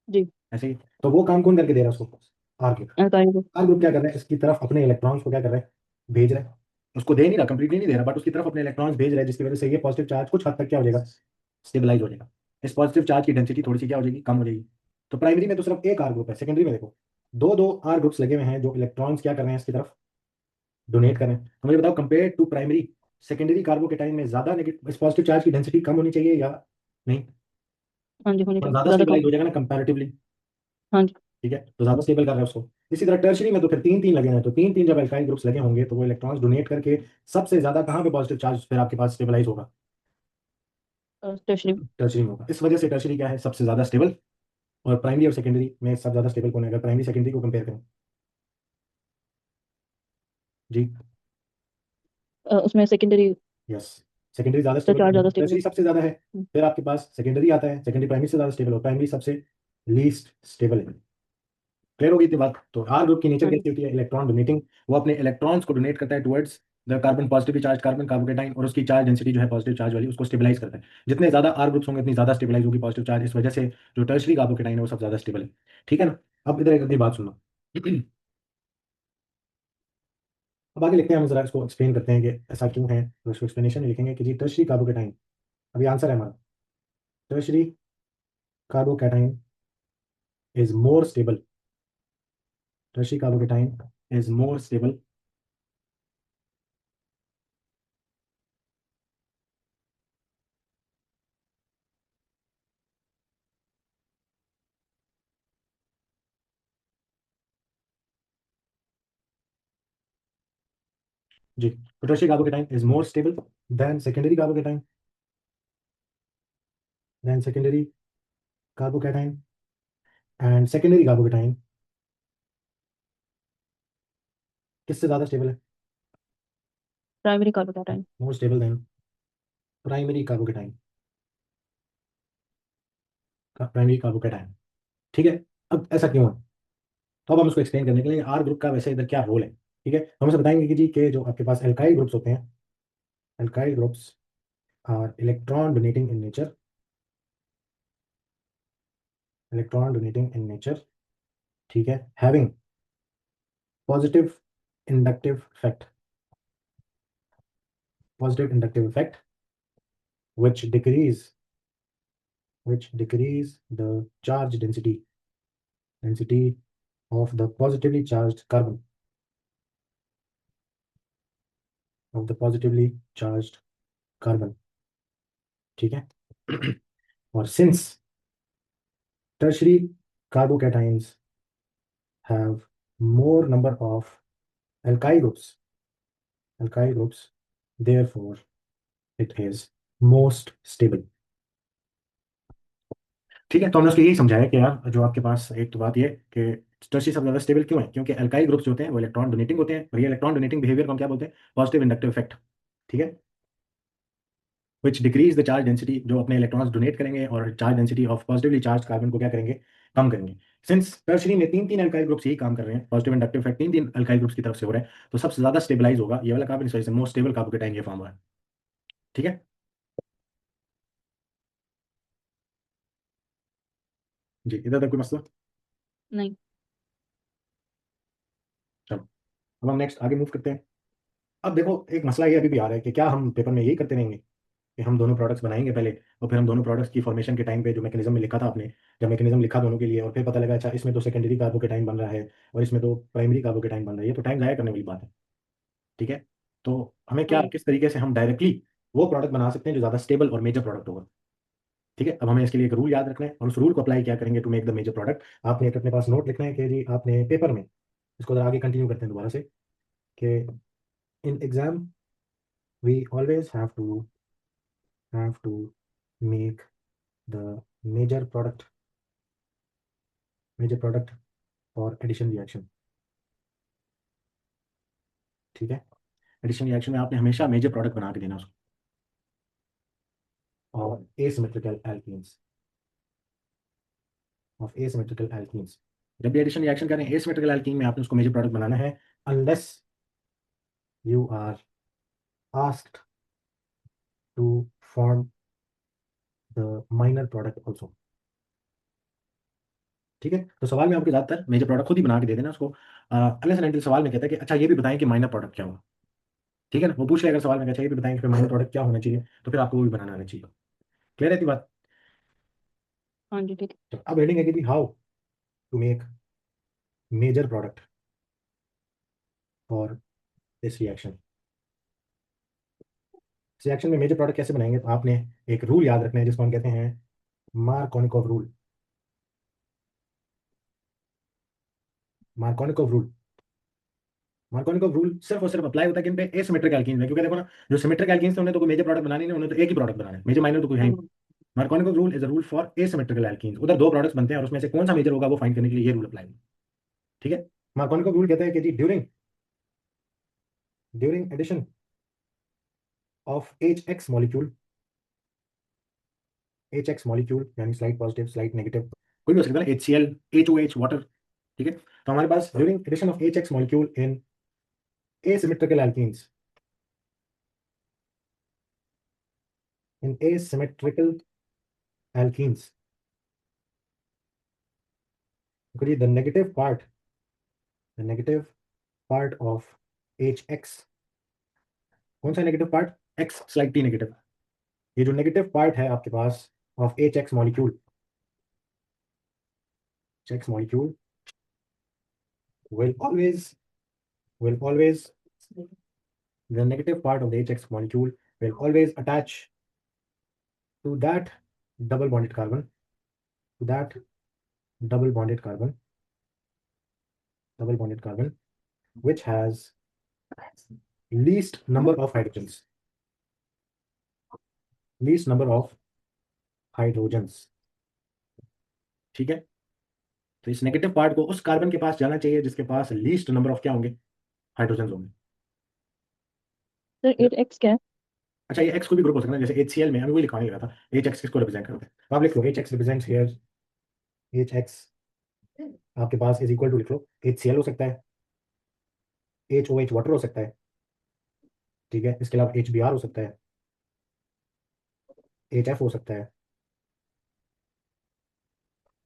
जी। ऐसे ही। तो वो काम कौन करके दे रहा है उसको? R group. Alkyl group. R group क्या कर रहे हैं, इसकी तरफ अपने इलेक्ट्रॉन्स को क्या कर रहे हैं, भेज रहे हैं। उसको दे नहीं रहा, कंप्लीटली नहीं दे रहा, बट उसकी तरफ अपने इलेक्ट्रॉन्स भेज रहे हैं, जिसकी वजह से ये पॉजिटिव चार्ज कुछ हद तक क्या हो जाएगा, स्टेबलाइज हो जाएगा। इस पॉजिटिव चार्ज की डेंसिटी थोड़ी सी क्या हो जाएगी, कम हो जाएगी। तो प्राइमरी में तो सिर्फ एक आर ग्रुप है, सेकेंडरी में देखो दो दो आर ग्रुप्स लगे हुए हैं जो इलेक्ट्रॉन्स क्या कर रहे हैं इसकी तरफ डोनेट कर रहे हैं। तो मुझे बताओ, compare to primary, secondary carbocation में ज्यादा नेगेटिव इस पॉजिटिव चार्ज की डेंसिटी कम होनी चाहिए या नहीं? हाँ जी, होनी और चाहिए, ज्यादा ज्यादा स्टेबलाइज कम। हो जाएगा ना कंपैरेटिवली। हाँ जी। ठीक है, तो ज्यादा स्टेबल कर रहा है उसको। इसी तरह टर्शरी में तो फिर तीन तीन लगे हैं, तो तीन तीन जब एल्काइल ग्रुप्स लगे होंगे तो वो इलेक्ट्रॉन्स डोनेट करके सबसे ज्यादा कहाँ पे पॉजिटिव चार्ज फिर आपके पास स्टेबलाइज होगा? टर्शरी। टर्शरी में होगा। इस वजह से टर्शरी क्या है, सबसे ज्यादा स्टेबल। और प्राइमरी और सेकेंडरी में सबसे ज्यादा स्टेबल कौन है, अगर प्राइमरी सेकेंडरी को कंपेयर करें? जी। उसमें सेकेंडरी यस, सेकेंडरी ज्यादा का स्टेबल चार्ज कौन है, ज्यादा स्टेबल है। टर्शरी सबसे ज्यादा है। हम्म, फिर आपके पास सेकेंडरी आता है, सेकेंडरी प्राइमरी से ज्यादा स्टेबल और प्राइमरी सबसे लीस्ट स्टेबल है। क्लियर होगी इतनी बात? तो आर ग्रुप की नेचर हाँ जी। कैसी होती है, इलेक्ट्रॉन डोनेटिंग। वो अपने इलेक्ट्रॉन्स को डोनेट करता है towards the carbon, positively charge carbon carbocation, और उसकी चार्ज डेंसिटी जो है पॉजिटिव चार्ज वाली उसको स्टेबलाइज करता है। जितने ज्यादा आर ग्रुप्स होंगे उतनी ज्यादा स्टेबलाइज होगी पॉजिटिव चार्ज, इस वजह से जो टर्शरी कार्बोकेटाइन है वो सब ज्यादा स्टेबल है। ठीक है ना? अब इधर एक अगली बात सुनना। अब आगे लिखते हैं, हम जरा इसको एक्सप्लेन करते हैं कि ऐसा क्यों है, तो इसको एक्सप्लेनेशन लिखेंगे कि जी टर्शरी कार्बोकेटाइन, अभी आंसर है हमारा, tertiary carbocation is more stable, tertiary carbocation is more stable जी, तो tertiary carbocation is more stable than secondary carbocation, than secondary carbocation, and secondary carbocation किससे ज्यादा स्टेबल है? Primary carbocation. More stable than primary carbocation, primary carbocation. ठीक है। अब ऐसा क्यों है, तो अब हम उसको एक्सप्लेन करने के लिए आर ग्रुप का वैसे इधर क्या रोल है, ठीक है, हम उसे बताएंगे कि जी के जो आपके पास एल्काइल ग्रुप्स होते हैं, alkyl groups are electron donating in nature, electron donating in nature, ठीक है, having positive inductive effect, positive inductive effect which decrease which decrease the charge density of the positively charged carbon, of the positively charged carbon। ठीक है। और since tertiary carbocations have more number of alkyl groups, alkyl groups, therefore it is most stable। ठीक है, तो हमने उसको यही समझाया कि यार जो आपके पास एक तो बात ये कि टर्शी सबसे ज्यादा स्टेबल क्यों है, क्योंकि अल्काइल ग्रुप्स जो होते हैं वो इलेक्ट्रॉन डोनेटिंग होते हैं, और ये इलेक्ट्रॉन डोनेटिंग बिहेवियर को हम क्या बोलते हैं, पॉजिटिव इंडक्टिव इफेक्ट। ठीक है, विच डिक्रीज द चार्ज डेंसिटी, जो अपने इलेक्ट्रॉन्स डोनेट करेंगे और charge density of positively charge carbon को क्या करेंगे, कम करेंगे। सिंस टर्शरी में तीन तीन अल्काइल ग्रुप्स यही काम कर रहे हैं, पॉजिटिव इंडक्टिव इफेक्ट तीन तीन अल्काइल ग्रुप्स की तरफ से हो रहा है, तो सबसे ज्यादा स्टेबलाइज होगा ये वाला कार्बन, इस वजह से मोस्ट स्टेबल कार्बोकेटाइन ये फॉर्म हुआ है। ठीक है। जी, इधर तक कोई मसला? नहीं। चलो, अब हम नेक्स्ट आगे मूव करते हैं। अब देखो एक मसला ये अभी भी आ रहा है कि क्या हम पेपर में यही करते रहेंगे कि हम दोनों प्रोडक्ट्स बनाएंगे पहले, और फिर हम दोनों प्रोडक्ट्स की फॉर्मेशन के टाइम पे जो मैकेनिज्म में लिखा था आपने, जब मैकेनिज्म लिखा दोनों के लिए और फिर पता लगा अच्छा इसमें तो सेकेंडरी कार्बोकेटाइन बन रहा है और इसमें तो प्राइमरी कार्बोकेटाइन बन रहा है, ये तो टाइम जाया करने वाली बात है। ठीक है, तो हमें हाँ क्या जी। किस तरीके से हम डायरेक्टली वो प्रोडक्ट बना सकते हैं जो ज़्यादा स्टेबल और मेजर प्रोडक्ट होगा। ठीक है, अब हमें इसके लिए एक रूल याद रखना है और उस रूल को अप्लाई क्या करेंगे to make the major product. आपने एक अपने पास नोट लिखना है कि जी आपने पेपर में, इसको जरा आगे कंटिन्यू करते हैं दोबारा से, कि in exam we always have to make the major product, major product और एडिशन रिएक्शन। ठीक है, एडिशन रिएक्शन में आपने हमेशा मेजर प्रोडक्ट बना के देना उसको, और asymmetrical alkenes, of asymmetrical alkenes. जब भी एडिशन रिएक्शन करें एसिमेट्रिकल एल्कीन में आपने उसको मेजर प्रोडक्ट बनाना है, unless you are asked to form the minor product also. ठीक है, तो सवाल में आपके ज्यादातर मेजर प्रोडक्ट खुद ही बना के दे देना उसको, अनलेस एंड अनटिल सवाल में कहता है कि अच्छा ये भी बताएं कि माइनर प्रोडक्ट क्या होगा। ठीक है ना, वो पूछ ले अगर सवाल में, अच्छा ये भी बताएं कि फिर माइनर प्रोडक्ट क्या होना चाहिए, तो फिर आपको वो भी बनाना आना चाहिए। क्लियर है बात? हाँ जी ठीक तो अब हेडिंग है कि how to make major product for this reaction. इस रिएक्शन में मेजर प्रोडक्ट कैसे बनाएंगे, तो आपने एक रूल याद रखना है जिसको हम कहते हैं Markovnikov rule. Markovnikov rule, Markovnikov rule सिर्फ और सिर्फ अप्लाई होता है किन पे, एसिमेट्रिक एल्कीन में, क्योंकि देखो ना जो सिमेट्रिक एल्कीन थे उन्हें तो कोई मेजर प्रोडक्ट बनानी नहीं, उन्हें तो एक ही प्रोडक्ट बनाना है, मेजर माइनर तो कोई है है। ही नहीं। Markovnikov rule is a rule for asymmetrical alkene, उधर दो प्रोडक्ट्स बनते हैं और उसमें से कौन सा मेजर होगा वो फाइंड करने के लिए ये रूल अप्लाई होगा। ठीक है, मार्कोनिकॉव रूल कहता है कि जी during during addition of H X molecule, H X molecule यानी स्लाइड पॉजिटिव स्लाइड नेगेटिव, कोई भी हो सकता है ना, HCl, HOH वाटर। ठीक है, तो हमारे पास during addition of H X molecule in asymmetrical alkenes, in asymmetrical alkenes, because the negative part of HX, कौन सा negative part, X slightly negative, ये जो नेगेटिव पार्ट है आपके पास of HX molecule, HX molecule will always will always the negative part of the HX molecule will always attach to that double bonded carbon, to that double bonded carbon, double bonded carbon which has least number of hydrogens, least number of hydrogens। ठीक है, तो इस नेगेटिव पार्ट को उस कार्बन के पास जाना चाहिए जिसके पास लीस्ट नंबर ऑफ क्या होंगे, हाइड्रोजन होंगे। सर 8x क्या है? अच्छा ये एक्स को भी ग्रुप हो सकता है, जैसे HCl में, अभी वही लिखवाने लगा था, एच एक्स किसको रिप्रेजेंट करता है, तो आप लिख लो H X represents here, H X आपके पास इज इक्वल टू, लिख लो HCl हो सकता है, HOH वाटर हो सकता है, ठीक है, इसके अलावा HBr हो सकता है, HF हो सकता है,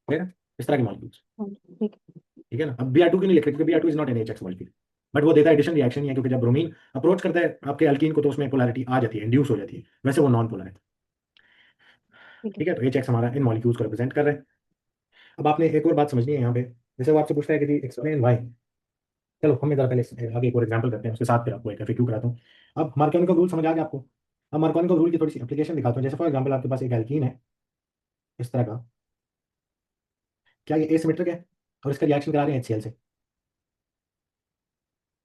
ठीक है, इस तरह के मॉलिक्यूल्स। हाँ जी ठीक है। ठीक है ना, अब Br2 क्यों नहीं लिख रहे, क्योंकि Br2 is not an H X molecule, but वो देता है एडिशन रिएक्शन ही है, क्योंकि जब ब्रोमीन अप्रोच करता है आपके अल्कीन को तो उसमें पोलैरिटी आ जाती है, इंड्यूस हो जाती है, वैसे वो नॉन पोलर है। ठीक है। ठीक है, तो HX हमारा इन मॉलिक्यूल्स को रिप्रेजेंट कर रहे हैं। अब आपने एक और बात समझनी है यहाँ पे, जैसे वो आपसे पूछता है कि जी एक्सप्लेन वाई, चलो हम जरा पहले आगे एक और एग्जांपल करते हैं, उसके साथ फिर आपको एक FAQ कराता हूँ। अब मार्कोनी रूल समझ आ गया आपको, अब मार्कोनी रूल की थोड़ी सी एप्लीकेशन दिखाता हूँ। जैसे फॉर एग्जांपल आपके पास एक एल्कीन है इस तरह का, क्या ये एसिमेट्रिक है और इसका रिएक्शन करा रहे हैं HCl से,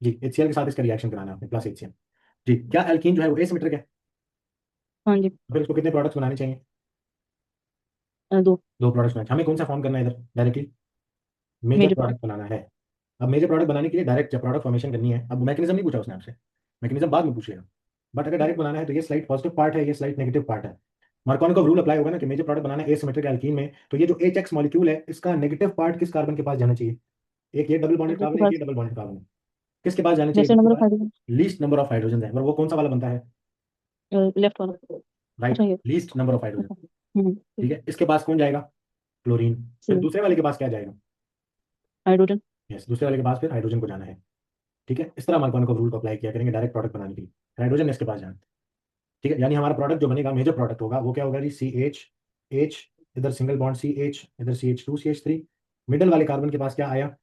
जी HCl के साथ इसका रिएक्शन कराना है आपने प्लस HCl, जी क्या एल्कीन जो है वो एसिमेट्रिक है, हाँ जी। फिर उसको कितने प्रोडक्ट्स बनाने चाहिए, दो। दो प्रोडक्ट्स बनाने, हमें कौन सा फॉर्म करना है इधर directly, major major part. Product बनाना है। अब मेजर प्रोडक्ट बनाने के लिए डायरेक्ट जब प्रोडक्ट फॉर्मेशन करनी है, अब मैकेनिज्म नहीं पूछा उसने आपसे, मैकेनिज्म बाद में पूछ लेगा, बट अगर डायरेक्ट बनाना है तो ये स्लाइट पॉजिटिव पार्ट है, ये स्लाइट नेगेटिव पार्ट है। मार्कोनिकॉव रूल अप्लाई होगा ना कि मेजर प्रोडक्ट बनाना है एसिमेट्रिक एल्कीन में, तो ये जो HX मॉलिक्यूल है इसका नेगेटिव पार्ट किस कार्बन के पास जाना चाहिए, एक ये डबल बॉन्डेड जिसके कार्बन है, एक ये पास डबल बॉन्डेड कार्बन है, किसके पास जाना चाहिए, जैसे जिसके number of pass hydrogen. Least number of hydrogen है, और वो कौन सा वाला बनता है, लेफ्ट वाला। अच्छा राइट, ये। Least number of hydrogen. अच्छा। ठीक ठीक है। है, इसके पास कौन जाएगा, क्लोरीन, फिर सी। दूसरे वाले के पास क्या जाएगा, हाइड्रोजन। यस दूसरे वाले के पास फिर हाइड्रोजन को जाना है। ठीक है, इस तरह मार्कोनिकॉव रूल को अप्लाई किया करेंगे डायरेक्ट प्रोडक्ट बनाने के लिए, हाइड्रोजन इसके पास जाना। ठीक है, यानी हमारा प्रोडक्ट जो बनेगा मेजर प्रोडक्ट होगा वो क्या होगा जी, CH, इधर सिंगल बॉन्ड CH, इधर CH2 CH3, मिडल वाले कार्बन के पास क्या आया,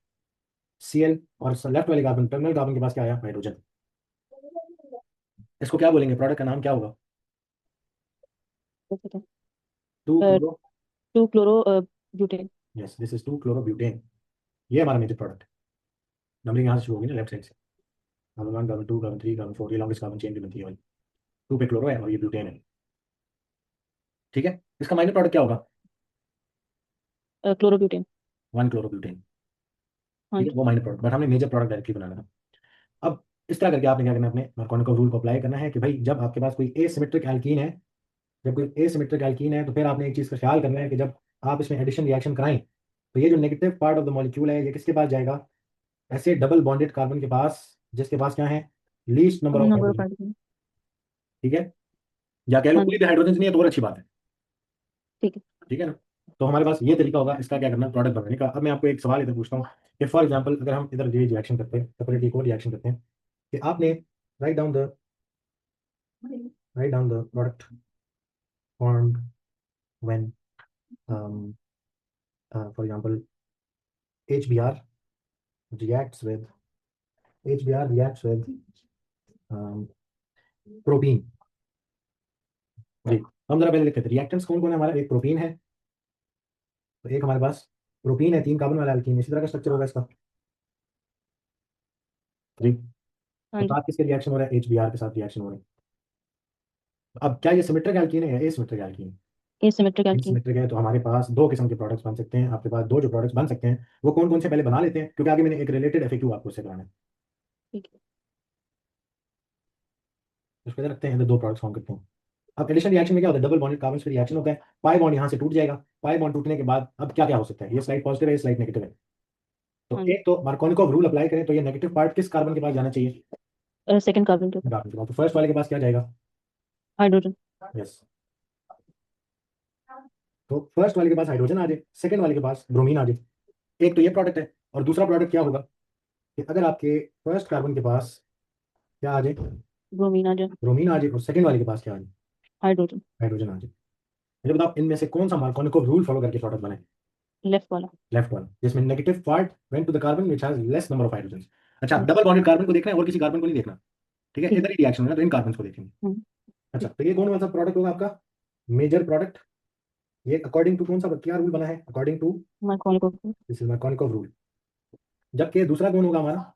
Cl, और लेफ्ट वाले कार्बन टर्मिनल कार्बन के पास क्या आया, हाइड्रोजन। इसको क्या बोलेंगे, प्रोडक्ट का नाम क्या होगा, to chloro, two chloro butane. Yes this is 2 chlorobutane, ये हमारा मेजर प्रोडक्ट। नंबरिंग यहाँ से शुरू होगी ना लेफ्ट साइड से, कार्बन 1, कार्बन 2, कार्बन 3, कार्बन 4, ये लॉन्गेस्ट कार्बन चेन की बनती है वाली, 2 पे क्लोरो है और ये ब्यूटेन है। ठीक है, इसका माइनर प्रोडक्ट क्या होगा, क्लोरो ब्यूटेन। 1 क्लोरोब्यूटेन। हाँ ठीक है, जी। वो माइनर प्रोडक्ट, बट हमने मेजर प्रोडक्ट डायरेक्टली बनाना था। अब इस तरह करके आपने क्या करना है, अपने मार्कोनिकॉव रूल को अप्लाई करना है कि भाई जब आपके पास कोई एसिमेट्रिक एल्कीन है, जब कोई एसिमेट्रिक एल्कीन है तो फिर आपने एक चीज़ का ख्याल करना है कि जब आप इसमें एडिशन रिएक्शन कराएं तो ये जो negative part of the molecule है ये किसके पास जाएगा, ऐसे डबल बॉन्डेड कार्बन के पास जिसके पास क्या है, least number of number of hydrogen. Hydrogen. ठीक है, या कह लो हाँ कोई जी भी हाइड्रोजन नहीं है तो और अच्छी बात है। ठीक है। ठीक है ना, तो हमारे पास ये तरीका होगा इसका क्या करना, प्रोडक्ट बनाने का। अब मैं आपको एक सवाल इधर पूछता हूँ कि फॉर एग्जाम्पल अगर हम इधर ये रिएक्शन करते हैं, सेपरेटली को रिएक्शन करते हैं कि आपने write down the product formed when for example HBr reacts with HBr reacts with protein. जी, हम जरा पहले लिखते हैं रिएक्टेंट्स कौन कौन है हमारा। एक प्रोटीन है, तो एक हमारे पास प्रोटीन है 3 कार्बन वाला एल्कीन, इसी तरह का स्ट्रक्चर होगा इसका। जी, हाँ तो जी। साथ किसके रिएक्शन हो रहा है, HBr के साथ रिएक्शन हो रहा है। अब क्या ये सिमेट्रिक एल्कीन है या एसिमेट्रिक एल्कीन है? Asymmetric alkene. एसिमेट्रिक है, तो हमारे पास दो किस्म के प्रोडक्ट्स बन सकते हैं। आपके पास दो जो प्रोडक्ट्स बन सकते हैं वो कौन कौन से पहले बना लेते हैं, क्योंकि आगे मैंने एक रिलेटेड FAQ आपको उससे कराना है। ठीक है। उसको रखते हैं, तो दो प्रोडक्ट्स फॉर्म करते हैं। अब एडिशन रिएक्शन में क्या होता है, डबल बॉन्डेड कार्बन से रिएक्शन होता है, पाई बॉन्ड यहाँ से टूट जाएगा। पाई बॉन्ड टूटने के बाद अब क्या क्या हो सकता है, ये स्लाइड पॉजिटिव है, ये स्लाइड नेगेटिव है। तो हाँ जी। एक तो मार्कोनिकॉव रूल अप्लाई करें तो ये नेगेटिव पार्ट किस कार्बन के पास जाना चाहिए, सेकंड कार्बन के ऊपर। कार्बन के पास। तो फर्स्ट वाले के पास क्या जाएगा, हाइड्रोजन। यस। तो फर्स्ट वाले के पास हाइड्रोजन आ जाए, सेकंड वाले के पास ब्रोमीन आ जाए। एक तो ये प्रोडक्ट है, और दूसरा प्रोडक्ट क्या होगा कि अगर आपके फर्स्ट कार्बन के पास क्या आ जाए, ब्रोमीन आ जाए। ब्रोमीन आ जाए, और सेकंड वाले के पास क्या आ जाए, हाइड्रोजन। हाइड्रोजन आ जाए। मुझे बताओ इनमें से कौन सा मार्कोनिकॉव रूल फॉलो करके प्रोडक्ट बने, लेफ्ट वाला। लेफ्ट वाला, जिसमें negative part went to the carbon which has less number of hydrogen. अच्छा, यस। डबल बॉन्डेड कार्बन को देखना है और किसी कार्बन को नहीं देखना, ठीक है, ठीक इधर है। ही रिएक्शन है तो इन कार्बन को देखेंगे। अच्छा, ठीक। तो ये कौन सा प्रोडक्ट होगा आपका, मेजर प्रोडक्ट। ये अकॉर्डिंग टू कौन सा क्या रूल बना है, according to Markovnikov. This is Markovnikov rule. जबकि दूसरा कौन होगा हमारा,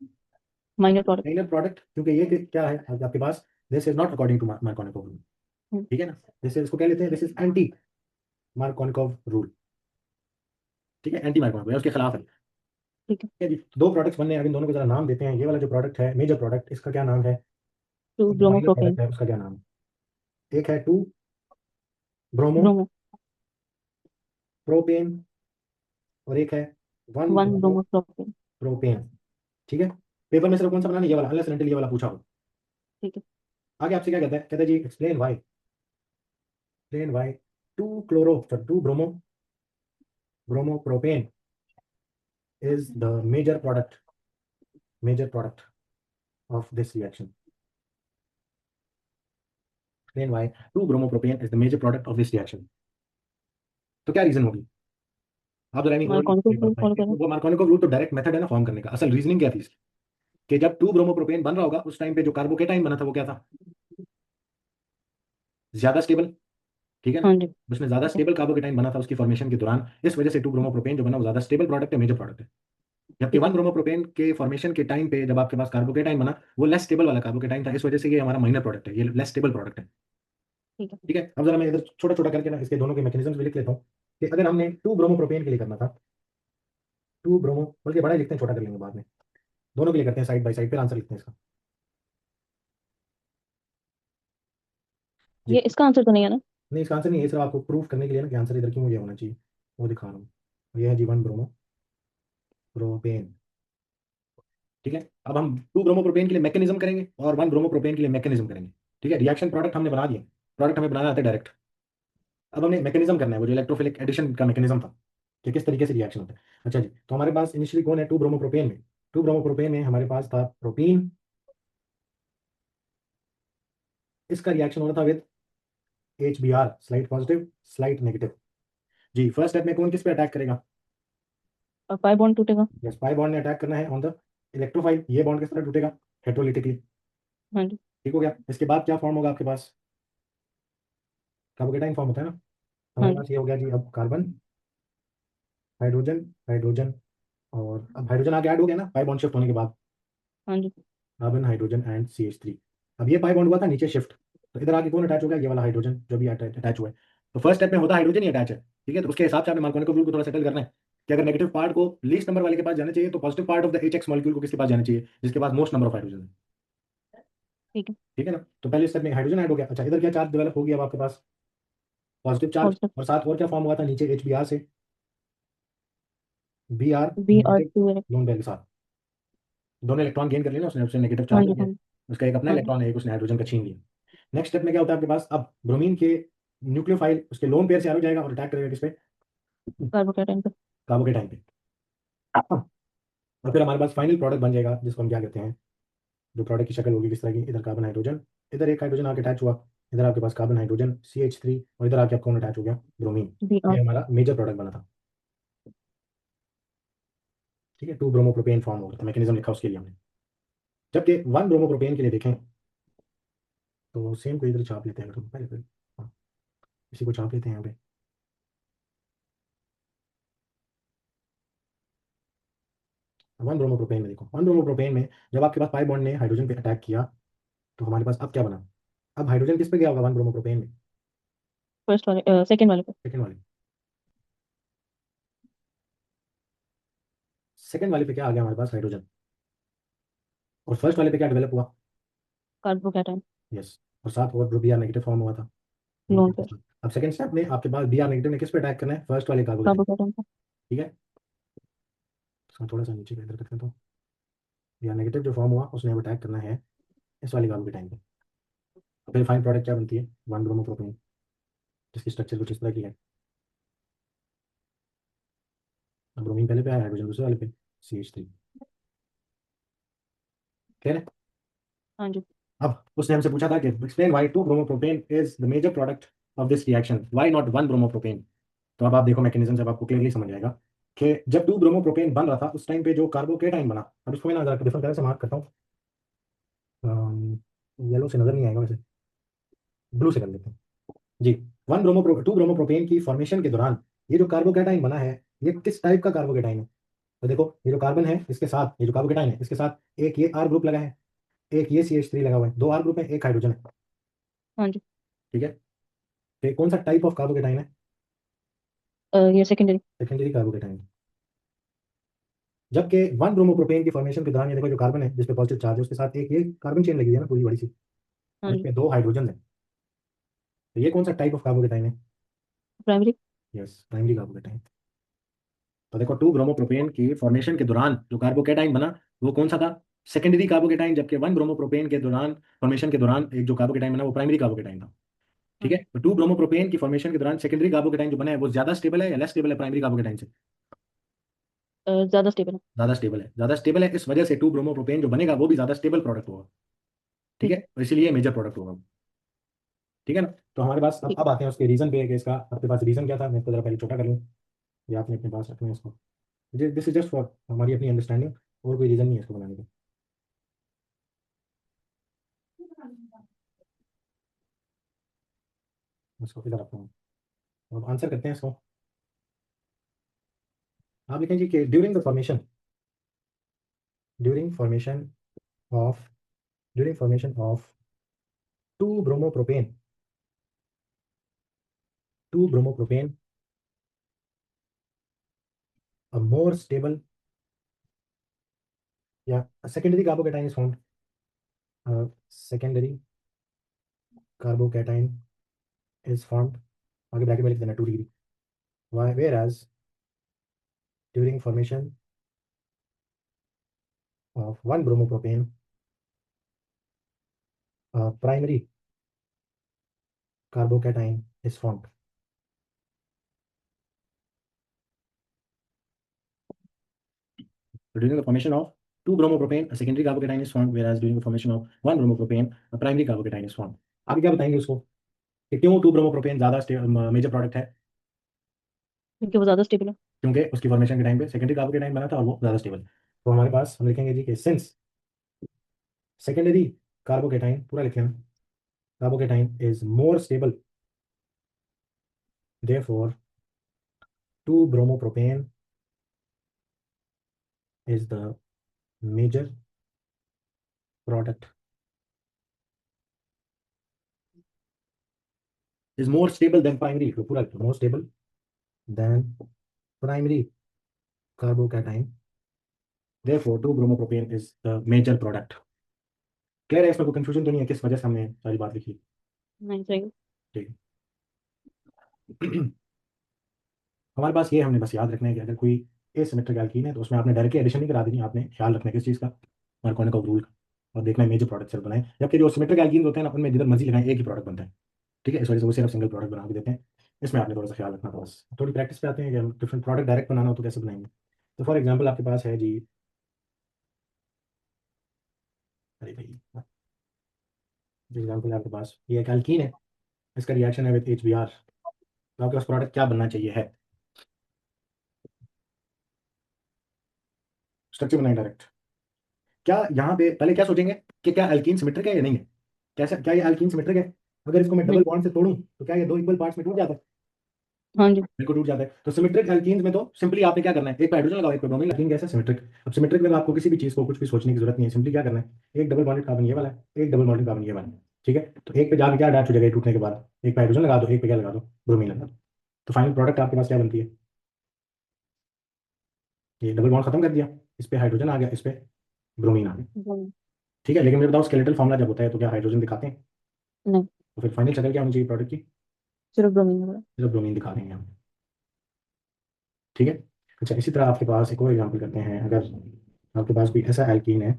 माइनर प्रोडक्ट। माइनर प्रोडक्ट, क्योंकि ये क्या है आपके पास, this is not according to Markovnikov rule, ठीक है ना। दिस इज, इसको क्या लेते हैं, this is anti Markovnikov rule, ठीक है, एंटी मार्कोनिकॉव उसके खिलाफ है। ठीक है। ठीक है जी, तो दो प्रोडक्ट्स बनने हैं, अब इन दोनों को जरा नाम देते हैं। ये वाला जो प्रोडक्ट है मेजर प्रोडक्ट, इसका क्या नाम है, टू और जो माइनर ब्रोमोप्रोपेन। प्रोडक्ट है उसका क्या नाम है। एक है टू ब्रोमो ब्रोमो। प्रोपेन, और एक है one one bromo bromopropane. Propane, ठीक है। पेपर में सिर्फ कौन सा बनाना है, ये वाला, अनलेस अनटिल ये वाला पूछा हो। ठीक है। आगे आपसे क्या कहता है, कहता है जी explain why two chloro two bromo bromo propane is the major product of this reaction. Explain why two bromo propane is the major product of this reaction. तो क्या रीजन होगी, आप जरा नहीं और मार्कोनिक एक बात रूल बताएं। फॉलो करें। वो मार्कोनिकॉव रूल तो डायरेक्ट मेथड है ना फॉर्म करने का, असल रीजनिंग क्या थी इसकी, कि जब टू ब्रोमो प्रोपेन बन रहा होगा उस टाइम पे जो कार्बोकेटाइन बना था वो क्या था, ज्यादा स्टेबल, ठीक है ना। हाँ जी। उसमें ज्यादा ठीक है। स्टेबल कार्बोकेटाइन बना था उसकी फॉर्मेशन के दौरान, इस वजह से टू ब्रोमोप्रोपेन जो बना वो ज्यादा स्टेबल प्रोडक्ट है, मेजर प्रोडक्ट है। जबकि ठीक वन है। ब्रोमोप्रोपेन के फॉर्मेशन के टाइम पे जब आपके पास कार्बोकेटाइन बना वो लेस स्टेबल वाला कार्बोकेटाइन था, इस वजह से ये हमारा माइनर प्रोडक्ट है, ये लेस स्टेबल प्रोडक्ट है। ठीक है। ठीक है, अब जरा मैं इधर छोटा छोटा करके ना इसके दोनों के मैकेनिज्म भी लिख लेता हूँ कि अगर हमने टू ब्रोमोप्रोपेन के लिए करना था, टू ब्रोमो, बल्कि बड़ा ही लिखते हैं, छोटा कर लेंगे बाद में, दोनों के लिए करते हैं साइड बाय साइड, फिर आंसर लिखते हैं इसका। ये जी, इसका आंसर तो नहीं है ना? नहीं इसका आंसर नहीं है, सिर्फ आपको प्रूफ करने के लिए ना कि आंसर इधर क्यों ये होना चाहिए, वो दिखा रहा हूँ। ये है जी वन ब्रोमो प्रोपेन, ठीक है। अब हम टू ब्रोमोप्रोपेन के लिए मैकेनिज्म करेंगे और वन ब्रोमोप्रोपेन के लिए मैकेनिज्म करेंगे, ठीक है। रिएक्शन प्रोडक्ट हमने बना दिया, प्रोडक्ट हमें बनाना आता है डायरेक्ट। अब हमने मैकेनिज्म करना है, वो जो इलेक्ट्रोफिलिक एडिशन का मैकेनिज्म था कि किस तरीके से रिएक्शन होता है। अच्छा जी, तो हमारे पास इनिशियली कौन है टू ब्रोमोप्रोपेन में, टू ब्रोमोप्रोपेन में हमारे पास था प्रोपीन, इसका रिएक्शन होना था with HBr, slight positive slight negative. जी, फर्स्ट स्टेप में कौन किस पे अटैक करेगा, और पाई बॉन्ड टूटेगा। यस, पाई बॉन्ड ने अटैक करना है ऑन द इलेक्ट्रोफाइल, ये बॉन्ड किस तरह टूटेगा, हेट्रोलिटिकली। हाँ जी। ठीक हो गया, इसके बाद क्या फॉर्म होगा आपके पास, कार्बोकेटाइन फॉर्म होता है ना। हाँ हमारे जी। पास ये हो गया जी, अब कार्बन, हाइड्रोजन, हाइड्रोजन, और अब हाइड्रोजन आगे ऐड हो गया ना पाई बॉन्ड शिफ्ट होने के बाद, हाँ जी। Carbon hydrogen and CH3। अब ये पाई बॉन्ड हुआ था नीचे शिफ्ट, तो इधर आगे कौन अटैच हो गया, ये वाला हाइड्रोजन जो भी अटैच हुआ है। तो फर्स्ट स्टेप में होता हाइड्रोजन ही अटैच है, ठीक है। तो उसके हिसाब से आपने मार्कोनिक रूल को थोड़ा सेटल करना है कि अगर नेगेटिव पार्ट को लीस्ट नंबर वाले के पास जाना चाहिए तो positive part of the HX molecule को किसके पास जाना चाहिए, जिसके पास मोस्ट नंबर ऑफ हाइड्रोजन है, ठीक है। ठीक है ना। तो पहले स्टेप में हाइड्रोजन ऐड हो गया। अच्छा, इधर क्या चार्ज डेवलप हो गया अब आपके पास, पॉजिटिव चार्ज, पॉजिटिव। और साथ और क्या फॉर्म हुआ था नीचे HBr से, Br Br नेगेटिव, 2 है। लोन पेयर के साथ दोनों इलेक्ट्रॉन गेन कर लिया ना उसने, उससे नेगेटिव हाँ चार्ज जी। आ गया, हाँ जी। उसका एक अपना हाँ जी। इलेक्ट्रॉन है, एक उसने हाइड्रोजन का छीन लिया। नेक्स्ट स्टेप में क्या होता है आपके पास, अब ब्रोमीन के न्यूक्लियोफाइल उसके लोन पेयर से आ जाएगा और अटैक करेगा किस पे, कार्बोकेटाइन पे। कार्बोकेटाइन पे। और फिर हमारे पास फाइनल प्रोडक्ट बन जाएगा जिसको हम क्या कहते हैं, जो प्रोडक्ट की शक्ल होगी किस तरह की, इधर कार्बन हाइड्रोजन, इधर एक हाइड्रोजन आके अटैच हुआ, इधर आपके पास कार्बन हाइड्रोजन CH3, और इधर आके आपको कौन अटैच हो गया, ब्रोमीन। बी ये आर। हमारा मेजर प्रोडक्ट बना था। ठीक है, 2 ब्रोमोप्रोपेन फॉर्म हो गया था, मैकेनिज्म लिखा उसके लिए हमने। जबकि 1 ब्रोमोप्रोपेन के लिए देखें तो सेम को इधर छाप लेते हैं तो पहले पहले, हाँ, इसी को छाप लेते हैं यहाँ पे। 1 ब्रोमोप्रोपेन में देखो, 1 ब्रोमोप्रोपेन में जब आपके पास पाई बॉन्ड ने हाइड्रोजन पे अटैक किया, तो हमारे पास अब क्या बना, अब हाइड्रोजन किस पे गया होगा 1 ब्रोमोप्रोपेन में, फर्स्ट वाले, सेकंड वाले पे। सेकंड वाले, सेकंड वाले पे क्या आ गया हमारे पास, हाइड्रोजन। और फर्स्ट वाले पे क्या डेवलप हुआ, कार्बोकेटाइन। यस, और साथ और जो Br नेगेटिव फॉर्म हुआ था वो लोन पेयर। भी। अब सेकंड स्टेप में आपके पास Br नेगेटिव ने किस पे अटैक करना है, फर्स्ट वाले कार्बोकेटाइन। कार्बोकेटाइन पे। ठीक है, इसका थोड़ा सा नीचे का इधर करते हैं तो Br नेगेटिव जो फॉर्म हुआ उसने अब अटैक करना है इस वाले कार्बोकेटाइन पे। फिर फाइन प्रोडक्ट क्या बनती है, 1 ब्रोमोप्रोपेन, जिसकी स्ट्रक्चर कुछ इस तरह की है। अब ब्रोमीन पहले पे है, हाइड्रोजन दूसरे वाले पे, CH3। क्लियर है। हाँ जी। अब उसने हमसे पूछा था कि explain why 2 bromopropane is the major product of this reaction, why not 1 bromopropane. तो अब आप देखो मैकेनिज्म, जब आपको क्लियरली समझ आएगा कि जब 2 ब्रोमोप्रोपेन बन रहा था उस टाइम पे जो कार्बोकेटाइन बना, अब इसको मैं ना जरा डिफरेंट तरह से मार्क करता हूँ, येलो से नजर नहीं आएगा वैसे, ब्लू से कर लेते हैं जी। 2 ब्रोमोप्रोपेन की फॉर्मेशन के दौरान ये जो कार्बोकेटाइन बना है, ये किस टाइप का कार्बोकेटाइन है। तो देखो ये जो कार्बन है इसके साथ, ये जो कार्बोकेटाइन है इसके साथ एक ये R ग्रुप लगा है, एक ये CH3 लगा हुआ है, 2 R ग्रुप है, एक हाइड्रोजन है। हाँ जी। ठीक है, तो ये कौन सा टाइप ऑफ कार्बोकेटाइन है, ये सेकेंडरी। Secondary carbocation. जबकि 1 ब्रोमोप्रोपेन की फॉर्मेशन के दौरान ये देखो जो कार्बन है जिस पे पॉजिटिव चार्ज है उसके साथ एक ये कार्बन चेन लगी है ना पूरी बड़ी सी, हाँ और जी। इसमें 2 हाइड्रोजन है। तो ये कौन सा टाइप ऑफ कार्बोकेटाइन है, प्राइमरी। Yes, primary carbocation. तो देखो 2 ब्रोमोप्रोपेन की फॉर्मेशन के दौरान जो कार्बोकेटाइन बना वो कौन सा था, सेकेंडरी कार्बोकेटाइन। जबकि 1 ब्रोमोप्रोपेन के दौरान, फॉर्मेशन के दौरान एक जो कार्बोकेटाइन बना वो प्राइमरी कार्बोकेटाइन था। हाँ ठीक है, जी। तो 2 ब्रोमोप्रोपेन की फॉर्मेशन के दौरान सेकेंडरी कार्बोकेटाइन जो बना है वो ज्यादा स्टेबल है या लेस स्टेबल है प्राइमरी कार्बोकेटाइन से, ज्यादा स्टेबल है। ज्यादा स्टेबल है, ज्यादा स्टेबल है, इस वजह से 2 ब्रोमोप्रोपेन जो बनेगा वो भी ज्यादा स्टेबल प्रोडक्ट होगा। ठीक ठीक है, है। तो इसीलिए मेजर प्रोडक्ट होगा। ठीक है ना। तो हमारे पास ठीक अब आते हैं उसके रीजन पे कि इसका आपके पास रीजन क्या था, मैं इसको जरा पहले छोटा कर लूँ, या आपने अपने पास रखना है इसको, दिस इज जस्ट फॉर हमारी अपनी अंडरस्टैंडिंग, और कोई रीजन नहीं है इसको बनाने का। इसको इधर रखता हूँ, अब आंसर करते हैं इसको। आप लिखें जी कि during formation of during formation of 2 bromopropane 2 bromopropane a more stable या secondary carbocation is found, secondary carbocation is found, आगे ब्रैकेट में लिख देना 2 degree, why whereas during formation of 1 bromopropane primary carbocation is found. During the formation of 2 bromopropane, a secondary carbocation is formed, whereas during the formation of 1 bromopropane, a primary carbocation is formed. आप क्या बताएंगे उसको कि क्यों 2 ब्रोमोप्रोपेन ज्यादा मेजर प्रोडक्ट है, क्योंकि वो ज्यादा स्टेबल है। क्योंकि उसकी फॉर्मेशन के टाइम पे सेकेंडरी कार्बोकेटाइन बना था और वो ज्यादा स्टेबल। तो हमारे पास हम लिखेंगे जी कि सिंस सेकेंडरी कार्बोकेटाइन, पूरा लिख लेना, carbocation is more stable, therefore 2 bromopropane is the major product, is more stable than primary, तो पूरा more stable than primary carbocation, therefore 2 bromopropane is the major product। Clear है, इसमें कोई कंफ्यूजन तो नहीं है किस वजह से हमने सारी बात लिखी। नहीं सही। ठीक है। हमारे पास ये हमने बस याद रखना है कि अगर कोई एसिमेट्रिक एल्कीन है तो उसमें आपने डायरेक्टली एडिशन नहीं करा देनी, आपने ख्याल रखना है किस चीज़ का, मार्कोनिक रूल का, और देखना है मेजर प्रोडक्ट सिर्फ बनाए। जबकि जो सिमेट्रिक एल्कीन होते हैं ना उनमें जिधर मर्जी लगाएं एक ही प्रोडक्ट बनता है। ठीक है, इस वजह से वो सिर्फ सिंगल प्रोडक्ट बना के देते हैं। इसमें आपने थोड़ा सा ख्याल रखना था बस। थोड़ी प्रैक्टिस पे आते हैं कि हम डिफरेंट प्रोडक्ट डायरेक्ट बनाना हो तो कैसे बनाएंगे। तो फॉर एग्जांपल आपके पास है जी, अरे भाई, एग्जांपल आपके पास ये एक एल्कीन है, इसका रिएक्शन है विद HBr, तो आपके पास प्रोडक्ट क्या बनना चाहिए है, स्ट्रक्चर बनाए डायरेक्ट। क्या यहाँ पे पहले क्या सोचेंगे कि क्या एल्कीन सिमेट्रिक है या नहीं है, कैसे, क्या ये एल्कीन सिमेट्रिक है? अगर इसको मैं डबल नहीं। बॉन्ड से तोड़ूं तो क्या ये दो इक्वल पार्ट्स में टूट जाता है? हाँ जी। बिल्कुल टूट जाता है। तो सिमेट्रिक एल्कीन्स में तो सिंपली आपने क्या करना है, एक पे हाइड्रोजन लगाओ, एक पे ब्रोमीन, एल्कीन कैसे सिमेट्रिक। अब सिमेट्रिक में तो आपको किसी भी चीज को कुछ भी सोचने की जरूरत नहीं है, सिंपली क्या करना है, एक डबल बॉन्डेड कार्बन ये वाला है, एक डबल बॉन्डेड कार्बन ये वाला है, ठीक है। तो एक पे जाके क्या अटैच हो जाएगा ये टूटने के बाद, एक पे हाइड्रोजन लगा दो, एक पे क्या लगा दो, ब्रोमीन लगा दो। तो फाइनल प्रोडक्ट आपके पास क्या बनती है, ये डबल बॉन्ड खत्म कर दिया, इस पे हाइड्रोजन आ गया, इस पे ब्रोमीन आ गया, नहीं। ठीक है। लेकिन मुझे बताओ स्केलेटल फॉर्मूला जब होता है तो क्या हाइड्रोजन दिखाते हैं? नहीं, तो फिर फाइनल शक्ल क्या होनी चाहिए प्रोडक्ट की? सिर्फ ब्रोमीन है। सिर्फ ब्रोमीन दिखा देंगे हम, ठीक है। अच्छा, इसी तरह आपके पास एक और एग्जाम्पल करते हैं। अगर आपके पास कोई ऐसा एल्कीन है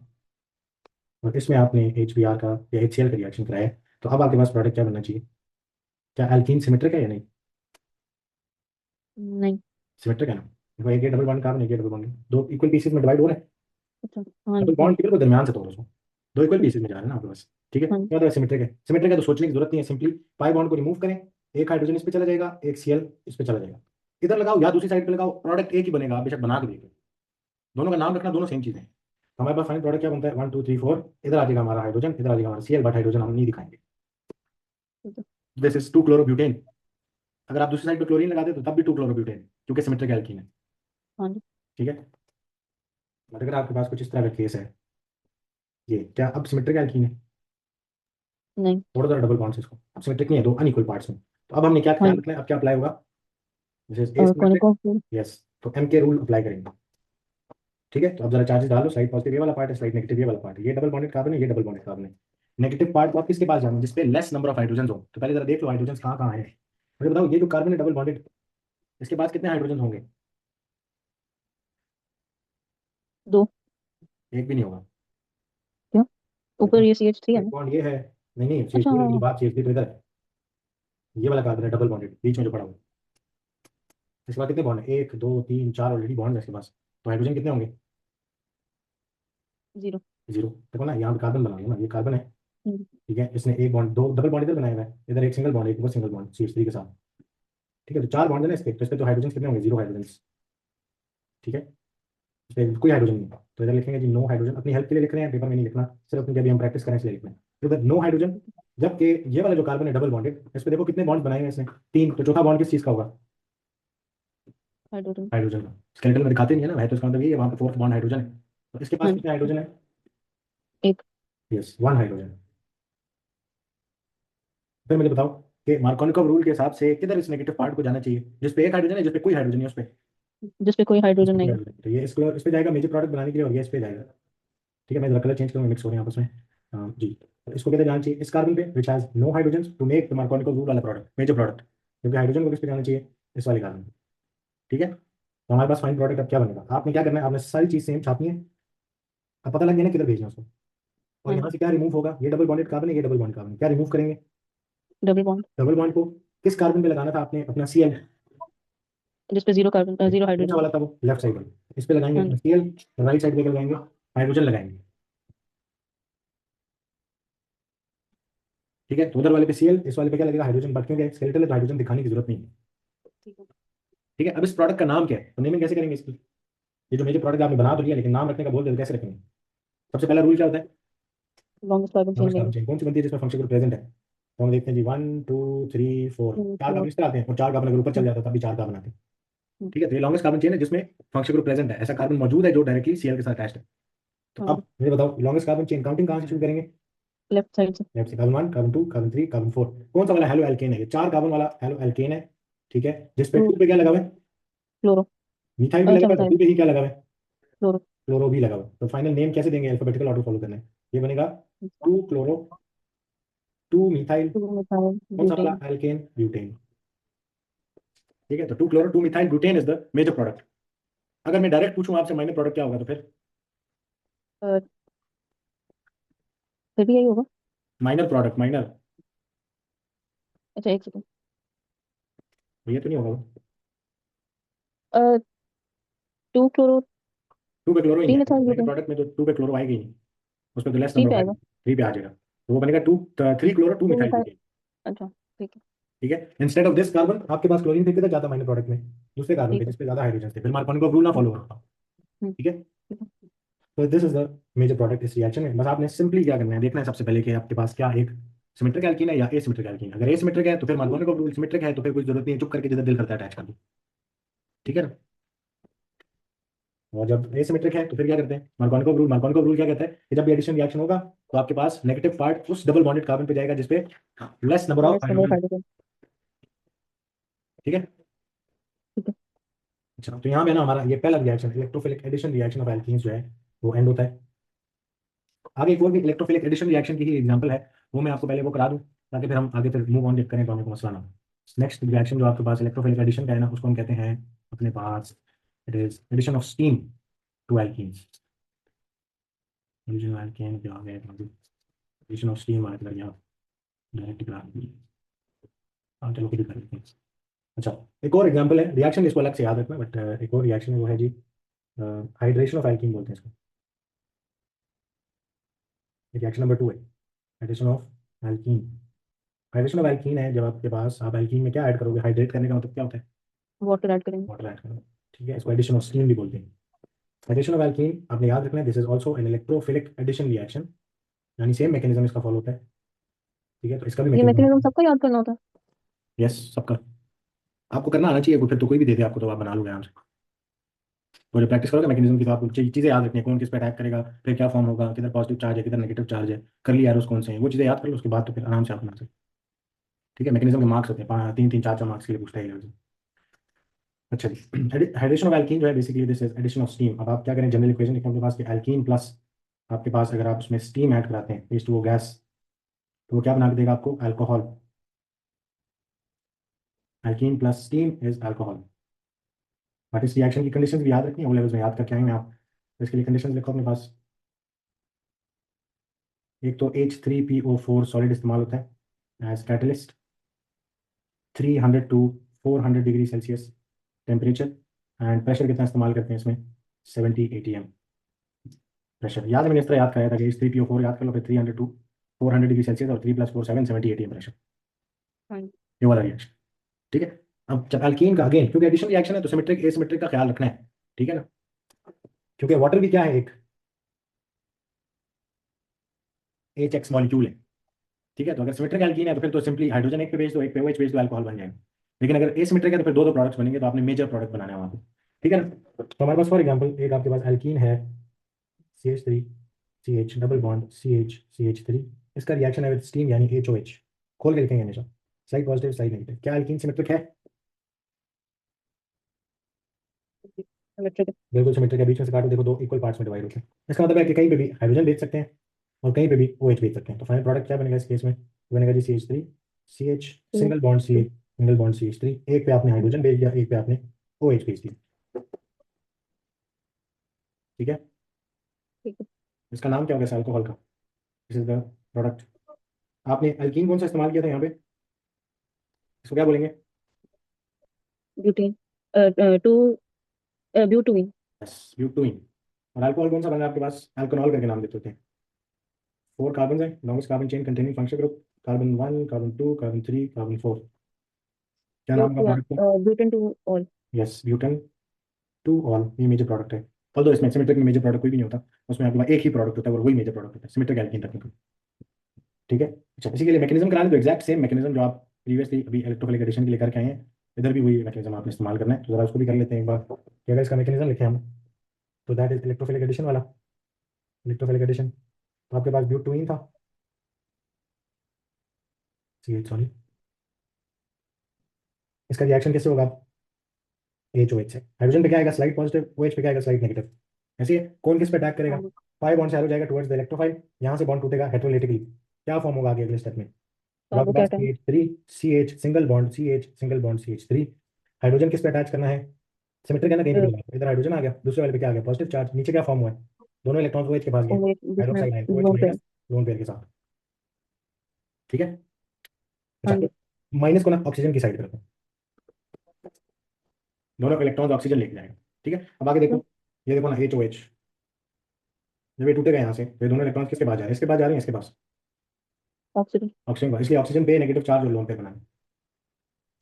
और इसमें आपने HBr का या HCl का रिएक्शन कराया है, तो अब आपके पास प्रोडक्ट क्या बनना चाहिए? क्या एल्कीन सिमेट्रिक है या नहीं? नहीं। सिमेट्रिक है ना, देखो एक ये डबल बॉन्ड कार्बन, एक ये डबल बॉन्ड, दो इक्वल पीसेस में डिवाइड हो रहे हैं। अच्छा। हाँ डबल जी, हाँ। बॉन्ड के बिल्कुल दरमियान से तोड़ो उसको, दो इक्वल ठीक। पीसेस में जा रहे हैं ना आपके पास, ठीक है। हाँ जी। क्या होता है, सिमेट्रिक है। सिमेट्रिक है तो सोचने की जरूरत नहीं है, सिंपली पाई बॉन्ड को रिमूव करें, एक हाइड्रोजन इस पे चला जाएगा, एक Cl इस पे चला जाएगा, इधर लगाओ या दूसरी साइड पे लगाओ, प्रोडक्ट एक ही बनेगा, आप बेशक बना के देखिए। दोनों का नाम रखना, दोनों सेम चीजें हैं। तो हमारे पास फाइनल प्रोडक्ट क्या बनता है, 1 2 3 4, इधर आ जाएगा हमारा हाइड्रोजन, इधर आ जाएगा हमारा Cl, बट हाइड्रोजन हम नहीं दिखाएंगे। ठीक है। This is 2 chlorobutane. अगर आप दूसरी साइड पे क्लोरीन लगाते तो तब भी 2 क्लोरोब्यूटेन, क्योंकि सिमेट्रिक एल्कीन है, हाँ जी। ठीक है। बट अगर आपके पास कुछ इस तरह का केस है, ये क्या अब सिमेट्रिक एल्कीन है? नहीं। थोड़ा सा डबल बॉन्ड्स इसको, अब सिमेट्रिक नहीं है, दो अनइक्वल पार्ट्स में। तो अब हमने क्या हाँ ख्याल जी। रखना है, अब क्या अप्लाई होगा, जैसे ए और कौन सिमेट्रिक, कौन से? यस, तो M के रूल अप्लाई करेंगे, ठीक है। तो अब जरा चार्जेस डालो, साइड पॉजिटिव ये वाला पार्ट है, साइड नेगेटिव ये वाला पार्ट है, ये डबल बॉन्डेड कार्बन है, ये डबल बॉन्डेड कार्बन है। नेगेटिव पार्ट को आप किसके पास जाना, जिसपे लेस नंबर ऑफ हाइड्रोजन हो। तो पहले जरा देख लो हाइड्रोजन कहाँ कहाँ है, मुझे बताओ, ये जो कार्बन है डबल बॉन्डेड, इसके पास कितने हाइड्रोजन होंगे? दो। एक भी नहीं होगा। क्यों? ऊपर देखो, ये CH3 है एक ना? बॉन्ड ये है, नहीं नहीं, अच्छा, CH3 हाँ की हाँ। बात, CH3 तो इधर है, ये वाला कार्बन है डबल बॉन्डेड बीच में जो पड़ा हुआ है। इसके बाद कितने बॉन्ड है, 1 2 3 4 ऑलरेडी बॉन्ड है इसके पास, तो हाइड्रोजन कितने होंगे? जीरो। जीरो। देखो ना, यहाँ पे कार्बन बना लिया ना, ये कार्बन है, हम्म। ठीक है। इसने एक बॉन्ड, दो डबल बॉन्ड इधर बनाया हुआ है, इधर एक सिंगल बॉन्ड, एक ऊपर सिंगल बॉन्ड CH3 के साथ, ठीक है। तो चार बॉन्ड है ना इसके, तो इस पे तो हाइड्रोजन कितने होंगे, जीरो हाइड्रोजन, ठीक है। इस पे कोई हाइड्रोजन नहीं है, तो इधर लिखेंगे जी नो हाइड्रोजन, अपनी हेल्प के लिए लिख रहे हैं, पेपर में नहीं लिखना, सिर्फ क्योंकि अभी हम प्रैक्टिस करें इसलिए लिखना है। तो इधर नो हाइड्रोजन, जबकि ये वाला जो कार्बन है डबल बॉन्डेड, इस पे देखो कितने बॉन्ड बनाए हैं इसने, तीन, तो चौथा बॉन्ड किस चीज का होगा? हाइड्रोजन। हाइड्रोजन का। स्केलेटल में दिखाते नहीं है ना, है तो इसका मतलब ये है, वहाँ पे फोर्थ बॉन्ड हाइड्रोजन है। तो इसके पास हाँ जी। कितने हाइड्रोजन है? एक। Yes, one hydrogen. फिर मुझे बताओ कि मार्कोनिकov रूल के हिसाब से किधर इस नेगेटिव पार्ट को जाना चाहिए, जिस पे एक हाइड्रोजन है, जिस पे कोई हाइड्रोजन नहीं है उस पे? जिसपे कोई इस हाइड्रोजन पे कोई नहीं है। हाइड्रोजन नहीं। तो ये इस पे जाएगा मेजर प्रोडक्ट बनाने के लिए, और ये इस पे जाएगा, ठीक है। मैं जरा कलर चेंज करूँगा, मिक्स हो रहे हैं आपस में। हाँ जी। तो इसको कहते जाना चाहिए इस कार्बन पे which has no hydrogen to make the Markovnikov rule वाला प्रोडक्ट, मेजर प्रोडक्ट, क्योंकि हाइड्रोजन को किस पे जाना चाहिए, इस वाले कार्बन पे, ठीक है। तो हमारे पास फाइन प्रोडक्ट अब क्या बनेगा, आपने क्या करना है, आपने सारी चीज सेम छापनी है, अब पता लग गया ना किधर भेजना है उसको। और हाँ यहाँ जी। से क्या रिमूव होगा, ये डबल बॉन्डेड कार्बन है, ये डबल बॉन्ड कार्बन, क्या रिमूव करेंगे? Double bond. डबल बॉन्ड को किस कार्बन पे लगाना था आपने, अपना Cl, जिसपे जीरो कार्बन, जीरो कौन सा हाइड्रोजन है। वाला था वो, लेफ्ट साइड वाला, इस पे लगाएंगे हाँ अपना जी। Cl, राइट साइड पे क्या लगाएंगे, हाइड्रोजन लगाएंगे, ठीक है। तो उधर वाले पे Cl, इस वाले पे क्या लगेगा, हाइड्रोजन, बट क्योंकि स्केलेटल है तो हाइड्रोजन दिखाने की जरूरत नहीं है, ठीक है। ठीक है। अब इस प्रोडक्ट का नाम क्या है, तो नेमिंग कैसे करेंगे इसकी? ये जो मेजर प्रोडक्ट आपने बना तो लिया, लेकिन नाम रखने का बोल दे तो कैसे रखेंगे? सबसे पहला रूल क्या होता है, longest carbon chain longest carbon लेंगे। चेन कौन सी बनती है जिसमें फंक्शन ग्रुप प्रेजेंट है? तो हम देखते हैं जी 1 2 3 4, चार कार्बन फोर। इस तरह आते हैं, और चार कार्बन अगर ऊपर चल जाता है तब भी चार कार्बन आते हैं, ठीक है। तो ये लॉन्गेस्ट कार्बन चेन है जिसमें फंक्शन ग्रुप प्रेजेंट है, ऐसा कार्बन मौजूद है जो डायरेक्टली Cl के साथ अटैच्ड है। तो हाँ जी। अब मुझे बताओ लॉन्गेस्ट कार्बन चेन काउंटिंग कहाँ से शुरू करेंगे? लेफ्ट साइड से। लेफ्ट से, कार्बन 1 कार्बन 2 कार्बन 3 कार्बन 4, कौन सा वाला हेलो एल्केन है, ये चार कार्बन वाला हेलो एल्केन है, ठीक है। जिसपे टू। टू पे क्या लगा हुआ है, फ्लोरो। मिथाइल भी लगा अच्छा, हुआ है, मिथाइल। टू पे ही क्या लगा हुआ है, फ्लोरो। क्लोरो भी लगा हुआ है। तो फाइनल नेम कैसे देंगे, अल्फाबेटिकल ऑर्डर फॉलो करना है, ये बनेगा 2 क्लोरो, 2 मिथाइल, टू मिथाइल कौन सा वाला, ब्यूटेन। एल्केन ब्यूटेन, ठीक है। तो 2 chloro 2 methyl butane is the major product. अगर मैं डायरेक्ट पूछूं आपसे माइनर प्रोडक्ट क्या होगा, तो फिर फिर भी यही होगा। माइनर प्रोडक्ट, माइनर, अच्छा, एक सेकंड। ये तो नहीं होगा वो। 2 क्लोरो टू पे क्लोरो ही नहीं थ्री है, मिथाइल पहले के ब्यूटेन। प्रोडक्ट में तो टू पे क्लोरो आएगा ही नहीं। उसमें तो लेस थ्री नंबर पे ऑफ आएगा। हाइड्रोजन, थ्री पे आ जाएगा, तो वो बनेगा two, three chloro two two methyl methyl. Butane. अच्छा ठीक है। ठीक है, इंस्टेड ऑफ दिस कार्बन आपके पास क्लोरीन थे, किधर जाता माइनर प्रोडक्ट में, दूसरे कार्बन पे ठीक है। जिस पे ज्यादा हाइड्रोजन थे, फिर मार्कोनी रूल ना हम्म, फॉलो होता। हम्म, ठीक है, ठीक है। तो this is the major product इस रिएक्शन में। बस आपने सिंपली क्या करना है, देखना है सबसे पहले कि आपके पास क्या एक सिमेट्रिक एल्कीन है या एसिमेट्रिक एल्कीन। अगर एसिमेट्रिक है तो फिर मार्कोनी रूल सिमेट्रिक है, तो फिर कोई जरूरत नहीं है, चुप करके जिधर दिल करता है अटैच कर दो। ठीक है ना। और जब एसिमेट्रिक है तो फिर क्या करते हैं, मार्कोनी रूल क्या कहता है कि जब भी एडिशन रिएक्शन होगा तो आपके पास नेगेटिव पार्ट उस डबल बॉन्डेड कार्बन पे जाएगा जिसपे less number of less number of hydrogen. Hydrogen. ठीक है। ठीक है। अच्छा, तो यहाँ पे ना हमारा ये पहला reaction electrophilic addition reaction of alkenes जो है वो एंड होता है। आगे एक और भी इलेक्ट्रोफिलिक एडिशन रिएक्शन की ही एग्जांपल है, वो मैं आपको पहले वो करा दूं ताकि फिर हम आगे फिर मूव ऑन करें तो हमें को मसला ना हो। नेक्स्ट रिएक्शन जो आपके पास इलेक्ट्रोफिलिक एडिशन का है ना, उसको हम कहते हैं अपने पास, it is addition of steam to alkenes. Addition of alkane क्या हो गया, एडिशन ऑफ स्टीम आ गया, डायरेक्ट करा दी। हाँ चलो फिर कर लेते हैं। अच्छा, एक और एग्जांपल है रिएक्शन, इसको अलग से याद रखना, बट एक और रिएक्शन है वो है जी हाइड्रेशन ऑफ एल्कीन बोलते हैं इसको। रिएक्शन नंबर 2 है hydration of alkene. Hydration of alkene है जब आपके पास आप एल्कीन में क्या ऐड करोगे, हाइड्रेट करने का मतलब क्या होता है, वाटर ऐड करेंगे। वाटर ऐड करोगे। ठीक है, इसको एडिशन ऑफ स्टीम भी बोलते हैं। एडिशन ऑफ एल्कीन आपने याद रखना है, this is also an electrophilic addition reaction, यानी सेम मैकेनिज्म इसका फॉलो होता है। ठीक है, तो इसका भी ये मैकेनिज्म मैकेनिज्म। सबको याद करना होता है। यस, सबका आपको करना आना चाहिए, फिर तो कोई भी दे दे आपको तो आप बना लोगे आराम से। वो जो प्रैक्टिस करोगे मैकेनिज्म की तो आपको चीजें याद रखनी है, कौन किस पे अटैक करेगा, फिर क्या फॉर्म होगा, किधर पॉजिटिव चार्ज है किधर नेगेटिव चार्ज है, करली एरोस कौन से हैं, वो चीजें याद कर लो, उसके बाद तो फिर आराम से आप बना सकते। ठीक है, मैकेनिज्म के मार्क्स होते हैं तीन तीन चार चार मार्क्स के लिए पूछता है। अच्छा जी, हाइड्रेशन ऑफ एल्कीन जो है basically this is addition of steam. अब आप क्या करें, जनरल इक्वेशन लिखें आपके पास कि एल्कीन प्लस आपके पास अगर आप उसमें स्टीम ऐड कराते हैं एच टू ओ गैस, तो वो क्या बना के देगा आपको, alcohol. Alkene plus steam is alcohol. But इस रिएक्शन की कंडीशन भी याद रखनी है, वो लेवल्स में याद करके आएंगे आप। तो इसके लिए कंडीशन लिखो अपने पास। एक तो H3PO4 सॉलिड इस्तेमाल होता है as catalyst, 300 to 400 degree celsius temperature, and pressure कितना इस्तेमाल करते हैं इसमें, 70 atm प्रेशर। याद है मैंने इस तरह याद कराया था कि H3PO4 याद कर लो, फिर 300 to 400 डिग्री सेल्सियस, और 3 + 4 7 70 atm प्रेशर, हाँ। ये वाला रिएक्शन। ठीक है। अब जब एल्कीन का अगेन क्योंकि एडिशन रिएक्शन है तो सिमेट्रिक एसिमेट्रिक का ख्याल रखना है। ठीक है ना, क्योंकि वाटर भी क्या है, एक HX मॉलिक्यूल है। ठीक है, तो अगर सिमेट्रिक एल्कीन है तो फिर तो सिंपली हाइड्रोजन एक पे भेज दो, एक पे OH भेज दो, अल्कोहल बन जाएगा। लेकिन अगर एसिमेट्रिक है तो फिर दो दो प्रोडक्ट्स बनेंगे, तो आपने मेजर प्रोडक्ट बनाना है वहाँ पे। ठीक है ना, तो हमारे पास फॉर एग्जाम्पल एक आपके पास एल्कीन है, CH3 CH double bond CH CH3, इसका रिएक्शन है विद स्टीम यानी HOH। खोल के लिखेंगे हमेशा, साइड पॉजिटिव साइड नेगेटिव। क्या एल्कीन सिमेट्रिक है, सिमेट्रिक। बिल्कुल सिमेट्रिक है, बीच में से काटो देखो दो इक्वल पार्ट्स में डिवाइड होते हैं। इसका मतलब है कि कहीं पे भी हाइड्रोजन भेज सकते हैं और कहीं पे भी OH भेज सकते हैं। तो फाइनल प्रोडक्ट क्या बनेगा इस केस में, बनेगा जी CH3 CH single bond C single bond CH3, एक पे आपने हाइड्रोजन भेज दिया, एक पे आपने OH भेज दिया। ठीक है, ठीक है। इसका नाम क्या होगा इस अल्कोहल का, दिस इज द प्रोडक्ट। आपने एल्कीन कौन सा इस्तेमाल किया था यहाँ पे, इसको क्या बोलेंगे, ब्यूटेन। टू ब्यूटुइन। यस ब्यूटोइन। और अल्कोहल कौन सा बना है आपके पास, अल्कोनॉल करके नाम देते होते हैं। 4 कार्बन है, longest carbon chain containing functional group, carbon 1 carbon 2 carbon 3 carbon 4। क्या नाम का प्रोडक्ट है, butane two ol. Yes butan two ol, ये मेजर प्रोडक्ट है। ऑल्दो इसमें सिमेट्रिक में मेजर प्रोडक्ट कोई भी नहीं होता, उसमें आपके पास एक ही प्रोडक्ट होता है और वही मेजर प्रोडक्ट होता है, सिमेट्रिक एल्कीन टेक्निकल। ठीक है। अच्छा, इसी के लिए मैकेनिज्म कराने तो एग्जैक्ट सेम मैकेनिज्म जो आप प्रीवियसली अभी इलेक्ट्रोफिलिक एडिशन के लिए करके आए हैं, इधर भी वही मैकेनिज्म आपने इस्तेमाल करना है। तो जरा उसको भी कर लेते हैं एक बार कि अगर इसका मैकेनिज्म लिखे हम, तो दैट इज इलेक्ट्रोफिलिक एडिशन वाला। इलेक्ट्रोफिलिक एडिशन, तो आपके पास ब्यूटोइन था, CH सॉरी, इसका रिएक्शन कैसे होगा, HOH से हाइड्रोजन पे क्या आएगा, स्लाइड पॉजिटिव, OH पे क्या आएगा, स्लाइड नेगेटिव। ऐसे ही कौन किस पे अटैक करेगा, हाँ। पाई बॉन्ड से एरो जाएगा टुवर्ड्स द इलेक्ट्रोफाइल, यहाँ से बॉन्ड टूटेगा हेटेरोलेटिकली, क्या फॉर्म होगा आगे अगले स्टेप में, अब आपके पास carbocation. CH3 CH single bond CH single bond CH3, hydrogen किस पे अटैच करना है, सिमेट्रिक है ना, कहीं पे भी लगा, इधर हाइड्रोजन आ गया, दूसरे वाले पे क्या आ गया, पॉजिटिव चार्ज, नीचे क्या फॉर्म हुआ है, दोनों इलेक्ट्रॉन OH के पास गए, जिसमें हाइड्रोक्साइड आयन OH लोन पे। माइनस लोन पेयर के साथ। ठीक है। हाँ अच्छा, जी। माइनस को ना ऑक्सीजन की साइड पे रखो, दोनों इलेक्ट्रॉन्स ऑक्सीजन लेके जाएगा। ठीक है, अब आगे देखो, ये देखो ना HOH, जब ये टूटेगा यहाँ से तो ये दोनों इलेक्ट्रॉन्स किसके पास जा रहे हैं, इसके पास जा रहे हैं, इसके पास ऑक्सीजन। ऑक्सीजन पास, इसलिए ऑक्सीजन पे नेगेटिव चार्ज और लोन पेयर बनाए।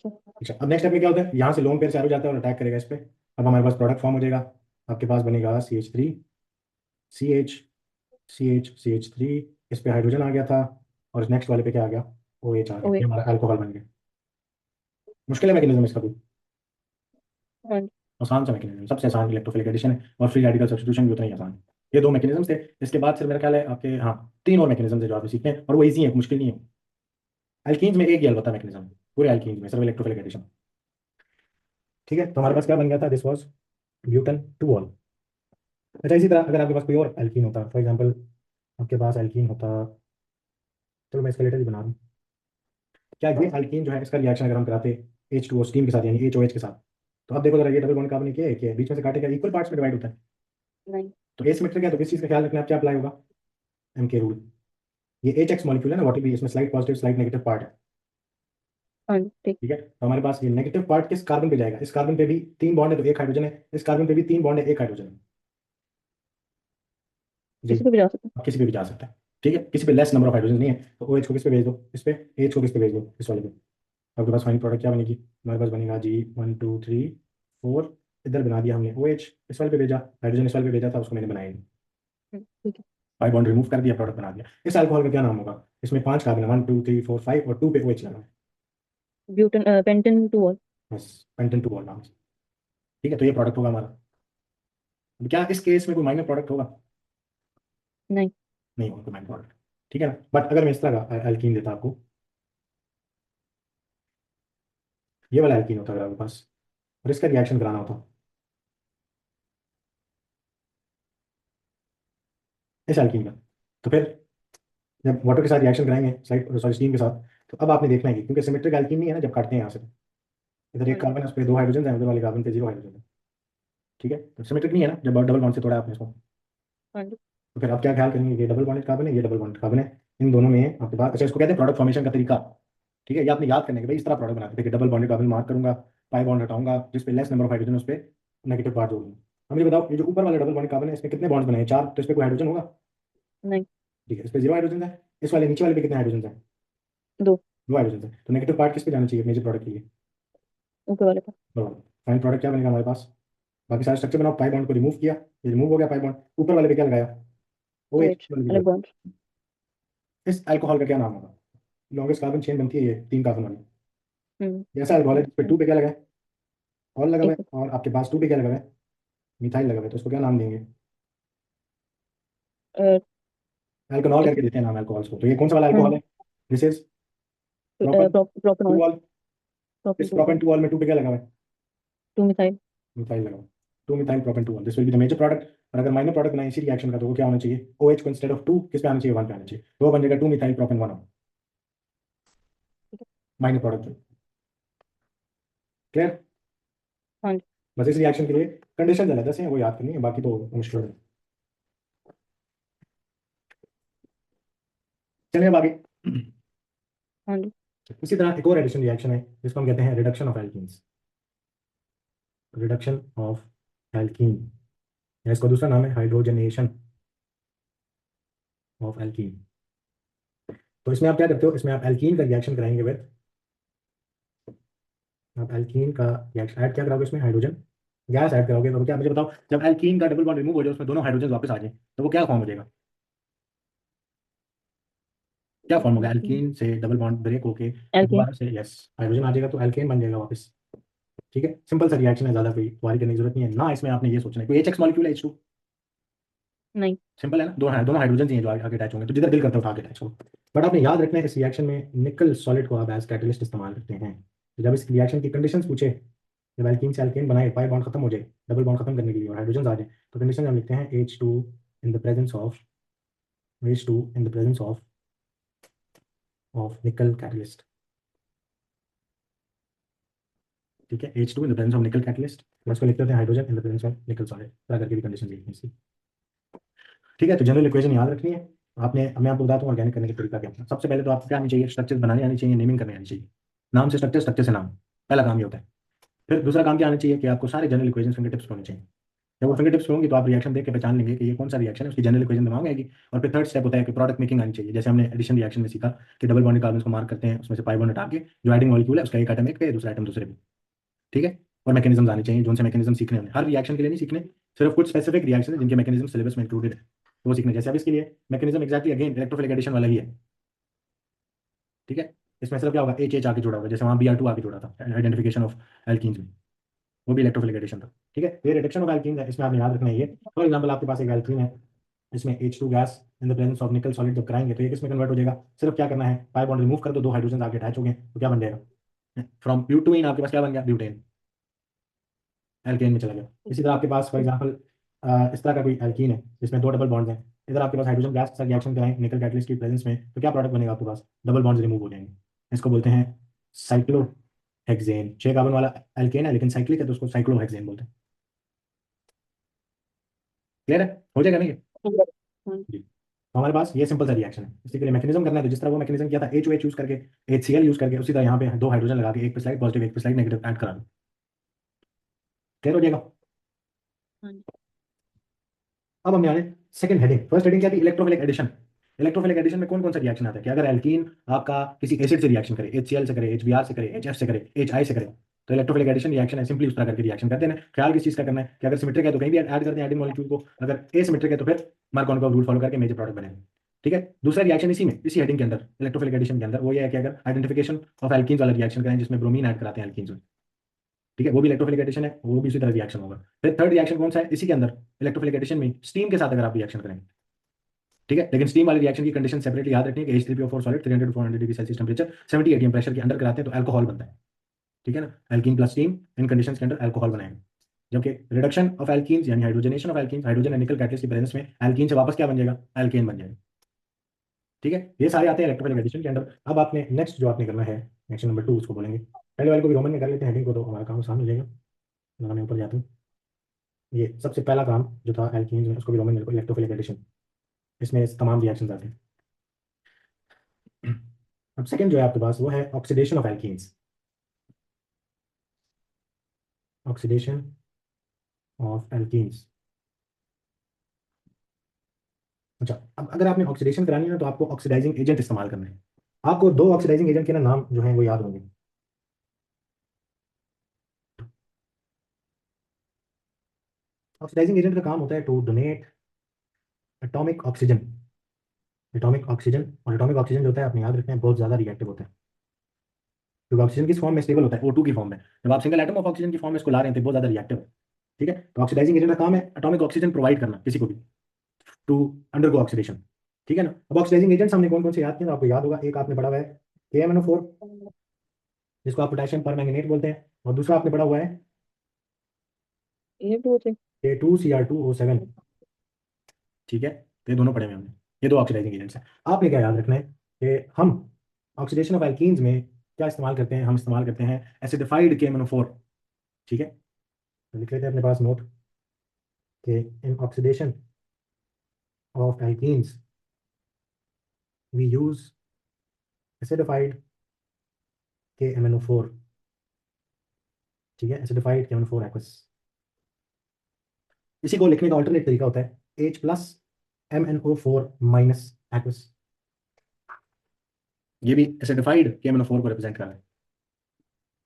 अच्छा, अब नेक्स्ट स्टेप में क्या होता है, यहाँ से लोन पेयर चार्ज हो जाता है और अटैक करेगा इस पे। अब हमारे पास प्रोडक्ट फॉर्म हो जाएगा, आपके पास बनेगा CH3, CH, CH3, इस पे हाइड्रोजन आ गया था, और इस नेक्स्ट वाले पे क्या आ गया, OH आ गया, ये ओए। हमारा अल्कोहल बन गया। मुश्किल है मैकेनिज्म इसका कोई, हाँ जी। आसान सा मैकेनिज्म, सबसे आसान इलेक्ट्रोफिलिक एडिशन है, और फ्री रेडिकल सब्स्टिट्यूशन भी उतना ही आसान है। ये दो मैकेनिज्म थे। इसके बाद फिर मेरा ख्याल है आपके, हाँ, तीन और मैकेनिज्म है जो आपको सीखने हैं, और वो इजी है, मुश्किल नहीं है। एल्कीन्स में एक ही अलबत्ता मैकेनिज्म, पूरे एल्कीन्स में सिर्फ इलेक्ट्रोफिलिक एडिशन। ठीक है, तो हमारे पास क्या बन गया था, this was butan two ol. अच्छा, इसी तरह अगर आपके पास कोई और एल्कीन होता, फॉर एग्जांपल आपके पास एल्कीन होता, चलो मैं इसका लेटर ही बना रहा हूँ, क्या ये एल्कीन जो है इसका रिएक्शन अगर हम कराते H2O स्टीम के साथ यानी HOH के साथ, तो आप देखो जरा, ये डबल बॉन्ड कार्बन क्या है, क्या है? बीच में से काटे क्या इक्वल पार्ट्स में डिवाइड होता है। नहीं। तो एसिमेट्रिक है, तो किस चीज़ का ख्याल रखना है, आप क्या अप्लाई होगा, M के रूल। ये HX मॉलिक्यूल है ना, व्हाट भी इसमें slide positive slight negative part है। हाँ जी, ठीक। ठीक है, तो हमारे पास ये नेगेटिव पार्ट किस कार्बन पे जाएगा, इस कार्बन पे भी तीन बॉन्ड है तो एक हाइड्रोजन है, इस कार्बन पे भी तीन बॉन्ड है एक हाइड्रोजन है। जी, किसी पे भी जा सकते अब किसी पे भी जा सकता है। ठीक है, किसी पे लेस नंबर ऑफ हाइड्रोजन नहीं है, तो OH को किस पे भेज दो, इस पे, H को किस पे भेज दो, इस वाले पे। आपके पास फाइनल प्रोडक्ट क्या बनेगी, हमारे पास बनेगा G1 2 3 4, इधर बना दिया हमने OH, इस वाले पे भेजा हाइड्रोजन, इस वाले पे भेजा था, उसको मैंने बनाया नहीं। ठीक है। 5 बॉन्ड रिमूव कर दिया, प्रोडक्ट बना दिया। इस अल्कोहल का क्या नाम होगा, इसमें 5 कार्बन है, 1 2 3 4 5, और 2 पे OH लगा है। Butan pentan two ol. बस, पेंटन टू बॉन्ड नाम से। ठीक है, तो ये प्रोडक्ट होगा हमारा। अब क्या इस केस में कोई माइनर प्रोडक्ट होगा, नहीं। नहीं होगा कोई माइनर प्रोडक्ट। ठीक है ना, बट अगर मैं इस तरह का एल्कीन देता आपको, ये वाला एल्कीन होता अगर आपके पास, और इसका रिएक्शन कराना होता इस एल्कीन का, तो फिर जब वाटर के साथ रिएक्शन कराएंगे, साइड सॉरी स्टीम के साथ, तो अब आपने देखना है कि क्योंकि सिमेट्रिक एल्कीन नहीं है ना, जब काटते हैं यहाँ से, इधर हाँ एक जी। कार्बन है, उस पर दो हाइड्रोजन है, उधर वाले कार्बन पे जीरो हाइड्रोजन है। ठीक है, तो सिमेट्रिक नहीं है ना, जब डबल बॉन्ड से तोड़ा है आपने इसको, हाँ जी। तो फिर आप क्या ख्याल करेंगे, ये डबल बॉन्डेड कार्बन है, ये डबल बॉन्डेड कार्बन है, इन दोनों में आपके पास, अच्छा इसको कहते हैं प्रोडक्ट फॉर्मेशन का तरीका। ठीक है, ये आपने याद करने के भाई, इस तरह प्रोडक्ट बनाते थे कि डबल बॉन्डेड कार्बन मार्क करूंगा, पाई बॉन्ड हटाऊंगा, जिस पे लेस नंबर ऑफ हाइड्रोजन उस पे नेगेटिव पार्ट जोड़ूंगा। अब मुझे बताओ, ये जो ऊपर वाला डबल बॉन्डेड कार्बन है, इसमें कितने बॉन्ड्स बने हैं, चार, तो इस पे कोई हाइड्रोजन होगा। नहीं। ठीक है, इस पे जीरो हाइड्रोजन है, इस वाले नीचे वाले पे कितने हाइड्रोजन है, दो। दो हाइड्रोजन है, तो नेगेटिव पार्ट किस पे जाना चाहिए मेजर प्रोडक्ट के लिए, ऊपर वाले का। बराबर। फाइनल प्रोडक्ट क्या बनेगा हमारे पास, बाकी सारे स्ट्रक्चर बनाओ, पाई बॉन्ड को रिमूव किया, ये रिमूव हो गया पाई बॉन्ड, ऊपर वाले पे क्या लगाया, OH OH वाले पे अलग लगाया। बॉन्ड। इस अल्कोहल का क्या नाम होगा, लॉन्गेस्ट कार्बन चेन बनती है ये, तीन कार्बन वाली। हम्म। ये ऐसा अल्कोहल है जिस पे टू पे क्या लगा है, ऑल लगा हुआ एक। है, और आपके पास टू पे क्या लगा हुआ है, मिथाइल लगा हुआ है, तो उसको क्या नाम देंगे, अल्कोहल एक। करके देते हैं नाम अल्कोहल्स को। तो ये कौन सा वाला अल्कोहल है, this is propan propanol. Two ol. Propane is two propan two ol में टू पे क्या लगा हुआ है, टू मिथाइल। मिथाइल लगा हुआ है, two methyl propan two ol, this will be the major product. और अगर माइनर प्रोडक्ट बनाए इसी रिएक्शन का, तो वो क्या होना चाहिए, OH को इंस्टेड ऑफ टू किस पे आना चाहिए, वन पे आना चाहिए, तो वो बन जाएगा 2 मिथाइल प्रोपेन 1। ठीक है। Minor product, clear. हाँ जी। बस इस रिएक्शन के लिए कंडीशन अलग से हैं, वो याद करनी है, बाकी तो मुश्किल है। चलिए अब आगे। हाँ जी। इसी तरह एक और एडिशन रिएक्शन है जिसको हम कहते हैं reduction of alkenes, reduction of alkene, या इसका दूसरा नाम है हाइड्रोजनेशन ऑफ एल्कीन। तो इसमें आप क्या करते हो, इसमें आप एल्कीन का रिएक्शन कराएंगे विद, आप एल्कीन का रिएक्शन ऐड क्या कराओगे, इसमें हाइड्रोजन गैस ऐड करोगे, तो क्या मुझे बताओ, जब एल्कीन का डबल बॉन्ड रिमूव हो जाए, उसमें दोनों हाइड्रोजन वापस आ जाए, तो वो क्या फॉर्म हो जाएगा, क्या फॉर्म होगा, एल्कीन से डबल बॉन्ड ब्रेक होके एल्केन। दोबारा से यस हाइड्रोजन आ जाएगा, तो एल्केन बन जाएगा वापस। ठीक है, सिंपल सा रिएक्शन है, ज्यादा कोई तैयारी करने की जरूरत नहीं है ना, इसमें आपने ये सोचना है कोई HX मॉलिक्यूल है H2, नहीं। सिंपल है ना, दोनों हाइड्रोजन ही हैं जो आगे अटैच होंगे, तो जिधर दिल करता है उठा के अटैच हो। बट आपने याद रखना है, इस रिएक्शन में निकल सॉलिड को आप एज कैटलिस्ट इस्तेमाल करते हैं। तो जब इस रिएक्शन की कंडीशंस पूछे, जब एल्कीन से एल्केन बनाए, पाई बॉन्ड खत्म हो जाए, डबल बॉन्ड खत्म करने के लिए और हाइड्रोजन आ जाए, तो कंडीशन हम लिखते हैं इन the presence of H2 in the presence of निकल कैटलिस्ट। ठीक है, H2 in the presence of निकल कैटलिस्ट, उसको लिखते हैं hydrogen in the presence of निकल सॉलिड, तरह करके भी कंडीशन लिखनी है इसकी। ठीक है, तो जनरल इक्वेशन याद रखनी है आपने। मैं आपको बताता हूँ ऑर्गेनिक करने का तरीका क्या है। सबसे पहले तो आपको क्या आनी चाहिए, स्ट्रक्चर बनाने आनी चाहिए, नेमिंग करने आनी चाहिए, नाम से स्ट्रक्चर, स्ट्रक्चर से नाम, पहला काम ये होता है। फिर दूसरा काम क्या आना चाहिए कि आपको सारे जनरल इक्वेशन फिंगर टिप्स होने चाहिए। जब वो फिंगर टिप्स होंगी तो आप रिएक्शन देख के पहचान लेंगे कि ये कौन सा रिएक्शन है, उसकी जनरल इक्वेशन दिमाग में आएगी। और फिर थर्ड स्टेप होता है कि प्रोडक्ट मेकिंग आनी चाहिए। जैसे हमने एडिशन रिएक्शन में सीखा कि डबल बॉन्डेड कार्बन को मार्क करते हैं, उसमें से पाई बॉन्ड हटा के जो एडिंग मॉलिक्यूल है उसका एक आइटम एक पे, दूसरा आइटम दूसरे पे। ठीक है। और मैकेनिज्म आने चाहिए, जो से मैकेनिज्म सीखने होंगे, हर रिएक्शन के लिए नहीं सीखने, सिर्फ कुछ स्पेसिफिक रिएक्शन है जिनके मैकेनिज्म सिलेबस में इंक्लूडेड है तो वो सीखने। जैसे अब इसके लिए mechanism exactly again electrophilic addition वाला ही है। ठीक है। इसमें सिर्फ क्या होगा, एच एच आके जुड़ा होगा, जैसे वहाँ Br2 आके जुड़ा था आइडेंटिफिकेशन ऑफ एल्कीन्स में, वो भी इलेक्ट्रोफिलिक एडिशन था। ठीक है। ये रिडक्शन ऑफ एल्कीन है, इसमें आपने याद रखना है ये। फॉर एग्जाम्पल आपके पास एक एल्कीन है, इसमें H2 gas in the presence of निकल सॉलिड जब कराएंगे तो ये किसमें कन्वर्ट हो जाएगा, सिर्फ क्या करना है, पाई बॉन्ड रिमूव कर दो, दो हाइड्रोजन आगे अटैच हो गए तो क्या बन जाएगा, फ्रॉम ब्यूटोइन आपके पास क्या बन गया, ब्यूटेन, एल्केन में चला गया। इसी तरह आपके पास फॉर एग्जाम्पल इस तरह का कोई एल्कीन है जिसमें दो डबल बॉन्ड्स हैं, इधर आपके पास हाइड्रोजन गैस के साथ रिएक्शन कराएं निकल कैटलिस्ट की प्रेजेंस में तो क्या प्रोडक्ट बनेगा आपके पास, डबल बॉन्ड्स रिमूव हो जाएंगे। इसको बोलते हैं साइक्लोहेक्सेन। 6 कार्बन वाला एल्केन है लेकिन साइक्लिक है तो उसको साइक्लोहेक्सेन बोलते हैं। क्लियर है, हो जाएगा नहीं ये? जी। तो हमारे पास ये सिंपल सा रिएक्शन है, इसी के लिए मैकेनिज्म करना है तो जिस तरह वो मैकेनिज्म किया था एच ओ एच यूज करके, HCl यूज करके, उसी तरह यहाँ पे दो हाइड्रोजन लगा के एक पे स्लाइड पॉजिटिव एक पे स्लाइड नेगेटिव ऐड करा दो। क्लियर हो जाएगा। अब हम जाने सेकंड हेडिंग। फर्स्ट हेडिंग क्या थी, इलेक्ट्रोफिलिक एडिशन। इलेक्ट्रोफिलिक एडिशन में कौन कौन सा रिएक्शन आता है कि अगर एल्कीन आपका किसी एसिड से रिएक्शन करे, HCl से करे, HBr से करे, HF से करे, HI से करे, तो इलेक्ट्रोफिलिक एडिशन रिएक्शन है, सिंपली उस तरह करके रिएक्शन करते हैं। ख्याल किस चीज का करना है कि अगर सिमेट्रिक है तो कहीं भी ऐड करते हैं एडिंग मॉलिक्यूल को, अगर एसिमेट्रिक है तो फिर मार्कोनिकॉव रूल फॉलो करके मेजर प्रोडक्ट बनेगा। ठीक है। दूसरा रिएक्शन इसी में, इसी हेडिंग के अंदर इलेक्ट्रोफिलिक एडिशन के अंदर वो ये है कि अगर आइडेंटिफिकेशन ऑफ एल्कीन्स वाला रिएक्शन करें जिसमें ब्रोमीन ऐड कराते हैं एल्कीन्स में, ठीक है, वो भी इलेक्ट्रोफिलिक एडिशन है, वो भी उसी तरह रिएक्शन होगा। फिर थर्ड रिएक्शन कौन सा है इसी के अंदर, इलेक्ट्रोफिलिक एडिशन में स्टीम के साथ अगर आप रिएक्शन करेंगे। ठीक है। लेकिन स्टीम वाले रिएक्शन की कंडीशन सेपरेटली याद रखनी है कि H3PO4 solid 300 to 400 degree Celsius temperature 70 atm pressure के अंदर कराते हैं तो अल्कोहल बनता है। ठीक है ना, एल्कीन प्लस स्टीम इन कंडीशंस के अंदर अल्कोहल बनाएंगे। जबकि रिडक्शन ऑफ एल्कीन्स यानी hydrogenation of alkenes, hydrogen and निकल कैटलिस्ट की प्रेजेंस में एल्कीन से वापस क्या बन जाएगा, एल्केन बन जाएगा। ठीक है। ये सारे आते हैं इलेक्ट्रोफिलिक एडिशन के अंदर। अब आपने नेक्स्ट जो आपने करना है एक्शन नंबर 2 उसको बोलेंगे। पहले वाले को भी रोमन में कर लेते हैं हेडिंग को तो हमारा काम आसान हो जाएगा। अगर मैं ऊपर जाता हूँ, ये सबसे पहला काम जो था एल्कीन्स में उसको भी रोमन में, इलेक्ट्रोफिलिक एडिशन, इसमें तमाम रिएक्शन आते हैं। अब सेकंड जो है आपके पास वो है oxidation of alkenes, oxidation of alkenes. अच्छा, अब अगर आपने ऑक्सीडेशन करानी है ना तो आपको ऑक्सीडाइजिंग एजेंट इस्तेमाल करना है। आपको दो ऑक्सीडाइजिंग एजेंट के ना नाम जो है वो याद होंगे। ऑक्सीडाइजिंग एजेंट का काम होता है to donate atomic oxygen, atomic oxygen. और एटॉमिक ऑक्सीजन जो होता है आपने याद रखना है बहुत ज्यादा रिएक्टिव होता है, क्योंकि ऑक्सीजन किस फॉर्म में स्टेबल होता है, O2 की फॉर्म में। जब आप सिंगल एटम ऑफ ऑक्सीजन की फॉर्म में इसको ला रहे हैं तो बहुत ज्यादा रिएक्टिव है। ठीक है। तो ऑक्सीडाइजिंग एजेंट का काम है एटॉमिक ऑक्सीजन प्रोवाइड करना किसी को भी टू अंडरगो ऑक्सीडेशन। ठीक है ना। अब ऑक्सीडाइजिंग एजेंट्स हमने कौन कौन से याद किए तो आपको याद होगा, एक आपने पढ़ा हुआ है KMnO4 जिसको आप पोटेशियम परमैंगनेट बोलते हैं, और दूसरा आपने पढ़ा हुआ है ये टू थे। K2Cr2O7। ठीक है। तो ये दोनों पढ़े हुए हमने, ये दो ऑक्सीडाइजिंग एजेंट्स हैं। आपने क्या याद रखना है कि हम ऑक्सीडेशन ऑफ एल्कीन्स में क्या इस्तेमाल करते हैं, हम इस्तेमाल करते हैं एसिडिफाइड KMnO4। ठीक है। तो लिख लेते हैं अपने पास नोट कि in oxidation of alkenes we use acidified KMnO4। ठीक है, एसिडिफाइड KMnO4 एक्वस। इसी को लिखने का ऑल्टरनेट तरीका होता है H+MnO4 एक्वस। ये भी एसिडिफाइड KMnO4 को रिप्रेजेंट कर रहा है।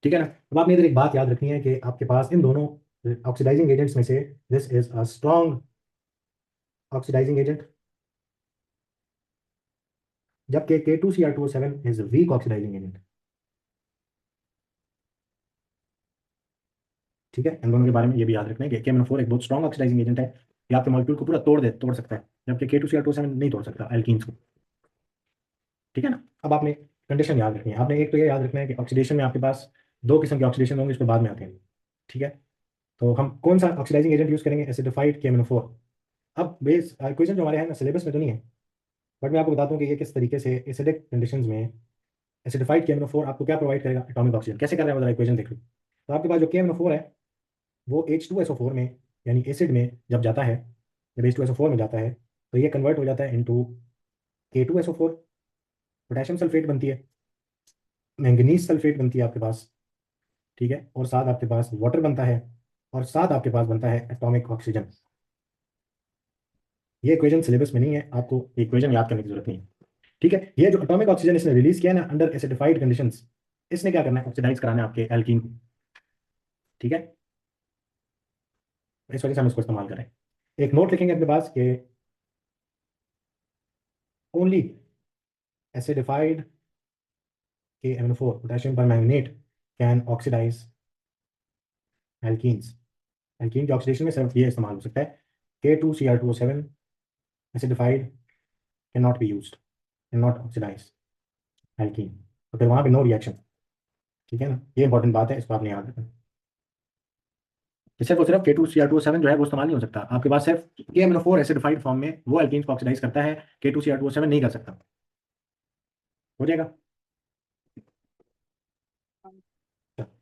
ठीक है ना। अब आपने इधर एक बात याद रखनी है कि आपके पास इन दोनों ऑक्सीडाइजिंग एजेंट्स में से this is a strong oxidising agent, जबकि K2Cr2O7 is weak oxidising agent. ठीक है। इन दोनों के बारे में ये भी याद रखना है कि KMnO4 एक बहुत स्ट्रॉन्ग ऑक्सीडाइजिंग एजेंट है, ये आपके मॉलिक्यूल को पूरा तोड़ सकता है, जबकि K2Cr2O7 नहीं तोड़ सकता एल्कीन्स को। ठीक है ना। अब आपने कंडीशन याद रखनी है, आपने एक तो ये याद रखना है कि ऑक्सीडेशन में आपके पास दो किस्म के ऑक्सीडेशन होंगे, इसके बाद में आते हैं। ठीक है। तो हम कौन सा ऑक्सीडाइजिंग एजेंट यूज करेंगे, एसिडिफाइड KMnO4। अब बेस क्वेश्चन जो हमारे हैं ना सिलेबस में तो नहीं है, बट मैं आपको बताता हूँ कि ये किस तरीके से एसिडिक कंडीशंस में एसिडिफाइड KMnO4 आपको क्या प्रोवाइड करेगा, एटॉमिक ऑक्सीजन कैसे कर रहे हैं, जरा इक्वेशन देख लो। तो आपके पास जो KMnO4 है वो H2SO4 में यानी एसिड में जब जाता है, जब H2SO4 में जाता है तो ये कन्वर्ट हो जाता है इनटू K2SO4, पोटेशियम सल्फेट बनती है, मैंगनीज सल्फेट बनती है आपके पास। ठीक है, और साथ आपके पास वाटर बनता है, और साथ आपके पास बनता है एटॉमिक ऑक्सीजन। ये इक्वेशन सिलेबस में नहीं है, आपको इक्वेशन याद करने की जरूरत नहीं है। ठीक है, ये जो एटॉमिक ऑक्सीजन इसने रिलीज किया है ना अंडर एसिडिफाइड कंडीशंस, इसने क्या करना है, ऑक्सीडाइज कराना है आपके एल्कीन को। ठीक है, इस वजह से हम इसको इस्तेमाल करें। एक नोट लिखेंगे अपने पास कि only acidified KMnO4 potassium permanganate can oxidise alkenes. Alkene के ऑक्सीडेशन में सिर्फ ये इस्तेमाल हो सकता है, K2Cr2O7 acidified can not be used, can not oxidise alkene. तो फिर वहां पे नो रिएक्शन। ठीक है ना, ये इंपॉर्टेंट बात है, इसको आपने याद रखना। तो सिर्फ और सिर्फ K2Cr2O7 जो है वो इस्तेमाल नहीं हो सकता आपके पास, सिर्फ KMnO4 एसिडिफाइड फॉर्म में वो एल्कीन्स को ऑक्सीडाइज करता है, K2Cr2O7 नहीं कर सकता। हो जाएगा।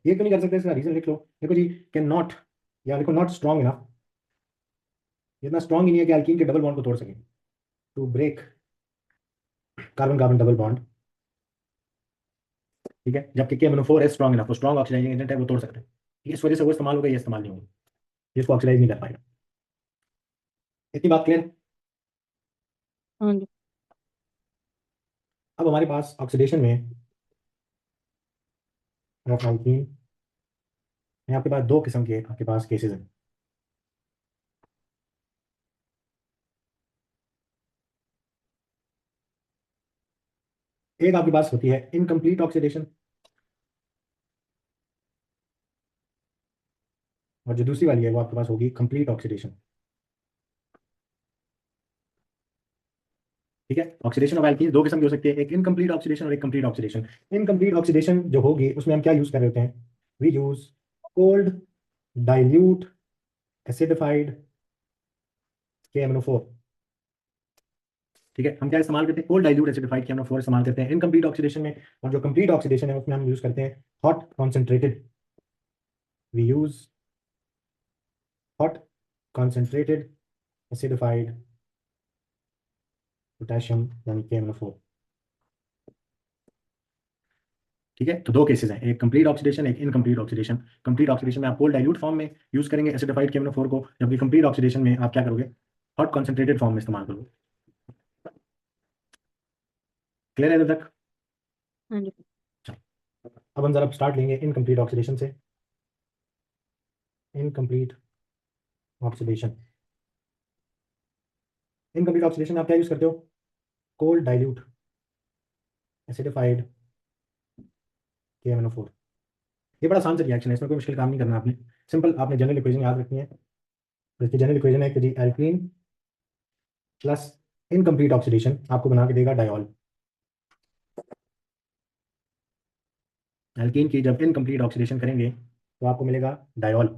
ये क्यों नहीं कर सकते, इसका रीजन लिख लो। देखो जी, कैन नॉट, या लिखो नॉट स्ट्रॉन्ग इनफ, इतना स्ट्रॉन्ग ही नहीं है कि एल्कीन के डबल बॉन्ड को तोड़ सके, to break carbon carbon double bond. ठीक है, जबकि KMnO4 है स्ट्रॉन्ग इनफ, वो स्ट्रॉन्ग ऑक्सीडाइजिंग एजेंट है, वो तोड़ सकते हैं। ठीक है, इस वजह से वो इस्तेमाल होगा, ये इस्तेमाल नहीं होगा, इसको ऑक्सीडाइज नहीं कर पाएगा। इतनी बात क्लियर। हाँ जी। अब हमारे पास ऑक्सीडेशन में ऑफ एल्कीन में आपके पास दो किस्म के आपके पास केसेस हैं। एक आपके पास होती है इनकम्प्लीट ऑक्सीडेशन, और जो दूसरी वाली है वो आपके पास होगी कंप्लीट ऑक्सीडेशन। ठीक है, ऑक्सीडेशन ऑफ एल्कीन दो किस्म की हो सकती है, एक इनकम्प्लीट ऑक्सीडेशन और एक कंप्लीट ऑक्सीडेशन। इनकम्प्लीट ऑक्सीडेशन जो होगी उसमें हम क्या यूज कर रहे होते हैं, we use cold dilute acidified KMnO4। ठीक है, हम क्या इस्तेमाल करते हैं, कोल्ड डाइल्यूट एसिडिफाइड KMnO4 इस्तेमाल करते हैं इनकम्प्लीट ऑक्सीडेशन में। और जो कंप्लीट ऑक्सीडेशन है उसमें हम यूज करते हैं hot concentrated, we use hot concentrated acidified potassium यानी KMnO4। ठीक है, तो दो केसेस हैं, एक कंप्लीट ऑक्सीडेशन, एक इनकम्प्लीट ऑक्सीडेशन। कंप्लीट ऑक्सीडेशन में आप कोल्ड डाइल्यूट फॉर्म में यूज करेंगे एसिडिफाइड KMnO4 को, जबकि कंप्लीट ऑक्सीडेशन में आप क्या करोगे, हॉट कॉन्सेंट्रेटेड फॉर्म में इस्तेमाल करोगे। क्लियर है अभी तक। हाँ जी। चलो, अब हम जरा स्टार्ट लेंगे इनकम्प्लीट ऑक्सीडेशन से। इनकम्प्लीट ऑक्सीडेशन, इनकम्प्लीट ऑक्सीडेशन आप क्या यूज करते हो, कोल्ड डाइल्यूट एसिडिफाइड KMnO4। ये बड़ा आसान सा रिएक्शन है, इसमें कोई मुश्किल काम नहीं करना आपने। सिंपल आपने जनरल इक्वेशन याद रखनी है। तो इसकी जनरल इक्वेशन है कि जी एल्कीन प्लस इनकम्प्लीट ऑक्सीडेशन आपको बना के देगा डायोल। एल्कीन की जब इनकम्प्लीट ऑक्सीडेशन करेंगे तो आपको मिलेगा डायोल।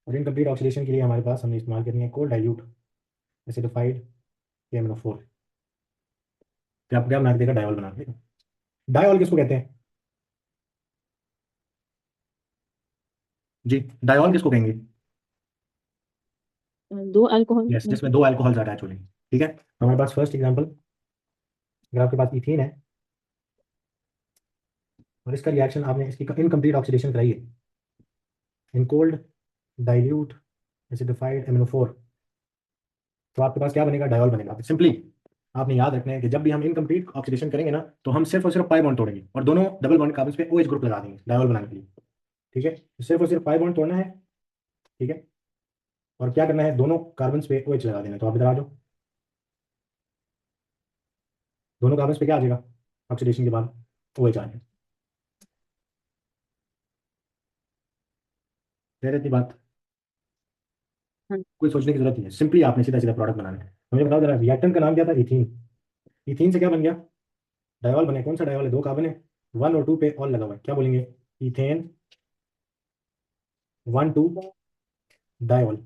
और इनकम्प्लीट ऑक्सीडेशन के लिए हमारे पास हमने इस्तेमाल करनी है कोल्ड डाइल्यूट एसिडिफाइड KMnO4। तो आपको क्या बना के देगा, डायोल बना के देगा। डायोल किसको कहते हैं जी, डायोल किसको कहेंगे, दो अल्कोहल यस, जिसमें मतलब। दो अल्कोहल्स अटैच हो जाएंगे। ठीक है, तो हमारे पास फर्स्ट एग्जांपल, अगर आपके पास इथीन है और इसका रिएक्शन आपने इसकी इनकम्प्लीट ऑक्सीडेशन कराई है in cold dilute acidified MnO4, तो आपके पास क्या बनेगा, डायोल बनेगा। सिंपली आपने याद रखना है कि जब भी हम इनकम्प्लीट ऑक्सीडेशन करेंगे ना, तो हम सिर्फ और सिर्फ पाई बॉन्ड तोड़ेंगे और दोनों डबल बॉन्ड कार्बन पे OH ग्रुप लगा देंगे डायोल बनाने के लिए। ठीक है, तो सिर्फ और सिर्फ पाई बॉन्ड तोड़ना है। ठीक है, और क्या करना है, दोनों कार्बन पे OH लगा देना है। तो आप इधर आ जाओ, दोनों कार्बन पे क्या आ जाएगा ऑक्सीडेशन के बाद, OH आ जाएगा। कह रही थी बात, हाँ जी। कोई सोचने की जरूरत नहीं है, सिंपली आपने सीधा सीधा प्रोडक्ट बनाना है। तो मुझे बताओ जरा, रिएक्टेंट का नाम क्या था, इथीन। इथीन से क्या बन गया, डायोल बने। कौन सा डायोल है, दो कार्बन है, 1 और 2 पे ऑल लगा हुआ है, क्या बोलेंगे, इथेन 1 2 डायोल।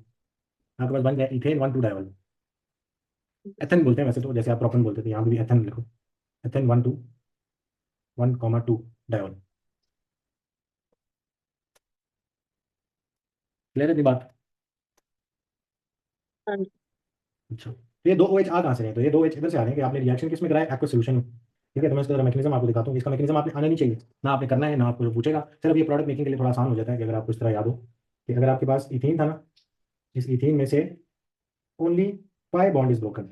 आपके पास बन गया इथेन 1 2 डायोल। एथन बोलते हैं वैसे तो, जैसे आप प्रोपन बोलते थे, यहाँ पे भी एथन लिखो, एथन 1 2 1 2 डायोल। क्लियर है ये बात। हाँ जी। अच्छा, तो ये दो OH आ कहाँ से रहे हैं, तो ये दो OH इधर से आ रहे हैं कि आपने रिएक्शन किस में कराया, एक्वा सोल्यूशन में। ठीक है, तो मैं इसका मैकेनिज्म आपको दिखाता हूँ। इसका मैकेनिज्म आपने आना नहीं चाहिए, ना आपने करना है, ना आपको जो पूछेगा। सिर्फ ये प्रोडक्ट मेकिंग के लिए थोड़ा आसान हो जाता है कि अगर आपको इस तरह याद हो कि अगर आपके पास इथीन था ना, इस इथीन में से only pi bond is broken.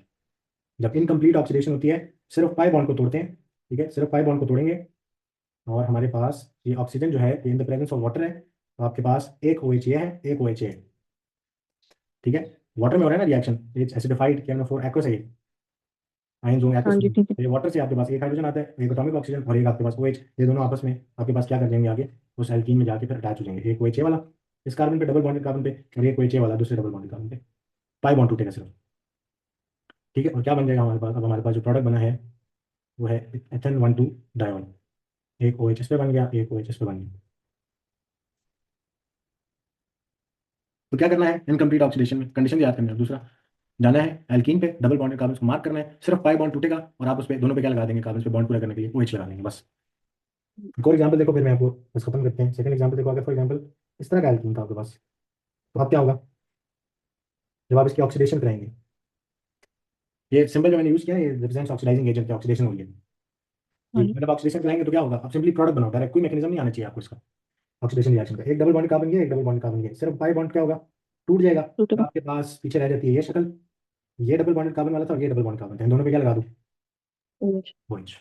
जब इनकम्प्लीट ऑक्सीडेशन होती है, सिर्फ पाई बॉन्ड को तोड़ते हैं। ठीक है, सिर्फ पाई बॉन्ड को तोड़ेंगे और हमारे पास ये ऑक्सीजन जो है, ये इन द प्रेजेंस ऑफ वाटर है, तो आपके पास एक OH ये है, एक OH ये है। ठीक है, वाटर में हो रहा है ना रिएक्शन, एसिडिफाइड KMnO4 एक्वस है, आयन होंगे हाँ एक्वस जी, होंगे। ठीक है। तो ये वाटर से आपके पास एक हाइड्रोजन आता है, एक एटॉमिक ऑक्सीजन, और एक आपके पास OH। ये दोनों आपस में आपके पास क्या कर जाएंगे आगे, उस एल्कीन में जाके फिर अटैच हो जाएंगे। एक OH वाला इस कार्बन पे, डबल बॉन्डेड कार्बन पे, और एक OH वाला दूसरे डबल बॉन्डेड कार्बन पे। पाई बॉन्ड टूटेगा सिर्फ। ठीक है, और क्या बन जाएगा हमारे पास, अब हमारे पास जो प्रोडक्ट बना है वो है एथेन 1,2 डायोल। एक OH इस पे बन गया, एक OH इस पे बन गया। तो क्या करना है इनकम्प्लीट ऑक्सीडेशन में, कंडीशन याद करनी है। दूसरा, जाना है एल्कीन पे, डबल बॉन्डेड कार्बन को मार्क करना है, सिर्फ पाई बॉन्ड टूटेगा और आप उस पे दोनों पे क्या लगा देंगे, कार्बन पे बॉन्ड पूरा करने के लिए OH लगा देंगे बस। एक और एग्जांपल देखो, फिर मैं आपको बस खत्म करते हैं। सेकंड एग्जांपल देखो, अगर फॉर एग्जांपल इस तरह का एल्कीन था आपके पास, तो अब क्या होगा जब आप इसकी ऑक्सीडेशन कराएंगे। ये सिंबल जो मैंने यूज किया है, ये रिप्रेजेंट्स ऑक्सीडाइजिंग एजेंट की ऑक्सीडेशन हुई है। हाँ ये जी। मतलब ऑक्सीडेशन कराएंगे तो क्या होगा, आप सिंपली प्रोडक्ट बनाओ, डायरेक्ट कोई मैकेनिज्म नहीं आना चाहिए आपको इसका। ऑक्सीडेशन रिएक्शन का एक डबल बॉन्ड कार्बन, ये एक डबल बॉन्ड कार्बन, ये सिर्फ पाई बॉन्ड क्या होगा, टूट जाएगा। टूटे तो आपके पास पीछे रह जाती है ये शक्ल। ये डबल बॉन्डेड कार्बन वाला था और ये डबल बॉन्ड कार्बन था, इन दोनों पे क्या लगा दूं, OH। OH।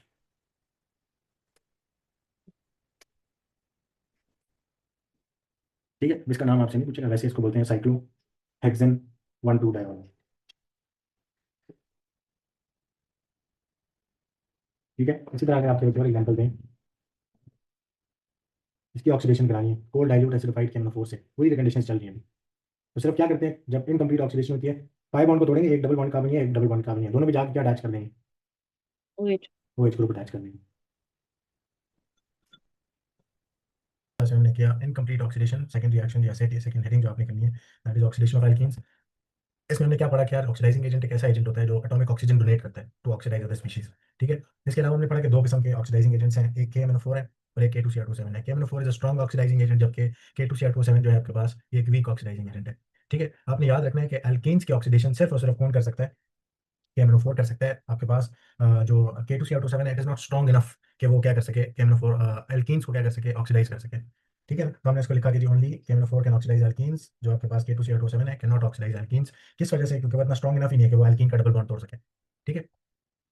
ठीक है, इसका नाम आपसे नहीं पूछेगा, वैसे इसको बोलते हैं साइक्लोहेक्सेन 1,2 डायोल। ठीक है, इसी तरह अगर आपके एक और एग्जांपल दें, इसकी ऑक्सीडेशन करानी है कोल्ड डाइल्यूट एसिडिफाइड KMnO4 से, वही कंडीशन चल रही है अभी। तो सिर्फ क्या करते हैं जब इनकम्प्लीट ऑक्सीडेशन होती है, पाई बॉन्ड को तोड़ेंगे, एक डबल बॉन्ड कार्बन है, एक डबल बॉन्ड कार्बन है, दोनों पे जाकर क्या अटैच कर देंगे, OH। OH ग्रुप अटैच कर देंगे। जैसे हमने किया इनकम्प्लीट ऑक्सीडेशन, सेकंड रिएक्शन या सेकंड हेडिंग जो आपने करनी है, that is oxidation of alkenes. इसमें हमने क्या पढ़ा कि यार ऑक्सीडाइजिंग एजेंट एक ऐसा एजेंट होता है जो एटॉमिक ऑक्सीजन डोनेट करता है टू ऑक्सीडाइज अदर स्पीशीज। ठीक है, इसके अलावा हमने पढ़ा कि दो किस्म के ऑक्सीडाइजिंग एजेंट्स हैं, एक KMnO4 है और एक K2Cr2 7 है। KMnO4 is a strong oxidising agent, जबकि K2Cr2 7 जो है आपके पास ये एक वीक ऑक्सीडाइजिंग एजेंट है। ठीक है, आपने याद रखना है कि एल्कीन्स की ऑक्सीडेशन सिर्फ और सिर्फ कौन कर सकता है, KMnO4 कर सकता है। आपके पास जो K2Cr2 7 है, it is not strong enough कि वो क्या कर सके, KMnO4 एल्कीन्स को क्या कर सके, ऑक्सीडाइज कर सके। ठीक है, तो हमने इसको लिखा कि जी only KMnO4 can oxidise alkenes, जो आपके पास K2Cr2 7 है कैन नॉट ऑक्सीडाइज एल्कीन्स। किस वजह से, क्योंकि वो इतना स्ट्रॉन्ग इनफ ही नहीं है कि वो एल्कीन का डबल बॉन्ड तोड़ सके। ठीक है,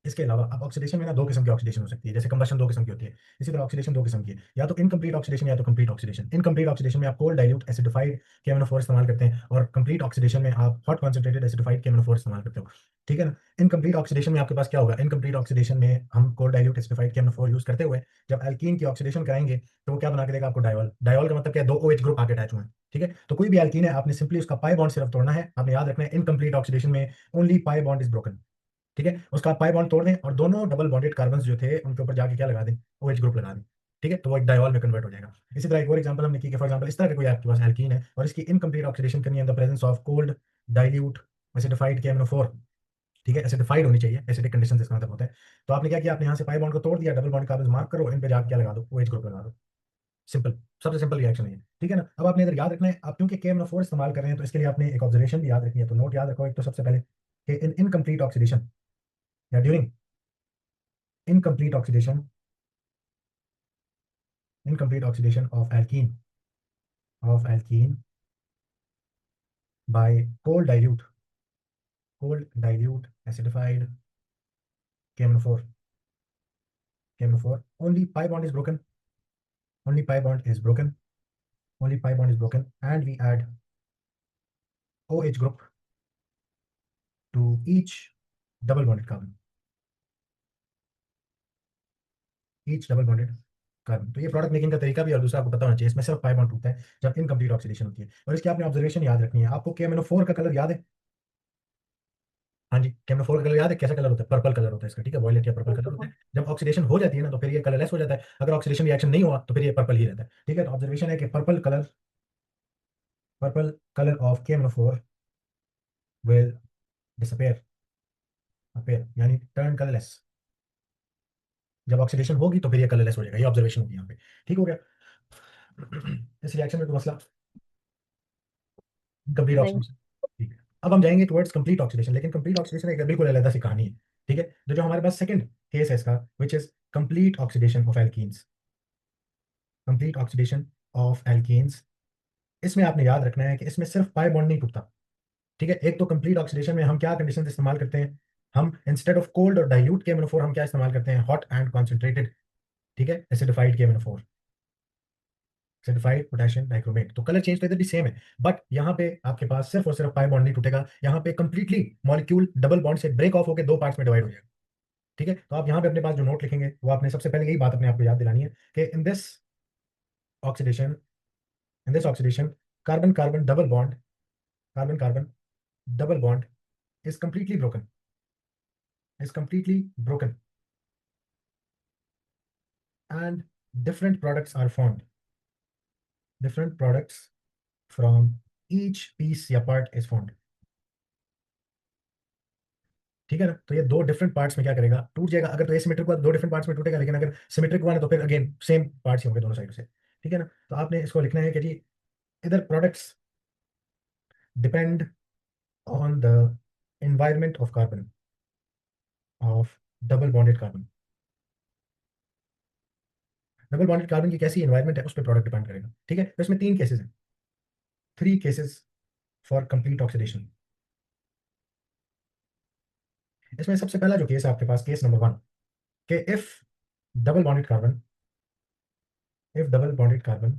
इसके अलावा अब ऑक्सीडेशन में ना दो किस्म की ऑक्सीडेशन हो सकती है, जैसे कंबशन दो किस्म की होती है, इसी तरह ऑक्सीडेशन दो किस्म की है, या तो इनकम्प्लीट ऑक्सीडेशन या तो कंप्लीट ऑक्सीडेशन। इनकम्प्लीट ऑक्सीडेशन में आप कोल्ड डाइल्यूट एसिडिफाइड KMnO4 इस्तेमाल करते हैं, और कंप्लीट ऑक्सीडेशन में आप हॉट कॉन्सेंट्रेटेड एसिडिफाइड KMnO4 इस्तेमाल करते हो। ठीक है ना, इनकम्प्लीट ऑक्सीडेशन में आपके पास क्या होगा, इनकम्प्लीट ऑक्सीडेशन में हम cold dilute acidified KMnO4 use करते हुए जब एल्कीन की ऑक्सीडेशन कराएंगे तो वो क्या बना के देगा आपको, डायोल। डायोल का मतलब क्या है, दो OH ग्रुप आके अटैच हुए हैं। ठीक है, तो कोई भी एल्कीन है, आपने सिंपली उसका पाई बॉन्ड सिर्फ तोड़ना है। आपने याद रखना है इनकम्प्लीट ऑक्सीडेशन में only pi bond is broken. ठीक है, उसका पाई बॉन्ड तोड़ दें और दोनों डबल बॉन्डेड कार्बन जो थे उनके ऊपर जाके क्या लगा दें, OH ग्रुप लगा दें। ठीक है, तो वो एक डायोल में कन्वर्ट हो जाएगा। इसी तरह एक और एग्जांपल हमने की कि फॉर एग्जांपल इस तरह का कोई आपके पास एल्कीन है और इसकी इनकम्प्लीट ऑक्सीडेशन करनी है इन the presence of cold dilute acidified KMnO4। ठीक है, एसिडिफाइड होनी चाहिए, एसिडिक कंडीशन इसका मतलब होता है। तो आपने क्या किया, आपने यहाँ से पाई बॉन्ड को तोड़ दिया, डबल बॉन्ड कार्बन मार्क करो, इन पे जाके क्या लगा दो, OH ग्रुप लगा दो। सिंपल, सबसे सिंपल रिएक्शन है ये। ठीक है ना, अब आपने इधर याद रखना है, आप क्योंकि KMnO4 इस्तेमाल कर रहे हैं तो इसके लिए आपने एक ऑब्जर्वेशन भी याद रखनी है। तो नोट याद रखो, एक तो सबसे पहले कि इन इनकम्प्लीट ऑक्सीडेशन या during incomplete oxidation of alkene by cold dilute acidified KMnO4 only pi bond is broken, only pi bond is broken, only pi bond is broken, and we add OH group to each double bonded carbon, each double bonded carbon. तो ये प्रोडक्ट मेकिंग का तरीका भी, और दूसरा आपको पता होना चाहिए, इसमें सिर्फ पाई बॉन्ड टूटता है जब इनकम्प्लीट ऑक्सीडेशन होती है। और इसकी आपने ऑब्जर्वेशन याद रखनी है। आपको KMnO4 का कलर याद है, हाँ जी, KMnO4 का कलर याद है, कैसा कलर होता है, पर्पल कलर होता है इसका। ठीक है, वॉयलेट या पर्पल कलर होता है। जब ऑक्सीडेशन हो जाती है ना तो फिर ये कलरलेस हो जाता है, अगर ऑक्सीडेशन रिएक्शन नहीं हुआ तो फिर ये पर्पल ही रहता है। ठीक है, तो ऑब्जर्वेशन है कि purple colour of KMnO4 will disappear, appear यानी टर्न कलरलेस। जब ऑक्सीडेशन होगी तो फिर ये कलरलेस हो जाएगा, ये ऑब्जर्वेशन होगी यहाँ पे। ठीक हो गया। इस रिएक्शन में कोई मसला, कंप्लीट नहीं। ऑक्सीडेशन। ठीक है, अब हम जाएंगे टुवर्ड्स कंप्लीट ऑक्सीडेशन, लेकिन कंप्लीट ऑक्सीडेशन एक बिल्कुल अलग सी कहानी है। ठीक है, जो जो हमारे पास सेकंड केस है इसका, which is complete oxidation of alkenes, complete oxidation of alkenes, इसमें आपने याद रखना है कि इसमें सिर्फ पाई बॉन्ड नहीं टूटता। ठीक है, एक तो कंप्लीट ऑक्सीडेशन में हम क्या कंडीशन इस्तेमाल करते हैं, हम इंस्टेड ऑफ कोल्ड और डाइल्यूट KMnO4 हम क्या इस्तेमाल करते हैं, हॉट एंड कॉन्सेंट्रेटेड, ठीक है, acidified KMnO4, acidified potassium dichromate. तो कलर चेंज तो इधर भी सेम है, बट यहाँ पे आपके पास सिर्फ और सिर्फ पाई बॉन्ड नहीं टूटेगा, यहाँ पे कंप्लीटली मॉलिक्यूल डबल बॉन्ड से ब्रेक ऑफ होकर दो पार्ट्स में डिवाइड हो जाएगा। ठीक है, तो आप यहाँ पे अपने पास जो नोट लिखेंगे वो आपने सबसे पहले यही बात अपने आप को याद दिलानी है कि oxidation in this oxidation carbon carbon double bond, carbon carbon double bond is completely broken, is completely broken, and different products are formed, different products from each piece या part is formed। ठीक है ना, तो ये दो डिफरेंट पार्ट्स में क्या करेगा, टूट जाएगा। अगर तो एसिमेट्रिक हुआ तो दो डिफरेंट पार्ट्स में टूटेगा, लेकिन अगर सिमेट्रिक हुआ ना तो फिर अगेन सेम पार्ट्स ही होंगे दोनों साइड से। ठीक है ना, तो आपने इसको लिखना है कि जी इधर products depend on the environment of carbon, of double bonded carbon, double bonded carbon की कैसी एनवायरमेंट है उस पर प्रोडक्ट डिपेंड करेगा। ठीक है, तो इसमें तीन केसेस हैं, three cases for complete oxidation. इसमें सबसे पहला जो केस है आपके पास, केस नंबर 1, कि double bonded carbon if double bonded carbon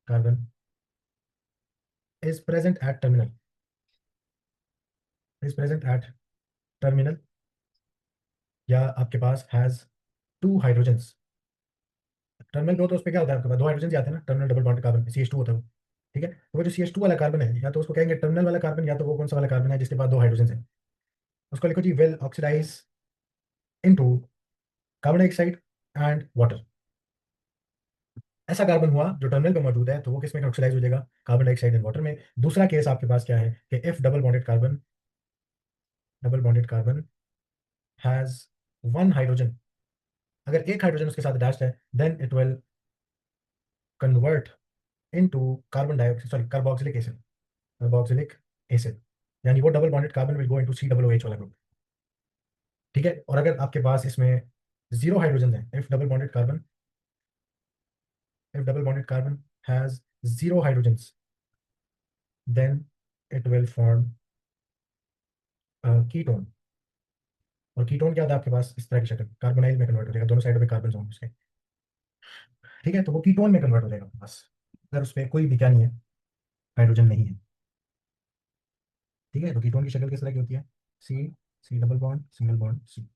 carbon is present at terminal, is present at terminal, या आपके पास हैज टू हाइड्रोजन्स। टर्मिनल पे हो तो उस पर क्या होता है, आपके पास दो हाइड्रोजन आते हैं ना, terminal double bonded carbon CH2 होता है वो। ठीक है, तो वो जो CH2 वाला कार्बन है, या तो उसको कहेंगे टर्मिनल वाला कार्बन, या तो वो कौन सा वाला कार्बन है जिसके पास दो हाइड्रोजन है, उसको लिखो जी will oxidise into carbon dioxide and water. ऐसा कार्बन हुआ जो टर्मिनल पे मौजूद है, तो वो किस में ऑक्सीडाइज हो जाएगा, कार्बन डाइऑक्साइड एंड वाटर में। दूसरा केस आपके पास क्या है कि if double bonded carbon, double bonded carbon has one hydrogen, अगर एक हाइड्रोजन उसके साथ अटैच्ड है, then it will convert into carbon dioxide, sorry carboxylic acid, carboxylic acid, यानी वो double bonded carbon will go into COOH वाला ग्रुप। ठीक है, और अगर आपके पास इसमें जीरो हाइड्रोजन है, if double bonded carbon, if double bonded carbon has zero hydrogens, then it will form a ketone। और कीटोन क्या होता है आपके पास, इस तरह की शक्ल, कार्बोनाइल में कन्वर्ट हो जाएगा, दोनों साइडों पे कार्बन होंगे उसके। ठीक है, तो वो कीटोन में कन्वर्ट हो जाएगा आपके पास, अगर उस पर कोई भी क्या नहीं है, हाइड्रोजन नहीं है। ठीक है, तो कीटोन की शक्ल किस तरह की होती है, C, C double bond single bond C.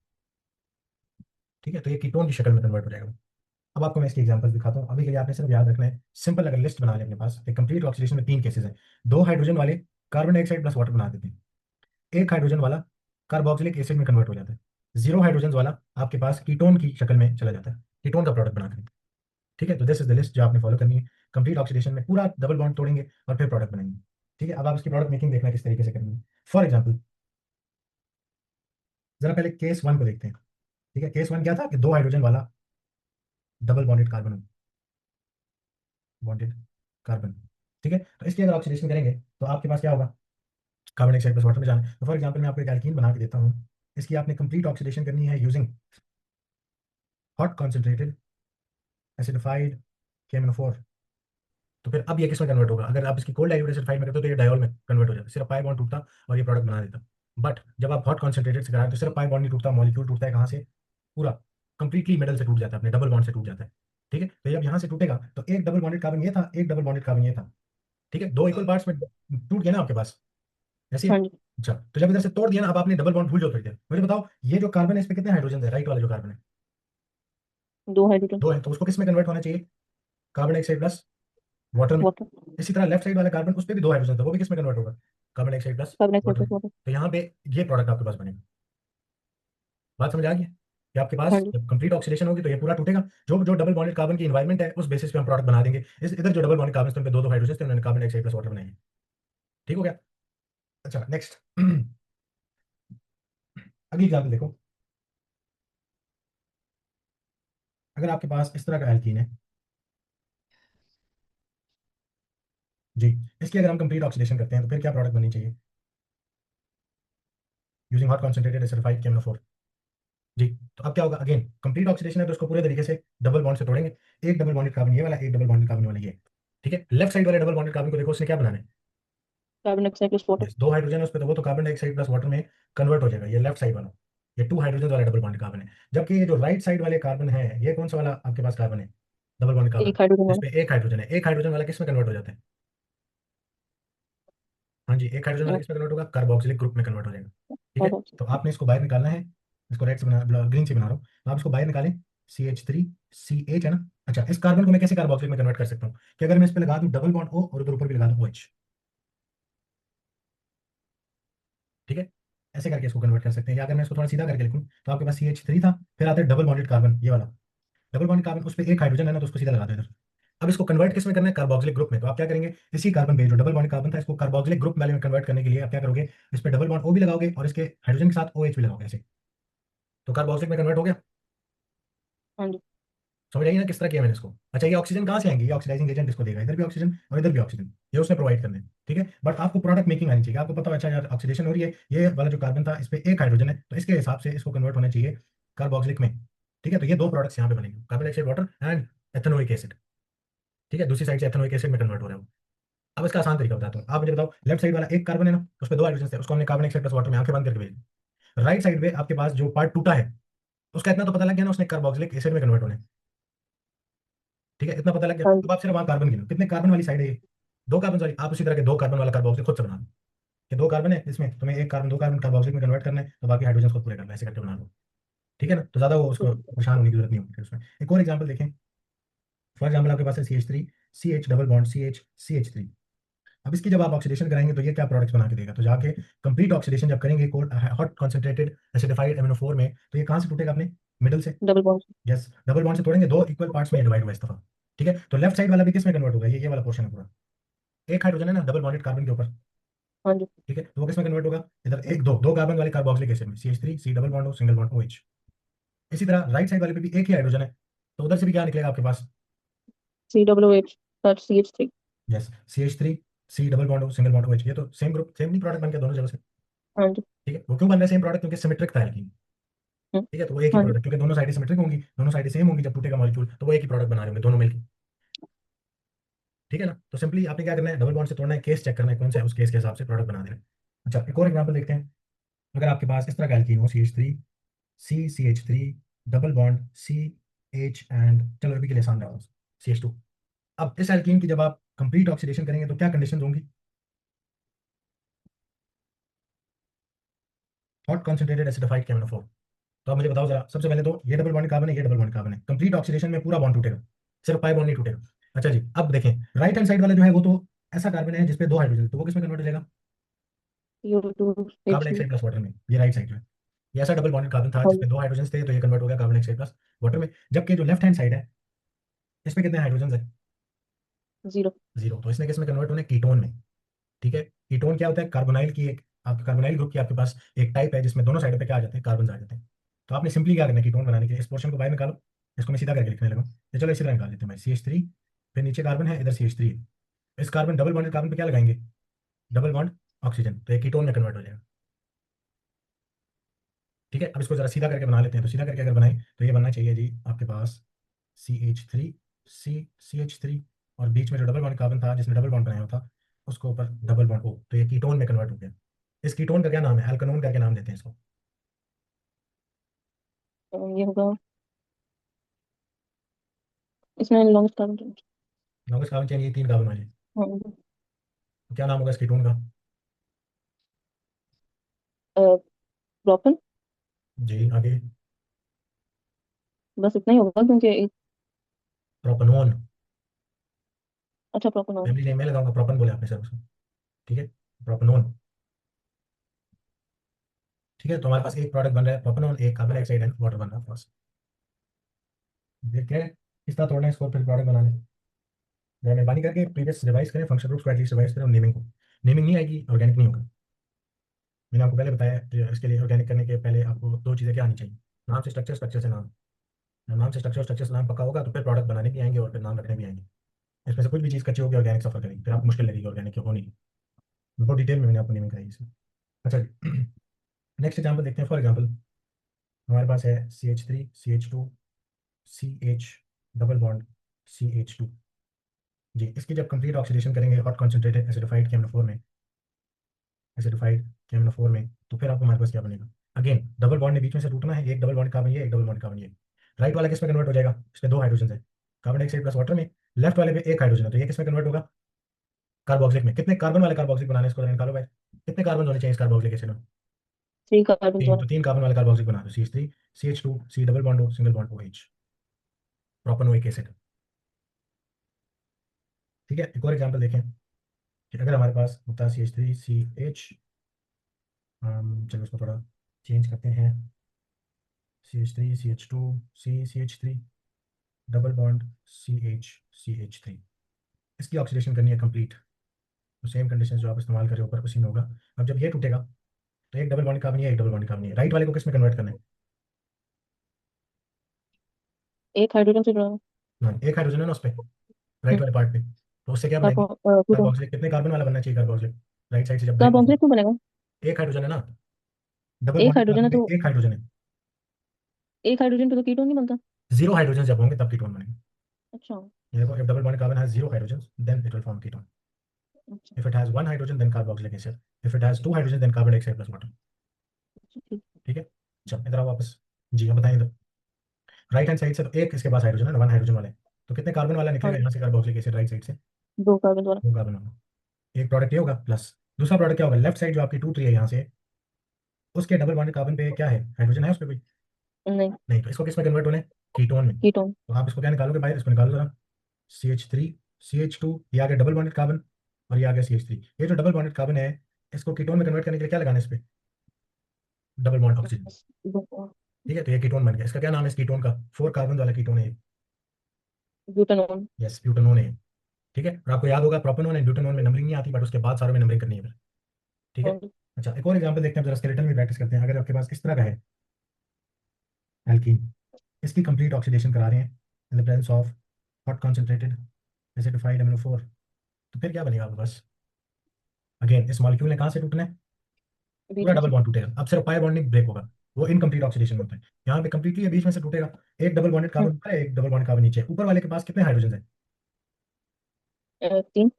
ठीक है, तो ये कीटोन की शक्ल में कन्वर्ट हो जाएगा। अब आपको मैं इसकी एग्जांपल दिखाता हूँ, अभी के लिए आपने सिर्फ याद रखना है, सिंपल अगर लिस्ट बना लें अपने पास, एक कंप्लीट ऑक्सीडेशन में तीन केसेस हैं, दो हाइड्रोजन वाले कार्बन डाइऑक्साइड प्लस वाटर बना देते हैं, एक हाइड्रोजन वाला कार्बोक्सिलिक एसिड में कन्वर्ट हो जाता है, जीरो हाइड्रोजन वाला आपके पास कीटोन की शक्ल में चला जाता है, कीटोन का प्रोडक्ट बनाते हैं। ठीक है, तो दिस इज द लिस्ट जो आपने फॉलो करनी है, कंप्लीट ऑक्सीडेशन में पूरा डबल बॉन्ड तोड़ेंगे और फिर प्रोडक्ट बनाएंगे। ठीक है, अब आप इसकी प्रोडक्ट मेकिंग देखना किस तरीके से करनी है। फॉर एग्जाम्पल, जरा पहले केस 1 को देखते हैं। ठीक है, केस 1 क्या था कि दो हाइड्रोजन वाला double bonded carbon, bonded carbon. ठीक है, तो इसकी अगर ऑक्सीडेशन करेंगे तो आपके पास क्या होगा, कार्बन डाइऑक्साइड प्लस वाटर में जाना है। तो फॉर एग्जाम्पल मैं आपको एक एल्कीन बना के देता हूँ, इसकी आपने कंप्लीट ऑक्सीडेशन करनी है using hot concentrated acidified KMnO4। तो फिर अब ये किस में कन्वर्ट होगा, अगर आप इसकी कोल्ड डाइल्यूट एसिडिफाइड में करते हो तो ये डायोल में कन्वर्ट हो जाता है, सिर्फ पाई बॉन्ड टूटता और ये प्रोडक्ट बना देता। बट जब आप हॉट कॉन्सेंट्रेटेड से कराते हो तो सिर्फ पाई बॉन्ड नहीं टूटता, मॉलिक्यूल टूटता है कहाँ से, पूरा कंप्लीटली मिडल से टूट जाता है, अपने डबल बॉन्ड से टूट जाता है। ठीक है, तो जब यहाँ से टूटेगा तो एक डबल बॉन्डेड कार्बन ये था, एक डबल बॉन्डेड कार्बन ये था। ठीक है, दो इक्वल पार्ट्स में टूट गया ना आपके पास, ऐसे ही हाँ है। जी। अच्छा, तो जब इधर से तोड़ दिया ना, अब आपने डबल बॉन्ड भूल जाओ थोड़ी देर, मुझे बताओ ये जो कार्बन है इस पे कितने हाइड्रोजन है, राइट वाला जो कार्बन है, दो हाइड्रोजन। दो है, तो उसको किस में कन्वर्ट होना चाहिए, कार्बन डाइऑक्साइड प्लस वाटर में। वाटर। इसी तरह लेफ्ट साइड वाला कार्बन उस पे भी दो हाइड्रोजन था, वो भी किस में कन्वर्ट होगा, carbon dioxide plus carbon dioxide water plus में। वाटर। तो यहाँ पे ये प्रोडक्ट आपके पास बनेगा। बात समझ आ गई है? कि आपके हाँ पास जी। जब कंप्लीट ऑक्सीडेशन होगी तो ये पूरा टूटेगा, जो जो डबल बॉन्डेड कार्बन की एनवायरमेंट है उस बेसिस पे हम प्रोडक्ट बना देंगे। इस इधर जो डबल बॉन्डेड कार्बन थे उनपे दो दो हाइड्रोजन थे, उन्होंने कार्बन डाइऑक्साइड प्लस वाटर बनाएंगे। ठीक हो गया? अच्छा, नेक्स्ट अगली एग्जाम्पल देखो, अगर आपके पास इस तरह का एल्कीन है जी, इसकी अगर हम कंप्लीट ऑक्सीडेशन करते हैं तो फिर क्या प्रोडक्ट बननी चाहिए, using hot concentrated acidified KMnO4। जी। तो अब क्या होगा, अगेन कंप्लीट ऑक्सीडेशन है तो उसको पूरे तरीके से डबल बॉन्ड से तोड़ेंगे। एक डबल बॉन्डेड कार्बन ये वाला, एक डबल बॉन्डेड कार्बन वाला ये। ठीक है, लेफ्ट साइड वाले डबल बॉन्डेड कार्बन को देखो, उसने क्या बनाना है। Carbon dioxide plus water. Yes, दो हाइड्रोजन है उस पर, तो वो तो कार्बन डाइऑक्साइड प्लस वाटर में कन्वर्ट हो जाएगा, ये लेफ्ट साइड वाला। ये टू हाइड्रोजन वाला डबल बॉन्डेड कार्बन है। जबकि ये जो राइट साइड वाले कार्बन है, ये कौन सा वाला आपके पास कार्बन है, डबल बॉन्डेड कार्बन, एक हाइड्रोजन वाला। जिसपे एक हाइड्रोजन है। एक हाइड्रोजन वाला किस में कन्वर्ट हो जाता है। हाँ जी, एक हाइड्रोजन वाला किस में कन्वर्ट होगा, कार्बोक्सिलिक ग्रुप में कन्वर्ट हो जाएगा। ठीक है, तो आपने इसको बाहर निकालना है। इसको रेड से बना, ग्रीन से बना रहा हूँ, तो आप इसको बाहर निकालें। CH3CH है ना। अच्छा, इस कार्बन को मैं कैसे कार्बोक्सिलिक में कन्वर्ट कर सकता हूँ, कि अगर मैं इस पे लगा दूं डबल बॉन्ड O और उधर ऊपर भी लगा दूं OH। ठीक है, ऐसे करके इसको कन्वर्ट कर सकते हैं। या अगर मैं इसको थोड़ा सीधा करके लिखूं, तो आपके पास CH3 था, फिर आता है डबल बॉन्डेड कार्बन ये वाला। डबल बॉन्डेड कार्बन, उस पर एक हाइड्रोजन है ना, तो उसको सीधा लगा दो इधर। अब इसको कन्वर्ट किस में करना है, कार्बोक्सिलिक ग्रुप में। तो आप क्या करेंगे, इसी कार्बन पे जो डबल बॉन्डेड कार्बन था, इसको कार्बोक्सिलिक ग्रुप वाले में कन्वर्ट करने के लिए आप क्या करोगे, इस पे डबल बॉन्ड O भी लगाओगे और इसके हाइड्रोजन के साथ OH भी लगाओगे ऐसे। तो कार्बोक्सिलिक में कन्वर्ट हो गया। हाँ जी। समझ आइए ना किस तरह किया मैंने इसको। अच्छा, ये ऑक्सीजन कहाँ से आएंगे, ये ऑक्सीडाइजिंग एजेंट इसको देगा, इधर भी ऑक्सीजन और इधर भी ऑक्सीजन, ये उसने प्रोवाइड करने हैं। ठीक है, बट आपको प्रोडक्ट मेकिंग आनी चाहिए। आपको पता हो, अच्छा यार ऑक्सीडेशन हो रही है, ये वाला जो कार्बन था इस पे एक हाइड्रोजन है, तो इसके हिसाब से इसको कन्वर्ट होना चाहिए कार्बोक्सिलिक में। ठीक है, तो ये दो प्रोडक्ट्स यहाँ पे बनेंगे, carbon dioxide water and ethanoic acid. ठीक है, दूसरी साइड से एथेनोइक एसिड में कन्वर्ट हो रहा है वो। अब इसका आसान तरीका बताता हूँ, आप मुझे बताओ, लेफ्ट साइड वाला एक कार्बन है ना, उस पर दो हाइड्रोजन थे, उसको हमने कार्बन डाइऑक्साइड प्लस वाटर में आंखें बंद करके भेज दी। राइट साइड पे आपके पास जो पार्ट टूटा है, उसका इतना तो पता लग गया ना, उसने कार्बोक्सिलिक एसिड में कन्वर्ट होना है। ठीक है, इतना पता लग गया। हाँ अब जी। आप सिर्फ वहां कार्बन गिनो, कितने कार्बन वाली साइड है ये, दो कार्बन वाली। आप उसी तरह के दो कार्बन वाला कार्बोक्सिल खुद से बना लो। ये दो कार्बन है, इसमें तुम्हें एक कार्बन, दो कार्बन कार्बोक्सिल में कन्वर्ट करना है, तो बाकी हाइड्रोजन को पूरे करना है, ऐसे करके बना लो। ठीक है ना, तो ज्यादा वो उसको परेशान होने की जरूरत नहीं होगी फिर उसमें। एक और एग्जाम्पल देखें। फॉर एग्जाम्पल आपके पास है CH3, CH double bond CH3। अब इसकी जब आप ऑक्सीडेशन कराएंगे तो ये क्या प्रोडक्ट्स बना के देगा, तो जाके कंप्लीट ऑक्सीडेशन जब करेंगे cold hot concentrated acidified amino 4 में, तो ये कहाँ से टूटेगा अपने, मिडल से। Double bond. Yes, double bond से तोड़ेंगे, दो इक्वल पार्ट्स में डिवाइड हुआ इस दफा। ठीक है, तो लेफ्ट साइड वाला भी किस में कन्वर्ट होगा, ये वाला पोर्शन है पूरा, एक हाइड्रोजन है ना डबल बॉन्डेड कार्बन के ऊपर। हाँ जी। ठीक है, तो वो किस में कन्वर्ट होगा, इधर एक दो दो कार्बन वाले कार्बोक्सिलिक एसिड में, CH3 C double bond O single bond OH। इसी तरह राइट साइड वाले पे भी एक ही हाइड्रोजन है, तो उधर से भी क्या निकलेगा आपके पास। COOH that CH3। Yes, CH3 C double bond O single bond OH, ये तो सेम ग्रुप सेम नहीं प्रोडक्ट बन गया दोनों जगह से। हाँ जी। ठीक है, वो क्यों बन रहा है सेम प्रोडक्ट, क्योंकि सिमेट्रिक था लेकिन। हम्म, ठीक है, तो वो एक ही हाँ जी। प्रोडक्ट, क्योंकि दोनों साइडें सिमेट्रिक होंगी, दोनों साइडें सेम होंगी, जब टूटेगा मॉलिक्यूल तो वो एक ही प्रोडक्ट बना रहे होंगे दोनों मिलकर। ठीक है ना, तो सिंपली आपने क्या करना है, डबल बॉन्ड से तोड़ना है, केस चेक करना है कौन सा है, उस केस के हिसाब से प्रोडक्ट बना देना है। अच्छा, एक और एग्जाम्पल देखते हैं। अगर आपके पास इस तरह का एल्कीन हो, CH3 double bond CH and, चलो अभी के लिए आसान रहा, CH2। अब इस एल्कीन की जब आप कंप्लीट ऑक्सीडेशन करेंगे तो क्या कंडीशन होंगी, हॉट कॉन्सेंट्रेटेड एसिडिफाइड KMnO4। तो आप मुझे बताओ जरा, सबसे पहले तो ये डबल बॉन्ड कार्बन है, ये डबल बॉन्ड कार्बन है, कंप्लीट ऑक्सीडेशन में पूरा बॉन्ड टूटेगा, सिर्फ पाई बॉन्ड नहीं टूटेगा। अच्छा जी, अब देखें राइट हैंड साइड वाला जो है वो तो ऐसा कार्बन है जिसपे दो हाइड्रोजन, तो वो किसमें कन्वर्ट हो जाएगा, carbon CO2H2। Dioxide plus water में। ये राइट साइड जो है, ये ऐसा डबल बॉन्डेड कार्बन था हाँ जी। जिसमें दो हाइड्रोजन थे, तो ये कन्वर्ट हो गया कार्बन डाइऑक्साइड प्लस वाटर में। जबकि जो लेफ्ट हैंड साइड है, इसमें कितने हाइड्रोजन है, जीरो। जीरो, तो इसने किसमें कन्वर्ट होना है, कीटोन में। ठीक है, कीटोन क्या होता है, कार्बोनाइल की एक, आपके कार्बोनाइल ग्रुप की आपके पास एक टाइप है जिसमें दोनों साइड पे क्या आ जाते हैं, कार्बन आ जाते हैं। तो आपने सिंपली क्या करना है, कीटोन बनाने के लिए इस पोर्शन को बाहर निकालो। इसको मैं सीधा करके लिखने लगा, तो चलो इसी तरह निकाल लेते हैं भाई, CH3, फिर नीचे कार्बन है, इधर CH3 है। इस कार्बन डबल बॉन्डेड कार्बन पे क्या लगाएंगे, डबल बॉन्ड ऑक्सीजन, तो ये कीटोन में कन्वर्ट हो जाएगा। ठीक है, अब इसको जरा सीधा करके बना लेते हैं। तो सीधा करके अगर बनाए तो ये बनना चाहिए जी आपके पास CH3 और बीच में जो डबल बॉन्ड कार्बन था जिसने डबल बॉन्ड बनाया हुआ था, उसको ऊपर डबल बॉन्ड O, तो ये कीटोन में कन्वर्ट हो गया। इस कीटोन का क्या नाम है, एल्कनोन करके नाम देते हैं इसको। ये होगा, इसमें longest carbon. Longest carbon chain, ये तीन कार्बन वाले, हाँ जी। तो क्या नाम होगा इस कीटोन का। प्रोपन। जी आगे। बस इतना ही होगा क्योंकि प्रोपनोन, अच्छा प्रोपन होगा। फैमिली नेम में लगाऊंगा, प्रोपन बोले आपने सर उसको। ठीक है, प्रोपनोन। ठीक है, तो हमारे पास एक प्रोडक्ट बन रहा है प्रोपनोन, एक कार्बन डाइऑक्साइड एंड वाटर बन रहा है हमारे पास। देखते हैं किस तरह तोड़ना है इसको फिर प्रोडक्ट बनाने। जरा मेहरबानी करके प्रीवियस रिवाइज करें, फंक्शन ग्रुप्स को एटलीस्ट रिवाइज करें, और नेमिंग को, नेमिंग नहीं आएगी ऑर्गेनिक नहीं होगा। मैंने आपको पहले बताया कि इसके लिए ऑर्गेनिक करने के पहले आपको दो चीज़ें क्या आनी चाहिए, नाम से स्ट्रक्चर, स्ट्रक्चर से नाम। नाम से स्ट्रक्चर, स्ट्रक्चर से नाम पक्का होगा तो फिर प्रोडक्ट बनाने भी आएंगे और फिर नाम रखने भी आएंगे। इसमें से कुछ भी चीज़ कच्ची होगी ऑर्गेनिक सफर करेगी, फिर आपको मुश्किल लगेगी ऑर्गेनिक क्यों होनी। बहुत डिटेल में मैंने आपको नेमिंग कराई इसमें। अच्छा जी, नेक्स्ट एग्जाम्पल देखते हैं। फॉर एग्जाम्पल हमारे पास है CH3 CH2 CH double bond CH2। जी, इसकी जब कंप्लीट ऑक्सीडेशन करेंगे हॉट कॉन्सेंट्रेटेड एसिडिफाइड KMnO4 में, एसिडिफाइड KMnO4 में, तो फिर आपको हमारे पास क्या बनेगा? अगेन डबल बॉन्ड ने बीच में से टूटना है, एक डबल बॉन्ड कार्बन ये, एक डबल बॉन्ड कार्बन ये। राइट वाला किस में कन्वर्ट हो जाएगा? इसमें दो हाइड्रोजन है, कार्बन डाइऑक्साइड प्लस वाटर में। लेफ्ट वाले पे एक हाइड्रोजन है, तो ये किस में कन्वर्ट होगा? कार्बोक्सिलिक में। कितने कार्बन वाले कार्बोक्सिलिक बनाने हैं, इसको जरा निकालो भाई। कितने कार्बन होने चाहिए इस कार्बोक्सिलिक एसिड में? 3 कार्बन तीन, वाला। तो तीन कार्बन वाले कार्बोक्सिलिक बना दो, CH3 CH2 C double bond O single bond OH, propanoic acid. ठीक है, एक और एग्जांपल देखें कि अगर हमारे पास होता है CH3CH, चलो इसको थोड़ा चेंज करते हैं, CH3 CH2 CH3 double bond CH CH3। इसकी ऑक्सीडेशन करनी है कंप्लीट, तो सेम कंडीशन जो आप इस्तेमाल करें ऊपर उसी में होगा। अब जब ये टूटेगा तो एक डबल बॉन्ड कार्बन ये, एक डबल बॉन्ड कार्बन ये। राइट वाले को किस में कन्वर्ट करना है? एक हाइड्रोजन से जुड़ा है। हाँ, एक हाइड्रोजन है ना उस पे, राइट वाले पार्ट पे, तो उससे क्या बनेगी? कीटोन। कार्बोक्सिलिक। कितने कार्बन वाला बनना चाहिए कार्बोक्सिलिक? राइट साइड से जब ब्रेक होगा। कार्बोक्सिलिक क्यों बनेगा? एक हाइड्रोजन है ना, डबल एक बॉन्ड हाइड्रोजन कार्बन है पे तो एक हाइड्रोजन है। एक हाइड्रोजन पे तो कीटोन नहीं बनता। जीरो हाइड्रोजन जब होंगे तब कीटोन बनेगा। अच्छा। ये देखो, if double bond carbon has zero hydrogens, then it will form ketone. अच्छा। If it has one hydrogen, then carboxylic acid. If it has two hydrogen, then carbon dioxide plus water. अच्छा, ठीक। ठीक है, चल इधर आओ वापस। जी हाँ, बताएं इधर। राइट हैंड साइड से तो एक इसके पास हाइड्रोजन है ना, वन हाइड्रोजन वाले, तो कितने कार्बन वाला हाँ निकलेगा जी। यहाँ से कार्बोक्सिलिक एसिड राइट साइड से? 2 कार्बन वाला। दो कार्बन वाला। एक प्रोडक्ट ये होगा प्लस, दूसरा प्रोडक्ट क्या होगा? लेफ्ट साइड जो आपकी टूट रही है यहाँ से, उसके डबल बॉन्ड कार्बन पे क्या है? हाइड्रोजन है उस पे कोई? नहीं। नहीं, तो इसको किस में कन्वर्ट होने? कीटोन में। कीटोन। तो आप इसको क्या निकालोगे बाहर? इसको निकालो जरा। CH3 CH2, ये आ गया डबल बॉन्डेड कार्बन, और ये आ गया CH3। ये जो डबल बॉन्डेड कार्बन है, इसको कीटोन में कन्वर्ट करने के लिए क्या लगाना है इस पे? Double bond oxygen. ठीक है, तो ये कीटोन बन गया। इसका क्या नाम है इस कीटोन का? फोर कार्बन वाला कीटोन है ये। ब्यूटानॉन। यस, ब्यूटानोन है। ठीक है, और आपको याद होगा प्रोपेनोन एंड ब्यूटानोन में नंबरिंग नहीं आती, बट उसके बाद सारों में नंबरिंग करनी है फिर। ठीक है। हाँ जी। अच्छा, एक और एग्जांपल देखते हैं जरा, स्केलेटन में प्रैक्टिस करते हैं। अगर आपके पास इस तरह का है एल्कीन, इसकी कंप्लीट ऑक्सीडेशन करा रहे हैं इन the presence of hot concentrated acidified NO4, तो फिर क्या बनेगा आपके पास? अगेन इस मॉलिक्यूल ने कहाँ से टूटना है? बीच पूरा में डबल से। बॉन्ड टूटेगा। अब सिर्फ पाई बॉन्ड नहीं ब्रेक होगा, वो इनकम्प्लीट ऑक्सीडेशन में होता है। यहाँ पे कंप्लीटली ये बीच में से टूटेगा। एक डबल बॉन्डेड हम्म, कार्बन ऊपर है, एक डबल बॉन्ड कार्बन नीचे है। ऊपर वाले के पास कितने हाइड्रोजन है? 3।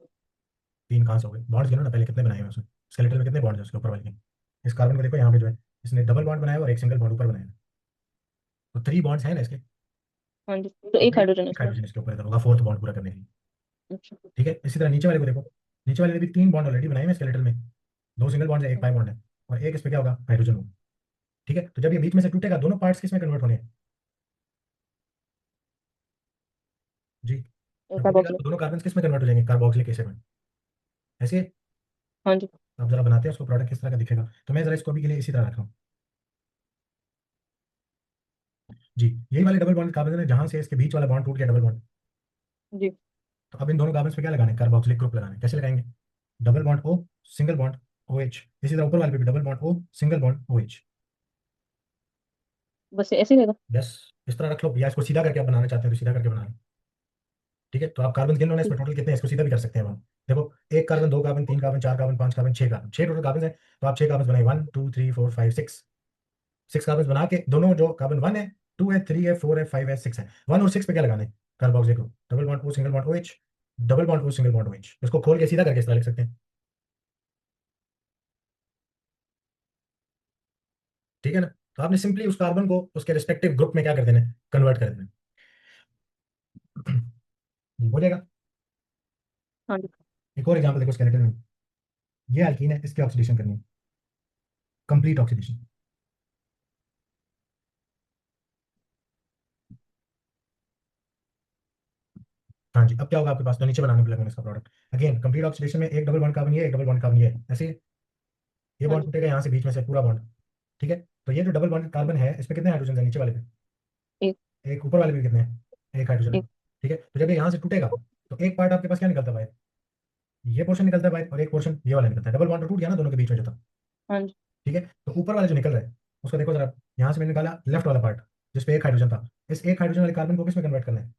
तीन। कहाँ से हो गए? बॉन्ड्स गिनो ना पहले, कितने बनाए हैं उसने? स्केलेटन में कितने बॉन्ड्स हैं उसके ऊपर वाले के? इस कार्बन को देखो यहाँ पे जो है, इसने डबल बॉन्ड बनाया और एक सिंगल बॉन्ड ऊपर बनाया है। तो थ्री बॉन्ड्स हैं ना इसके। हाँ जी, तो तो एक हाइड्रोजन है एक इसमें। हाइड्रोजन इसके ऊपर इधर होगा फोर्थ बॉन्ड पूरा करने के लिए। अच्छा। ठीक है, इसी तरह नीचे वाले को देखो, नीचे वाले ने भी तीन बॉन्ड ऑलरेडी बनाए हैं स्केलेटन में। दो सिंगल बॉन्ड है, एक पाई बॉन्ड है, और एक इस पे क्या होगा? हाइड्रोजन होगा। ठीक है, तो जब ये बीच में से टूटेगा, दोनों पार्ट्स किस में कन्वर्ट होने हैं? जी, जब टूटेगा कार्बोक्सिलिक। तो दोनों कार्बन किस में कन्वर्ट हो जाएंगे? कार्बोक्सिलिक एसिड में। ऐसे हाँ जी। आप जरा बनाते हैं उसको, प्रोडक्ट किस तरह का दिखेगा। तो मैं जरा इसको भी के लिए इसी तरह रख रहा हूँ। जी, यही वाले डबल बॉन्ड कार्बन है जहां से इसके बीच वाला बॉन्ड टूट गया, डबल बॉन्ड। जी। तो अब इन दोनों कार्बन पे क्या लगाने? कार्बोक्सिलिक ग्रुप लगाने। कैसे लगाएंगे? Double bond O single bond OH। इसी तरह ऊपर वाले पे भी double bond O single bond OH। बस ऐसे ही रहेगा। बस इस तरह रख लो, या इसको सीधा करके आप बनाना चाहते हैं तो सीधा करके बना लो। ठीक है, तो आप कार्बन गिन लो ना इसमें ठीक। टोटल कितने हैं, इसको सीधा भी कर सकते हैं हम। देखो, एक कार्बन, दो कार्बन, तीन कार्बन, चार कार्बन, पांच कार्बन, छह कार्बन, छह टोटल कार्बन है। तो आप छह कार्बन बनाए, 1 2 3 4 5 6। सिक्स कार्बन बना के दोनों जो कार्बन वन है, टू है, थ्री है, फोर है, फाइव है, सिक्स है, वन और सिक्स पे क्या लगाने? Carboxylic group, double bond O single bond OH, double bond O single bond OH। इसको खोल के सीधा करके इस तरह लिख सकते हैं। ठीक है ना? तो आपने सिंपली उस कार्बन को उसके रिस्पेक्टिव ग्रुप में क्या कर देना है? कन्वर्ट कर देना है। हो जाएगा। हाँ जी। एक और एग्जांपल देखो स्केलेटन में, ये अल्कीन है, इसकी ऑक्सीडेशन करनी है, कंप्लीट ऑक्सीडेशन। हाँ जी, अब क्या होगा आपके पास? तो नीचे बनाने को लगेगा इसका प्रोडक्ट। अगेन कंप्लीट ऑक्सीडेशन में एक डबल बॉन्ड कार्बन ये, एक डबल बॉन्ड कार्बन ये ऐसे ये हाँ बॉन्ड जी। टूटेगा यहाँ से बीच में से पूरा बॉन्ड। ठीक है, तो ये जो डबल बॉन्ड कार्बन है, इस पे कितने हाइड्रोजन है नीचे वाले पे? एक। एक। ऊपर वाले पे कितने हैं? एक हाइड्रोजन है। एक। ठीक है, तो जब ये यहाँ से टूटेगा तो एक पार्ट आपके पास क्या निकलता है बाहर? ये पोर्शन निकलता है बाहर, और एक पोर्शन ये वाला निकलता है। डबल बॉन्ड तो टूट गया ना दोनों के बीच में जो था। हाँ जी। ठीक है, तो ऊपर वाला जो निकल रहा है उसको देखो जरा। यहाँ से मैंने निकाला लेफ्ट वाला पार्ट, जिसपे एक हाइड्रोजन था। इस एक हाइड्रोजन वाले कार्बन को किस में कन्वर्ट करना है?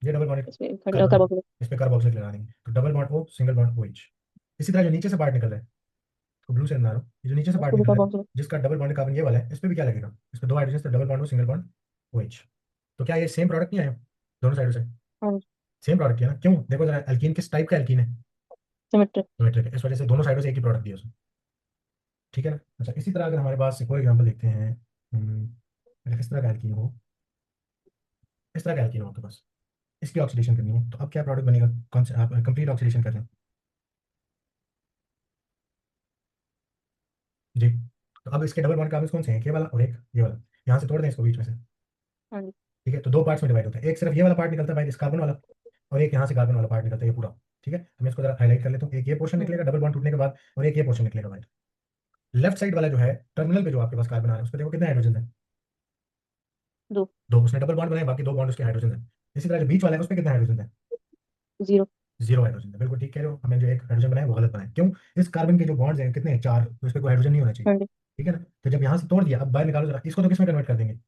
ये डबल बॉन्ड इसमें कार्बन है, कार्बोक्सिलिक। इस पे कार्बोक्सिलिक लगा देंगे, तो double bond O single bond OH। इसी तरह जो नीचे से पार्ट निकल रहा है, तो ब्लू से बना रहा हूँ, ये जो नीचे से पार्ट इसको भी निकल रहा है, कार्बोक्सिल। जिसका डबल बॉन्ड कार्बन ये वाला है, इस पे भी क्या लगेगा, इस पे दो हाइड्रोजन से डबल बॉन्ड हो, सिंगल बॉन्ड OH। तो क्या ये सेम प्रोडक्ट नहीं आया दोनों साइडों से? हाँ जी। सेम प्रोडक्ट है ना, क्यों? देखो जरा, एल्कीन किस टाइप का एल्कीन है? सिमेट्रिक। सिमेट्रिक है, इस वजह से दोनों साइडों से एक ही प्रोडक्ट दिया उसने। ठीक है ना? अच्छा, इसी तरह अगर हमारे पास एक और एग्जाम्पल देखते हैं, अगर इस तरह का एल्कीन हो, इस तरह का एल्कीन हो आपके पास, इसकी ऑक्सीडेशन करनी है, तो अब क्या प्रोडक्ट बनेगा? कौन से आप कंप्लीट ऑक्सीडेशन कर रहे हैं जी? तो अब इसके डबल बॉन्ड कार्बन कौन से हैं? ये वाला और एक ये वाला। यहाँ से तोड़ दें इसको बीच में से। हाँ जी। ठीक है, तो दो पार्ट्स में डिवाइड होता है, एक सिर्फ ये वाला पार्ट निकलता है भाई, इस कार्बन वाला, और एक यहाँ से कार्बन वाला पार्ट निकलता है, ये पूरा। ठीक है, तो मैं इसको जरा हाईलाइट कर लेता हूँ, एक ये पोर्शन हम्म, निकलेगा डबल बॉन्ड टूटने के बाद, और एक ये पोर्शन निकलेगा भाई। लेफ्ट साइड वाला जो है टर्मिनल पे जो आपके पास कार्बन आ रहा है, उस पर देखो कितने हाइड्रोजन है? दो। दो, उसने डबल बॉन्ड बनाए, बाकी दो बॉन्ड उसके हाइड्रोजन है। इसी तरह जो बीच वाला है उस पर कितने हाइड्रोजन है? जीरो। जीरो हाइड्रोजन है, बिल्कुल ठीक कह रहे हो, हमें जो एक हाइड्रोजन बनाया वो गलत बनाया, क्यों? इस कार्बन के जो बॉन्ड्स हैं कितने हैं? चार, तो इस पर कोई हाइड्रोजन नहीं होना चाहिए। हाँ जी। ठीक है ना? तो जब यहाँ से तोड़ दिया, अब बाहर निकालो जरा, इसको तो किस में कन्वर्ट कर देंगे?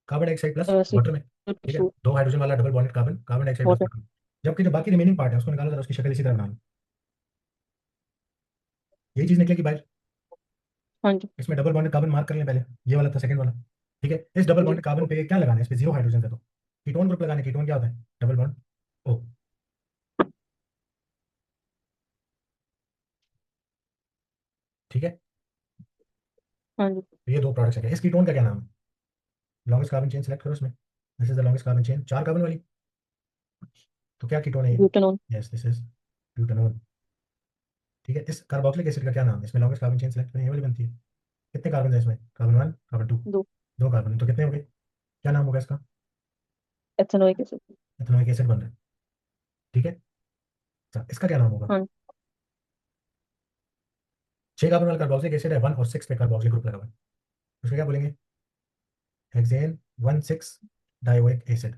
कार्बन डाइऑक्साइड प्लस सी वाटर में। ठीक है, टू दो हाइड्रोजन वाला double bonded carbon, carbon dioxide plus water. Water. जबकि जो बाकी रिमेनिंग पार्ट है उसको निकालो जरा, उसकी शक्ल इसी तरह बना लो, यही चीज निकलेगी बाहर। हाँ जी। इसमें डबल बॉन्डेड कार्बन मार्क कर लें पहले, ये वाला था सेकंड वाला। ठीक है, इस डबल जी। बॉन्डेड कार्बन पे क्या लगाना है? इस पे जीरो हाइड्रोजन है, तो कीटोन ग्रुप लगाने, कीटोन क्या होता है? Double bond O. ठीक है, हाँ जी। तो ये दो प्रोडक्ट्स हैं, इस कीटोन का क्या नाम है? लॉन्गेस्ट कार्बन चेन सेलेक्ट करो इसमें, this is the longest carbon chain, चार कार्बन वाली। तो क्या कीटोन है ये? Butanone. Yes, this is butanol. ठीक है, इस कार्बोक्सिलिक एसिड का क्या नाम है? इसमें लॉन्गेस्ट कार्बन चेन सेलेक्ट करें, ये वाली बनती है। कितने कार्बन है इसमें? कार्बन वन, कार्बन टू, दो। दो कार्बन है, तो कितने हो गए? क्या नाम होगा इसका? Ethanoic acid. इथेनॉइक एसिड बन रहा है। ठीक है, अच्छा, इसका क्या नाम होगा? हाँ। छह कार्बन वाला कार्बोक्सिलिक एसिड है, 1 और 6 पे कार्बोक्सिलिक ग्रुप लगा हुआ है, उसको क्या बोलेंगे? Hexane 1 6 dioic acid.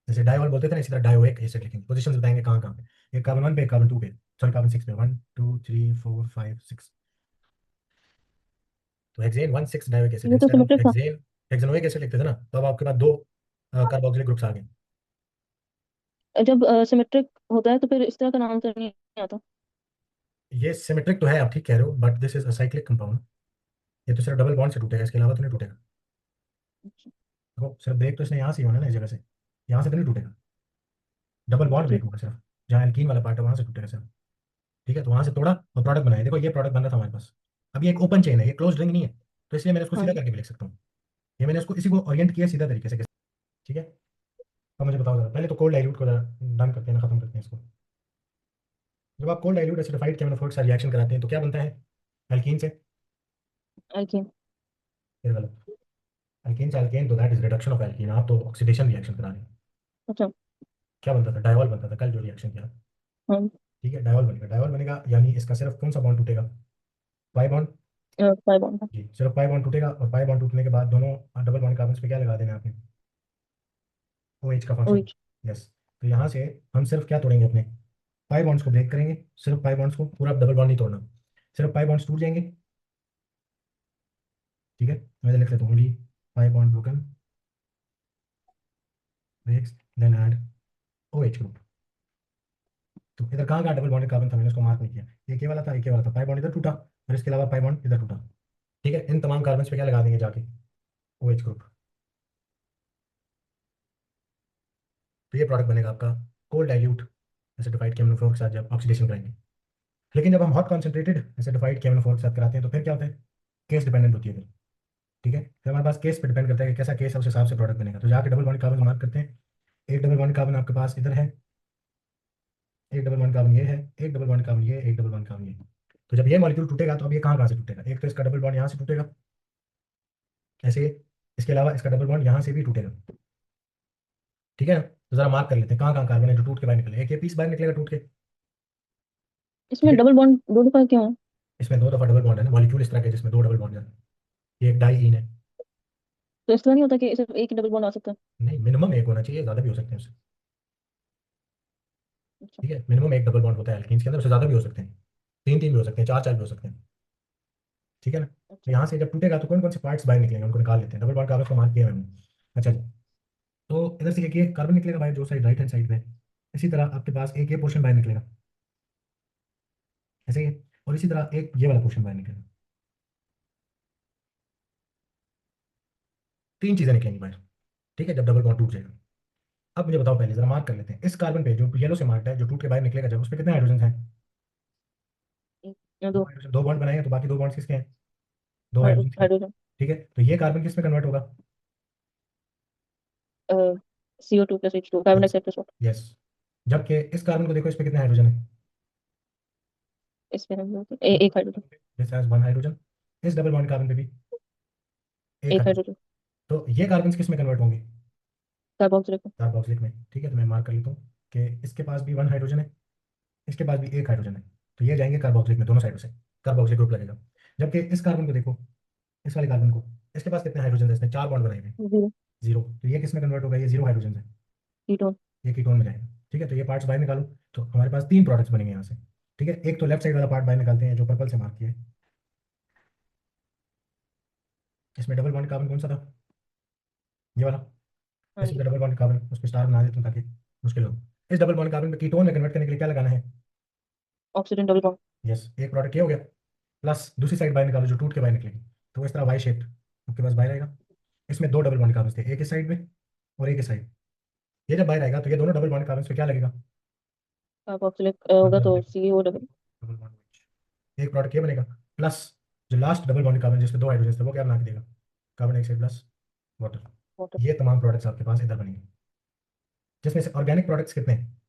जैसे डायोल बोलते थे ना, इसी तरह डायोइक एसिड लिखेंगे, पोजीशन बताएंगे कहाँ कहाँ पे, एक कार्बन वन पे, एक कार्बन टू पे, सॉरी कार्बन सिक्स पे, 1 2 3 4 5 6। तो हेक्सेन 1 6 डायोइक एसिड है, ये तो इंस्टेड ऑफ सिमेट्रिक था। हेक्सेन हेक्सेनोइक एसिड लिखते थे ना, तो अब आपके पास दो कार्बोक्सिलिक ग्रुप्स आ गए। जब सिमेट्रिक होता है तो फिर इस तरह का नाम तो नहीं आता। ये सिमेट्रिक तो है, आप ठीक कह रहे हो, but this is acyclic compound. ये तो सिर्फ डबल बॉन्ड से टूटेगा, इसके अलावा तो नहीं टूटेगा। अच्छा। देखो, सिर्फ ब्रेक तो इसने यहाँ से ही होना ना, इस जगह से, यहाँ से तो नहीं टूटेगा, डबल बॉन्ड ब्रेक ठीक। होगा सिर्फ, जहाँ एल्कीन वाला पार्ट है वहाँ से टूटेगा सिर्फ। ठीक है, तो वहाँ से तोड़ा और प्रोडक्ट बनाया, देखो ये प्रोडक्ट बन रहा था हमारे पास। अब ये एक ओपन चेन है, ये क्लोज रिंग नहीं है, तो इसलिए मैंने इसको हाँ सीधा जी। करके भी लिख सकता हूँ। ये मैंने इसको, इसी को ओरिएंट किया सीधा तरीके से। ठीक है, अब मुझे बताओ जरा, पहले तो कोल्ड डाइल्यूट को जरा डन करते हैं ना, खत्म करते हैं इसको। जब आप कोल्ड डाइल्यूट एसिडिफाइड केमिनोफोर के साथ रिएक्शन कराते हैं तो क्या बनता है? एल्कीन से, एल्कीन। फिर गलत, एल्कीन से एल्केन, तो that is reduction of alkene, आप तो ऑक्सीडेशन रिएक्शन करा रहे हैं। अच्छा। क्या बनता था? डायवॉल बनता था, कल जो रिएक्शन किया। हाँ। ठीक है, डायवॉल बनेगा, डायवॉल बनेगा यानी इसका सिर्फ कौन सा बॉन्ड टूटेगा? Pi bond. Pi bond. जी, सिर्फ पाई बॉन्ड टूटेगा, और पाई बॉन्ड टूटने के बाद दोनों डबल बॉन्ड कार्बन पे क्या लगा देना है आपने? OH का फंक्शन। ओएच। यस, तो यहाँ से हम सिर्फ क्या तोड़ेंगे अपने? पाई बॉन्ड्स को ब्रेक करेंगे, सिर्फ पाई बॉन्ड्स को, पूरा डबल बॉन्ड नहीं तोड़ना, सिर्फ पाई बॉन्ड्स टूट जाएंगे। ठीक है, मैं लिख लेता हूँ, only pi bond broken breaks, then add OH group. तो इधर कहाँ कहाँ डबल बॉन्ड कार्बन था, मैंने उसको मार्क नहीं किया, एक ये वाला था, एक ये वाला था, पाई बॉन्ड इधर टूटा, और इसके अलावा पाई बॉन्ड इधर टूटा। ठीक है, इन तमाम कार्बन पे क्या लगा देंगे जाके? OH group. तो ये प्रोडक्ट बनेगा आपका कोल्ड डाइल्यूट एसिडिफाइड केमिनोफोर के साथ जब ऑक्सीडेशन करेंगे। लेकिन जब हम हॉट कॉन्सेंट्रेटेड एसिडिफाइड केमिनोफोर के साथ कराते हैं तो फिर क्या होता है? केस डिपेंडेंट होती है फिर। ठीक है, फिर हमारे पास केस पे डिपेंड करता है कि कैसा केस है, उस हिसाब से प्रोडक्ट बनेगा, तो जाके डबल बॉन्ड कार्बन मार्क करते हैं। एक डबल बॉन्ड कार्बन आपके पास इधर है, एक डबल बॉन्ड कार्बन ये है, एक डबल बॉन्ड कार्बन ये, एक डबल बॉन्ड कार्बन ये। तो जब ये मॉलिक्यूल टूटेगा तो अब ये कहाँ कहाँ से टूटेगा? एक तो इसका डबल बॉन्ड यहाँ से टूटेगा, ऐसे, इसके अलावा इसका डबल बॉन्ड यहाँ से भी टूटेगा। ठीक है ना? तो जरा मार्क कर लेते हैं कहाँ कहाँ कार्बन है जो टूट के बाहर निकले, एक ये पीस बाहर निकलेगा टूट के। ठीक इसमें है, डबल बॉन्ड दो दफा क्यों है? इसमें दो दफा डबल बॉन्ड है ना, मॉलिक्यूल इस तरह के जिसमें दो डबल बॉन्ड है, ये एक डाई ईन है। तो इस तरह नहीं होता कि सिर्फ एक ही डबल बॉन्ड आ सकता है? नहीं, मिनिमम एक होना चाहिए, ज़्यादा भी हो सकते हैं उससे। अच्छा। ठीक है, मिनिमम एक डबल बॉन्ड होता है एल्कीन्स के अंदर, उससे ज़्यादा भी हो सकते हैं, तीन तीन भी हो सकते हैं, चार चार भी हो सकते हैं। ठीक है ना? तो अच्छा। यहाँ से जब टूटेगा तो कौन कौन से पार्ट्स बाहर निकलेंगे, उनको निकाल लेते हैं, डबल बॉन्ड कागज को मार्क किया है मैंने। अच्छा जी, तो इधर से एक ये कार्बन निकलेगा भाई, जो साइड राइट हैंड साइड पे, इसी तरह आपके पास एक ये पोर्शन बाहर निकलेगा। ऐसे ही है। और इसी तरह एक ये वाला क्वेश्चन बाहर निकलेगा, तीन चीजें निकलेंगी बाहर, ठीक है, जब डबल बॉन्ड टूट जाएगा। अब मुझे बताओ, पहले जरा मार्क कर लेते हैं, इस कार्बन पे जो येलो से मार्क्ड है, जो टूट के बाहर निकलेगा जब, उस पे कितने हाइड्रोजन हैं? एक या दो दो। हाइड्रोजन, दो बॉन्ड बनाए हैं, तो बाकी दो बॉन्ड्स किसके हैं? दो हाइड्रोजन के हैं। हाइड्रोजन। ठीक है, तो ये कार्बन किस में कन्वर्ट होगा? CO2 + H2 carbon yes, dioxide plus water. Yes. जबकि इस कार्बन को देखो, इस पे कितने हाइड्रोजन है? इसमें हम इस एक hydrogen. This has one hydrogen. इस डबल बॉन्ड कार्बन पे भी एक एक हाइड्रोजन। हाइड्रोजन। तो ये कार्बन किस में कन्वर्ट होंगे? कार्बोक्सिलिक। कार्बोक्सिलिक में। ठीक है, तो मैं मार्क कर लेता हूँ कि इसके पास भी वन हाइड्रोजन है, इसके पास भी एक हाइड्रोजन है, तो ये जाएंगे कार्बोक्सिलिक में दोनों साइडों से, कार्बोक्सिलिक ग्रुप लगेगा। जबकि इस कार्बन को देखो, इस वाले कार्बन को, इसके पास कितने हाइड्रोजन है? इसने चार बॉन्ड बनाए हुए हैं। जीरो। जीरो, तो ये किस में कन्वर्ट होगा? ये जीरो हाइड्रोजन है, कीटोन। ये कीटोन में जाएगा। ठीक है, तो ये पार्ट्स बाहर निकालो, तो हमारे पास तीन प्रोडक्ट्स बनेंगे यहाँ से। ठीक है, एक तो लेफ्ट साइड वाला पार्ट बाहर निकालते हैं जो पर्पल से मार्क किया है। इसमें डबल बॉन्ड कार्बन कौन सा था? ये वाला। हाँ इसमें जी। डबल बॉन्ड कार्बन, उस पर स्टार बना देता हूँ ताकि मुश्किल हो। इस डबल बॉन्ड कार्बन पे कीटोन में कन्वर्ट करने के लिए क्या लगाना है? Oxygen double bond. यस, एक प्रोडक्ट ये हो गया। प्लस दूसरी साइड बाहर निकालो जो टूट के बाहर निकलेगी, तो वो इस तरह वाई शेप आपके पास बाहर आएगा। इसमें दो डबल बॉन्ड कार्बन थे, एक इस साइड में और एक इस साइड। ये जब बाहर आएगा तो ये दोनों डबल बॉन्ड कार्बन पे क्या लगेगा? कार्बोक्सिलिक होगा तो carboxylic CO double. Double bond, एक प्रोडक्ट ये बनेगा। प्लस जो लास्ट डबल बॉन्ड कार्बन जिसमें दो हाइड्रोजन थे, वो क्या बना के देगा? Carbon dioxide plus water. Water. ये तमाम प्रोडक्ट्स आपके पास इधर बनेंगे, जिसमें से ऑर्गेनिक प्रोडक्ट्स कितने हैं?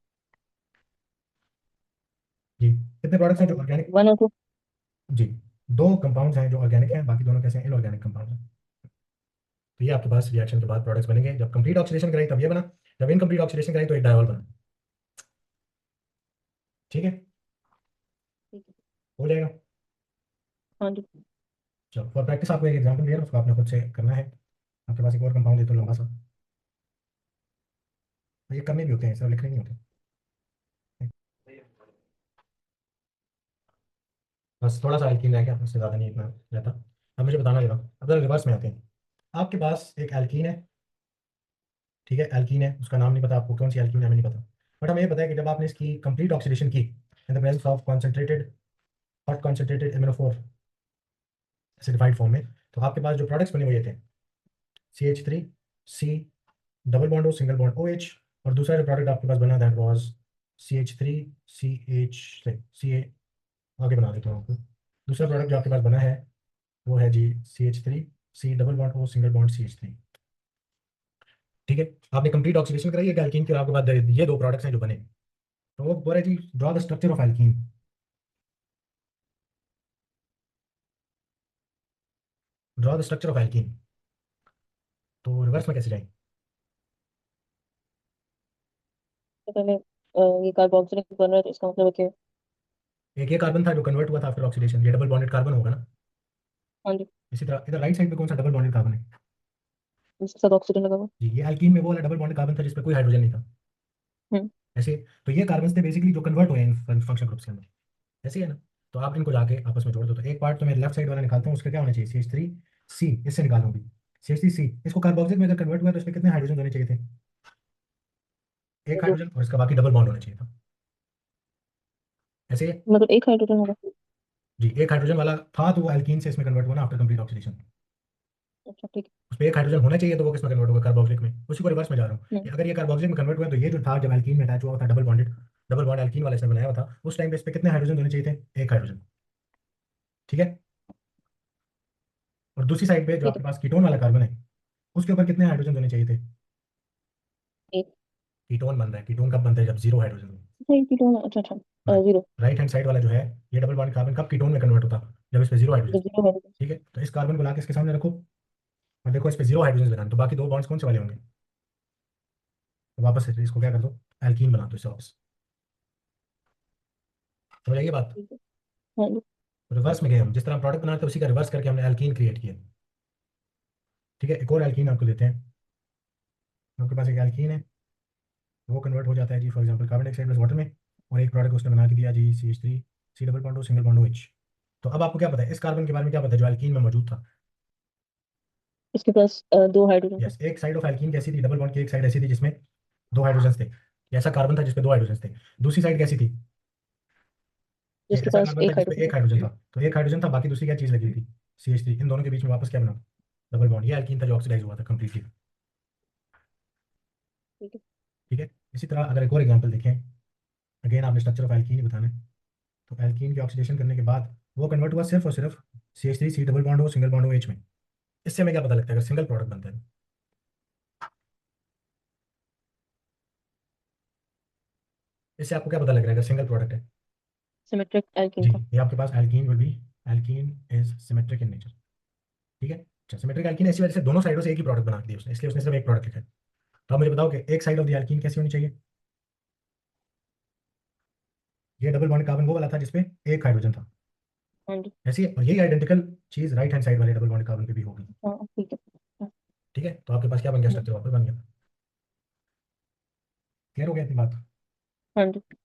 जी, कितने प्रोडक्ट्स हैं जो ऑर्गेनिक? 1 और 2। जी, दो कंपाउंड्स हैं जो ऑर्गेनिक हैं, बाकी दोनों कैसे हैं? इनऑर्गेनिक कंपाउंड्स हैं। तो ये आपके पास रिएक्शन के बाद प्रोडक्ट्स बनेंगे। जब कंप्लीट ऑक्सीडेशन कराई तब ये बना, जब इनकम्प्लीट ऑक्सीडेशन कराई तो एक डायॉल बना। ठीक है, ठीक है। हो जाएगा। हाँ जी। चलो, फॉर प्रैक्टिस आपको एक एग्जांपल दिया ना, उसको आपने खुद से करना है। आपके पास एक और कंपाउंड है तो लंबा सा, तो ये करने भी होते हैं, सिर्फ लिखने नहीं होते। बस थोड़ा सा एल्कीन रह गया, उससे ज़्यादा नहीं इतना रहता। अब मुझे बताना जरा, अब जरा रिवर्स में आते हैं। आपके पास एक एल्कीन है, ठीक है, एल्कीन है, उसका नाम नहीं पता आपको, कौन सी एल्कीन है हमें नहीं पता। बट हमें ये पता है कि जब आपने इसकी कंप्लीट ऑक्सीडेशन की in the presence of concentrated, hot concentrated एमिनोफोर एसिडिफाइड फॉर्म में, तो आपके पास जो प्रोडक्ट्स बने हुए थे, CH3, C, double bond O, single bond OH, और दूसरा जो प्रोडक्ट आपके पास बना दैट वाज CH3, CH, आगे बना देता हूँ आपको। दूसरा प्रोडक्ट जो आपके पास बना है वो है जी CH3, C, double bond O, single bond CH3। ठीक है, आपने कंप्लीट ऑक्सीडेशन कराई है एल्कीन के, आपके बाद ये दो प्रोडक्ट्स हैं जो बने। तो वो बोला जी draw the structure of alkene, draw the structure of alkene. तो रिवर्स में कैसे जाएंगे? तो पहले ये कार्बोक्सिलिक बन रहा है तो इसका मतलब है कि। एक ये कार्बन था जो कन्वर्ट हुआ था आफ्टर ऑक्सीडेशन, ये डबल बॉन्डेड कार्बन होगा ना। हाँ जी। इसी तरह इधर राइट साइड पे कौन सा डबल बॉन्डेड कार्बन है? इसके साथ ऑक्सीजन लगा हुआ। जी, ये एल्कीन में वो वाला डबल बॉन्डेड कार्बन था जिसपे कोई हाइड्रोजन नहीं था। हम्म। ऐसे, तो ये कार्बन थे बेसिकली जो कन्वर्ट हुए हैं फंक्शन ग्रुप्स के अंदर। ऐसे ही है ना। तो आप इनको जाके आपस में जोड़ दो, तो एक पार्ट तो मैं लेफ्ट साइड वाला निकालता हूँ, उसका क्या होना चाहिए? CH3, C, इससे निकालूंगी। CH3, C, इसको कार्बोक्सिल में अगर कन्वर्ट हुआ तो इसमें कितने हाइड्रोजन होने चाहिए थे? एक दो। हाइड्रोजन, और इसका बाकी डबल बॉन्ड होना चाहिए था। ऐसे ही है? मतलब एक हाइड्रोजन होगा। जी, एक हाइड्रोजन वाला था तो वो एल्कीन से इसमें कन्वर्ट हुआ ना आफ्टर कंप्लीट ऑक्सीडेशन। अच्छा ठीक उस पर एक हाइड्रोजन होना चाहिए, तो वो किसमें कन्वर्ट होगा? कार्बोक्सिलिक में। उसी को रिवर्स में जा रहा हूँ है। कि अगर ये कार्बोक्सिलिक में कन्वर्ट हुआ तो ये जो था जब एल्कीन में अटैच हुआ था double bonded, double bond alkene वाला इसने बनाया हुआ था, उस टाइम पे इस पे कितने हाइड्रोजन होने चाहिए थे? एक हाइड्रोजन। ठीक है, और दूसरी साइड पे जो ठीक है। आपके पास कीटोन वाला कार्बन है, उसके ऊपर कितने हाइड्रोजन होने चाहिए थे? एक। कीटोन बन रहा है, कीटोन कब बनता है? जब जीरो हाइड्रोजन हो। अच्छा एक कीटोन। अच्छा अच्छा। Right, zero. Right hand side वाला जो है, ये डबल बॉन्ड कार्बन कब कीटोन में कन्वर्ट होता? जब इस पे जीरो हाइड्रोजन। जब जीरो हाइड्रोजन। ठीक है, तो इस कार्बन को लाके इसके सामने रखो, और देखो इस पे जीरो हाइड्रोजन लगाना, तो बाकी दो बॉन्ड्स कौन से वाले होंगे? तो वापस से इसको क्या कर दो? एल्कीन बना दो इससे वापस। समझ आइए बात? ठीक है। हाँ जी। रिवर्स में गए हम, जिस तरह प्रोडक्ट बनाते हैं उसी का रिवर्स करके हमने एल्कीन क्रिएट किया। ठीक है, एक और एल्कीन आपको देते हैं। आपके पास एक एल्कीन है, वो कन्वर्ट हो जाता है जी for example carbon dioxide plus water में, और एक प्रोडक्ट उसने बना के दिया जी CH3, C, double bond O, single bond OH। तो अब आपको क्या पता है इस कार्बन के बारे में? क्या पता है जो एल्कीन में मौजूद था? इसके पास दो हाइड्रोजन थे। यस, एक साइड ऑफ एल्कीन कैसी थी? डबल बॉन्ड की एक साइड ऐसी थी जिसमें दो हाइड्रोजन थे, ऐसा कार्बन था जिसमें दो हाइड्रोजन थे। दूसरी साइड कैसी थी? एक जिसके ऐसा पास कार्बन था एक जिसपे हाइड्रोजन एक हाइड्रोजन था, तो एक हाइड्रोजन था, बाकी दूसरी क्या चीज लगी हुई थी, CH3। इन दोनों के बीच में वापस क्या बना, डबल बॉन्ड। ये एल्कीन था जो ऑक्सीडाइज हुआ था कंप्लीटली। ठीक है। ठीक है। इसी तरह अगर एक और एग्जांपल देखें, अगेन आपने स्ट्रक्चर ऑफ एल्कीन ही बताना है, तो एल्कीन के ऑक्सीडेशन करने के बाद वो कन्वर्ट हुआ सिर्फ और सिर्फ CH3 डबल बॉन्ड हो, सिंगल बॉन्ड हो H में। इससे हमें क्या पता लगता है अगर सिंगल प्रोडक्ट बनता है? इससे आपको क्या पता लग रहा है अगर सिंगल प्रोडक्ट है? सिमेट्रिक एल्कीन जी, था। ये आपके पास alkene will be, alkene is symmetric in nature. ठीक है। अच्छा, सिमेट्रिक एल्कीन ऐसी वजह से दोनों साइडों से एक ही प्रोडक्ट बना दिया उसने, इसलिए उसने सिर्फ एक प्रोडक्ट लिखा है। तो आप मुझे बताओ कि एक साइड ऑफ द एल्कीन कैसी होनी चाहिए? ये डबल बॉन्ड कार्बन वो वाला था जिसपे एक हाइड्रोजन था, हाँ जी। ऐसी है, और यही आइडेंटिकल चीज राइट हैंड साइड वाले डबल बॉन्ड कार्बन पे भी होगी। हाँ ठीक है। हाँ। ठीक है, तो आपके पास क्या बन गया, हाँ। स्ट्रक्चर वापस बन गया। क्लियर हो गया इतनी बात? हाँ जी।